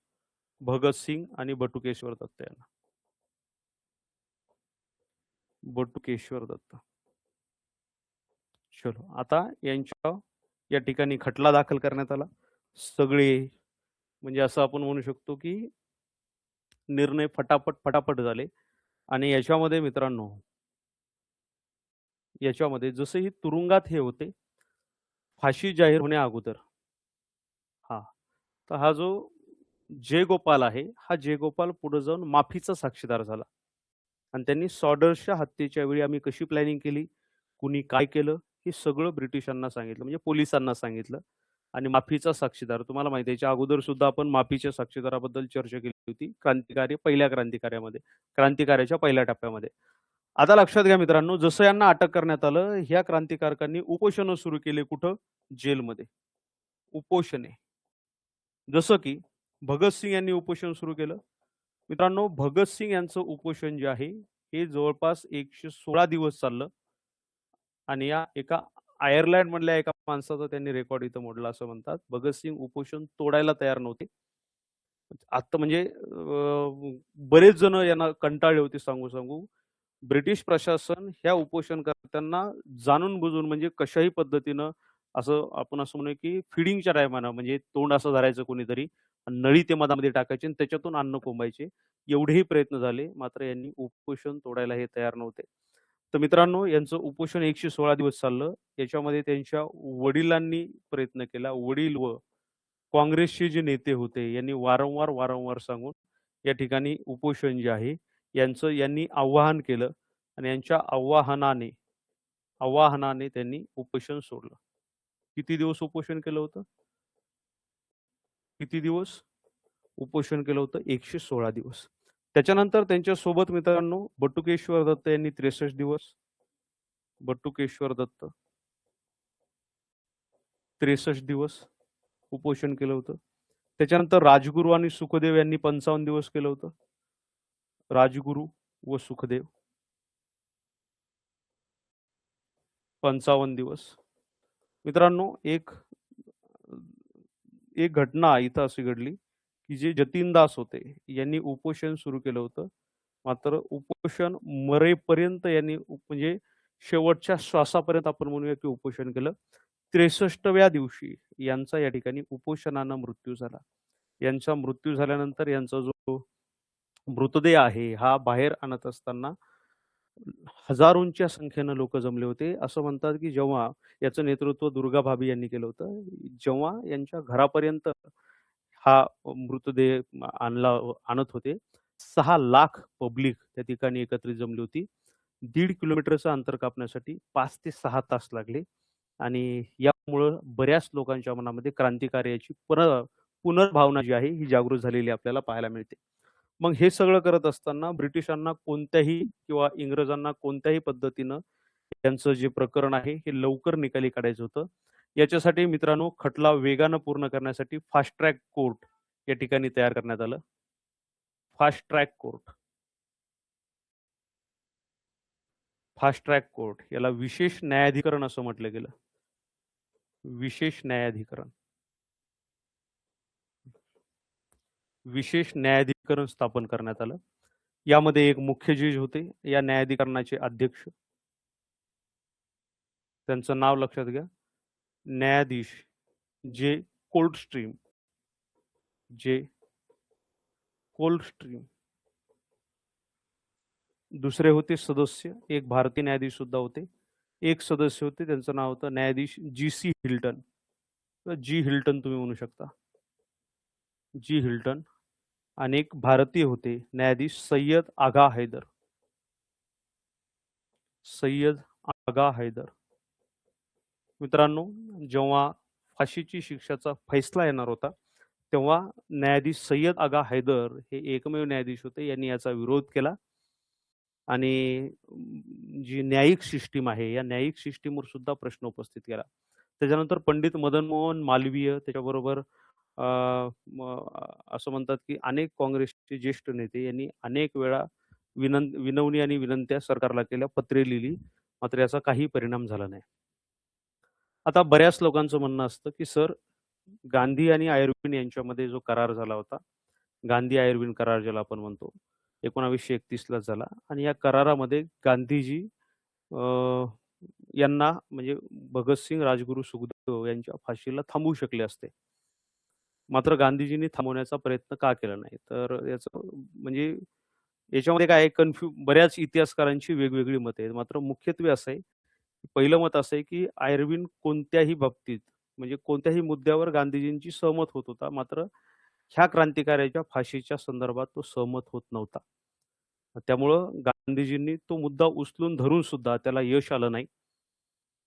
भगतसिंग आणि बटुकेश्वर दत्त यांना. बटुकेश्वर दत्त. चलो आता यांच्या या ठिकाणी खटला दाखल करण्यात आला. सगळे म्हणजे असं आपण म्हणू शकतो की निर्णय फटाफट झाले आणि याच्यामध्ये मित्रांनो, याच्यामध्ये जसं ही तुरुंगात हे होते, फाशी जाहीर होण्या अगोदर हा, तर हा जो जयगोपाल आहे, हा जयगोपाल पुढे जाऊन माफीचा साक्षीदार झाला आणि त्यांनी सॉडर्सच्या हत्येच्या वेळी आम्ही कशी प्लॅनिंग केली, कुणी काय केलं, हे सगळं ब्रिटिशांना सांगितलं, म्हणजे पोलिसांना सांगितलं. आणि माफीचा साक्षीदार तुम्हाला माहिती आहे, याच्या अगोदर सुद्धा आपण माफीच्या साक्षीदाराबद्दल चर्चा केली होती. पहिल्या क्रांतिकार्यामध्ये, क्रांतिकार्याच्या पहिल्या टप्प्यामध्ये. आता लक्षात घ्या मित्रांनो, जसं यांना अटक करण्यात आलं, ह्या क्रांतिकारकांनी उपोषणं सुरू केले कुठं? जेलमध्ये. उपोषणे. जसं की भगतसिंग यांनी उपोषण सुरू केलं. मित्रांनो, भगतसिंग यांचं उपोषण जे आहे, हे जवळपास 116 दिवस चाललं आणि या एका आयर्लंडमधल्या एका माणसाचा त्यांनी रेकॉर्ड इथं मोडला असं म्हणतात. भगतसिंग उपोषण तोडायला तयार नव्हते. आता म्हणजे बरेच जण यांना कंटाळले होते सांगू-सांगू. ब्रिटिश प्रशासन ह्या उपोषणकर्त्यांना जाणून-बुजून म्हणजे कशाही पद्धतीनं असं आपण असं म्हणूया, की फीडिंगच्या टायमाला म्हणजे तोंड असं धरायचं कोणीतरी आणि नळी ते मधामध्ये टाकायची आणि त्याच्यातून अन्न कोंबायचे. एवढेही प्रयत्न झाले, मात्र यांनी उपोषण तोडायला हे तयार नव्हते. तर मित्रांनो, यांचं उपोषण 116 दिवस चाललं. याच्यामध्ये त्यांच्या वडिलांनी प्रयत्न केला. वडील व काँग्रेसचे जे नेते होते, यांनी वारंवार सांगून या ठिकाणी उपोषण जे आहे, यांनी आवाहन केलं आणि यांच्या आवाहनाने त्यांनी उपोषण सोडलं. किती दिवस उपोषण केलं होतं? किती दिवस उपोषण केलं होतं? 116 दिवस. त्याच्यानंतर त्यांच्यासोबत मित्रांनो बटुकेश्वर दत्त यांनी 63 दिवस, बटुकेश्वर दत्त 63 दिवस उपोषण केलं होतं. त्याच्यानंतर राजगुरू आणि सुखदेव यांनी 55 दिवस केलं होतं. राजगुरू व सुखदेव 55 दिवस. मित्रांनो, एक घटना इथं अशी घडली, की जे जतीनदास होते, यांनी उपोषण सुरू केलं होतं. मात्र उपोषण मरेपर्यंत यांनी म्हणजे शेवटच्या श्वासापर्यंत आपण म्हणूया, की उपोषण केलं. 63व्या दिवशी यांचा या ठिकाणी उपोषणानं मृत्यू झाला. यांचा मृत्यू झाल्यानंतर यांचा जो मृतदेह आहे, हा बाहेर आणत असताना हजारोंच्या संख्येनं लोकं जमले होते. असं म्हणतात, की जेव्हा याचं नेतृत्व दुर्गा भाभी यांनी केलं होतं. जेव्हा यांच्या घरापर्यंत हा मृतदेह आणत होते, 6 लाख पब्लिक त्या ठिकाणी एकत्रित जमली होती. 1.5 किलोमीटरचं अंतर कापण्यासाठी 5 ते 6 तास लागले आणि यामुळं बऱ्याच लोकांच्या मनामध्ये क्रांतिकार्याची पुनर्भावना जी आहे, ही जागृत झालेली आपल्याला पाहायला मिळते. मग हे सगळं करत असताना ब्रिटिशांना कोणत्याही किंवा इंग्रजांना कोणत्याही पद्धतीनं त्यांचं जे प्रकरण आहे, हे लवकर निकाली काढायचं होतं. याच्यासाठी मित्रांनो खटला वेगानं पूर्ण करण्यासाठी फास्ट ट्रॅक कोर्ट या ठिकाणी तयार करण्यात आलं. Fast track court. Fast track court याला विशेष न्यायाधिकरण असं म्हटलं गेलं. विशेष न्यायाधिकरण. विशेष न्यायाधिकरण स्थापन करण्यात आलं. यामध्ये एक मुख्य जज होते. या न्यायाधिकरणाचे अध्यक्ष. त्यांचं नाव लक्षात घ्या. न्यायाधीश जे कोल्डस्ट्रीम. जे कोल्डस्ट्रीम. दुसरे होते सदस्य, एक भारतीय न्यायाधीश सुद्धा होते. एक सदस्य होते, त्यांचं नाव होतं न्यायाधीश जी.सी. हिल्टन. जी हिल्टन तुम्ही म्हणू शकता. जी हिल्टन. आणि एक भारतीय होते न्यायाधीश सय्यद आगा हैदर. सय्यद आगा हैदर. मित्रांनो, जेव्हा फाशीची शिक्षाचा फैसला येणार होता, तेव्हा न्यायाधीश सय्यद आगा हैदर हे एकमेव न्यायाधीश होते. यांनी याचा विरोध केला आणि जी न्यायिक सिस्टीम आहे, या न्यायिक सिस्टीमवर सुद्धा प्रश्न उपस्थित केला. त्याच्यानंतर पंडित मदन मोहन मालवीय, त्याच्याबरोबर असं म्हणतात, की अनेक काँग्रेसचे ज्येष्ठ नेते यांनी अनेक वेळा विनवणी आणि विनंत्या सरकारला केल्या, पत्रे लिहिली, मात्र याचा काही परिणाम झाला नाही. आता बऱ्याच लोकांचं म्हणणं असतं, की सर गांधी आणि आयर्विन यांच्यामध्ये जो करार झाला होता, गांधी-आयर्विन करार ज्याला आपण म्हणतो, 1931 ला झाला आणि या करारामध्ये गांधीजी यांना म्हणजे भगतसिंग, राजगुरू, सुखदेव यांच्या फाशीला थांबवू शकले असते. मात्र गांधीजींनी थांबवण्याचा प्रयत्न का केला नाही? तर याचं म्हणजे याच्यामध्ये काय आहे बऱ्याच इतिहासकारांची वेगवेगळी मतं आहेत. मात्र मुख्यत्वे असं आहे, पहिलं मत असं आहे, की आयर्विन कोणत्याही बाबतीत म्हणजे कोणत्याही मुद्द्यावर गांधीजींची सहमत होत होता. मात्र ह्या क्रांतिकार्याच्या फाशीच्या संदर्भात तो सहमत होत नव्हता. त्यामुळं गांधीजींनी तो मुद्दा उचलून धरून सुद्धा त्याला यश आलं नाही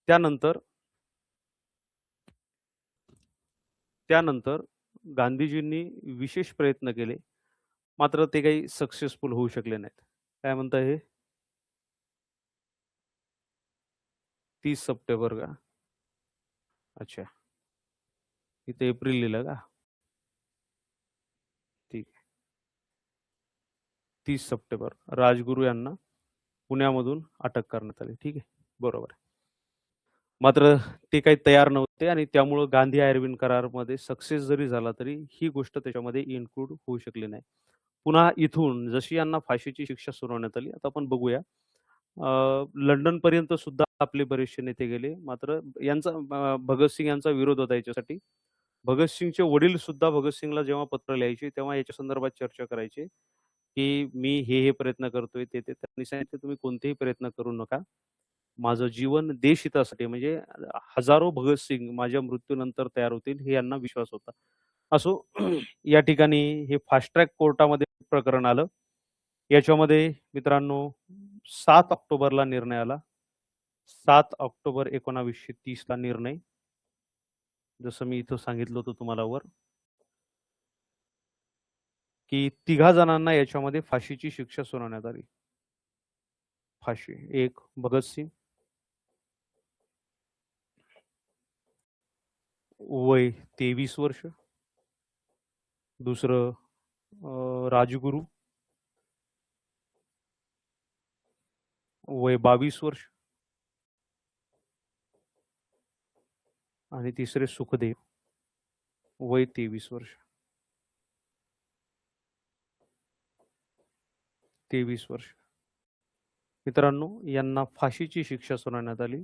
त्यानंतर त्यानंतर गांधीजींनी विशेष प्रयत्न केले, मात्र ते काही सक्सेसफुल होऊ शकले नाहीत. काय म्हणता हे? 30 सप्टेंबर का? अच्छा. इथे एप्रिल लिहिलं का? ठीक आहे. 30 सप्टेंबर राजगुरू यांना पुण्यामधून अटक करण्यात आली. ठीक आहे. बरोबर आहे. मात्र ते काही तयार नव्हते आणि त्यामुळं गांधी-आयर्विन करारमध्ये सक्सेस जरी झाला तरी ही गोष्ट त्याच्यामध्ये इन्क्लूड होऊ शकली नाही. पुन्हा इथून जशी यांना फाशीची शिक्षा सुनावण्यात आली. आता आपण बघूया. लंडनपर्यंत सुद्धा आपले बरेचसे नेते गेले. मात्र यांचा भगतसिंग यांचा विरोध होता याच्यासाठी. भगतसिंगचे वडील सुद्धा भगतसिंगला जेव्हा पत्र लिहायचे, तेव्हा याच्या संदर्भात चर्चा करायचे, की मी हे प्रयत्न करतोय, ते. त्यांनी सांगितलं, "तुम्ही कोणतेही प्रयत्न करू नका. माझं जीवन देशहितासाठी म्हणजे हजारो भगतसिंग माझ्या मृत्यूनंतर तयार होतील, हे यांना विश्वास होता." असो, या ठिकाणी हे फास्ट ट्रॅक कोर्टामध्ये प्रकरण आलं. याच्यामध्ये मित्रांनो 7 ऑक्टोबरला निर्णय आला. 7 ऑक्टोबर 1930 ला निर्णय. जसं मी इथं सांगितलं होतं तुम्हाला वर, की तिघा जणांना याच्यामध्ये फाशीची शिक्षा सुनावण्यात आली. फाशी. एक भगतसिंग, वय 23 वर्ष. दुसरं राजगुरू, वय 22 वर्ष. आणि तिसरे सुखदेव, वय 23 वर्ष. 23 वर्ष. मित्रांनो, यांना फाशीची शिक्षा सुनावण्यात आली.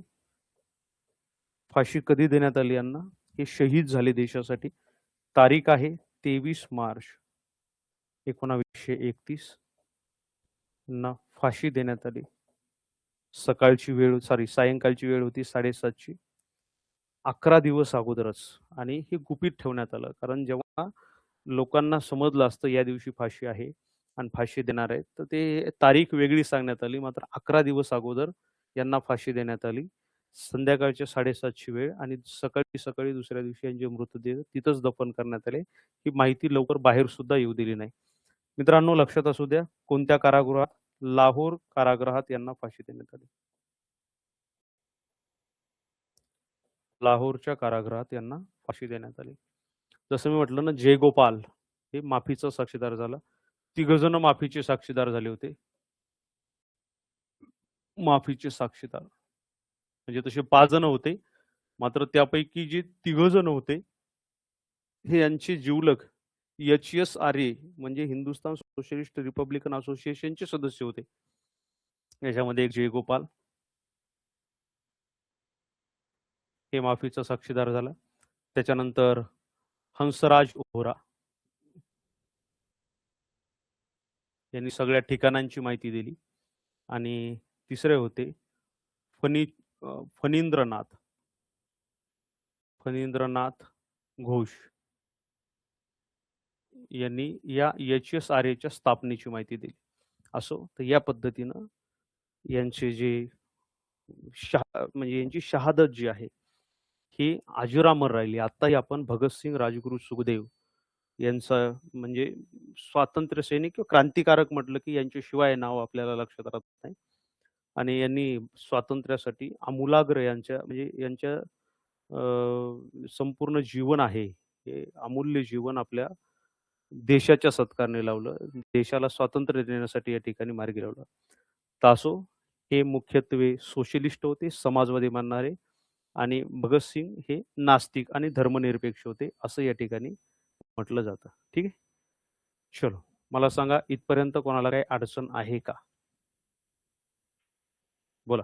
फाशी कधी देण्यात आली यांना? हे शहीद झाले देशासाठी. तारीख आहे 23 मार्च 1931 ना फाशी देण्यात आली. सायंकाळची वेळ होती 7:30 ची. 11 दिवस अगोदरच आणि हे गुपित ठेवण्यात आलं. कारण जेव्हा लोकांना समजलं असतं या दिवशी फाशी आहे आणि फाशी देणार आहेत, तर ते तारीख वेगळी सांगण्यात आली. मात्र 11 दिवस अगोदर यांना फाशी देण्यात आली. संध्याकाळच्या 7:30 ची वेळ आणि सकाळी दुसऱ्या दिवशी यांचे मृतदेह तिथंच दफन करण्यात आले. ही माहिती लवकर बाहेर सुद्धा येऊ दिली नाही. मित्रांनो, लक्षात असू द्या, कोणत्या कारागृहात? लाहोर कारागृहात यांना फाशी देण्यात आली. लाहोरच्या कारागृहात यांना फाशी देण्यात आली. जसं मी म्हटलं ना, जयगोपाल हे माफीचा साक्षीदार झाला. तिघजण माफीचे साक्षीदार झाले होते. माफीचे साक्षीदार. म्हणजे तसे 5 जण होते. मात्र त्यापैकी जे तिघजण होते, हे यांचे जिवलग एच.एस. आर्ये म्हणजे हिंदुस्थान सोशलिस्ट रिपब्लिकन असोसिएशनचे सदस्य होते. याच्यामध्ये एक जयगोपाल हे माफीचा साक्षीदार झाला. त्याच्यानंतर हंसराज ओहरा यांनी सगळ्या ठिकाणांची माहिती दिली. आणि तिसरे होते फनी फणींद्रनाथ फणींद्रनाथ घोष यांनी या एच.एस. आर्यच्या स्थापनेची माहिती दिली. असो, तर या पद्धतीनं यांचे जे म्हणजे यांची शहादत जी आहे, ही अजरामर राहिली. आत्ताही आपण भगतसिंग, राजगुरू, सुखदेव यांचं म्हणजे स्वातंत्र्य सैनिक किंवा क्रांतिकारक म्हटलं की यांच्याशिवाय नाव आपल्याला लक्षात राहत नाही. आणि यांनी स्वातंत्र्यासाठी आमूलाग्र म्हणजे यांच्या संपूर्ण जीवन आहे, हे अमूल्य जीवन आपल्या देशाच्या सत्कारने लावलं. देशाला स्वातंत्र्य देण्यासाठी या ठिकाणी मार्गी लावलं. तासो हे मुख्यत्वे सोशलिस्ट होते, समाजवादी मानणारे. आणि भगतसिंग हे नास्तिक आणि धर्मनिरपेक्ष होते, असं या ठिकाणी म्हटलं जातं. ठीक आहे. चलो, मला सांगा, इथपर्यंत कोणाला काही अडचण आहे का? बोला.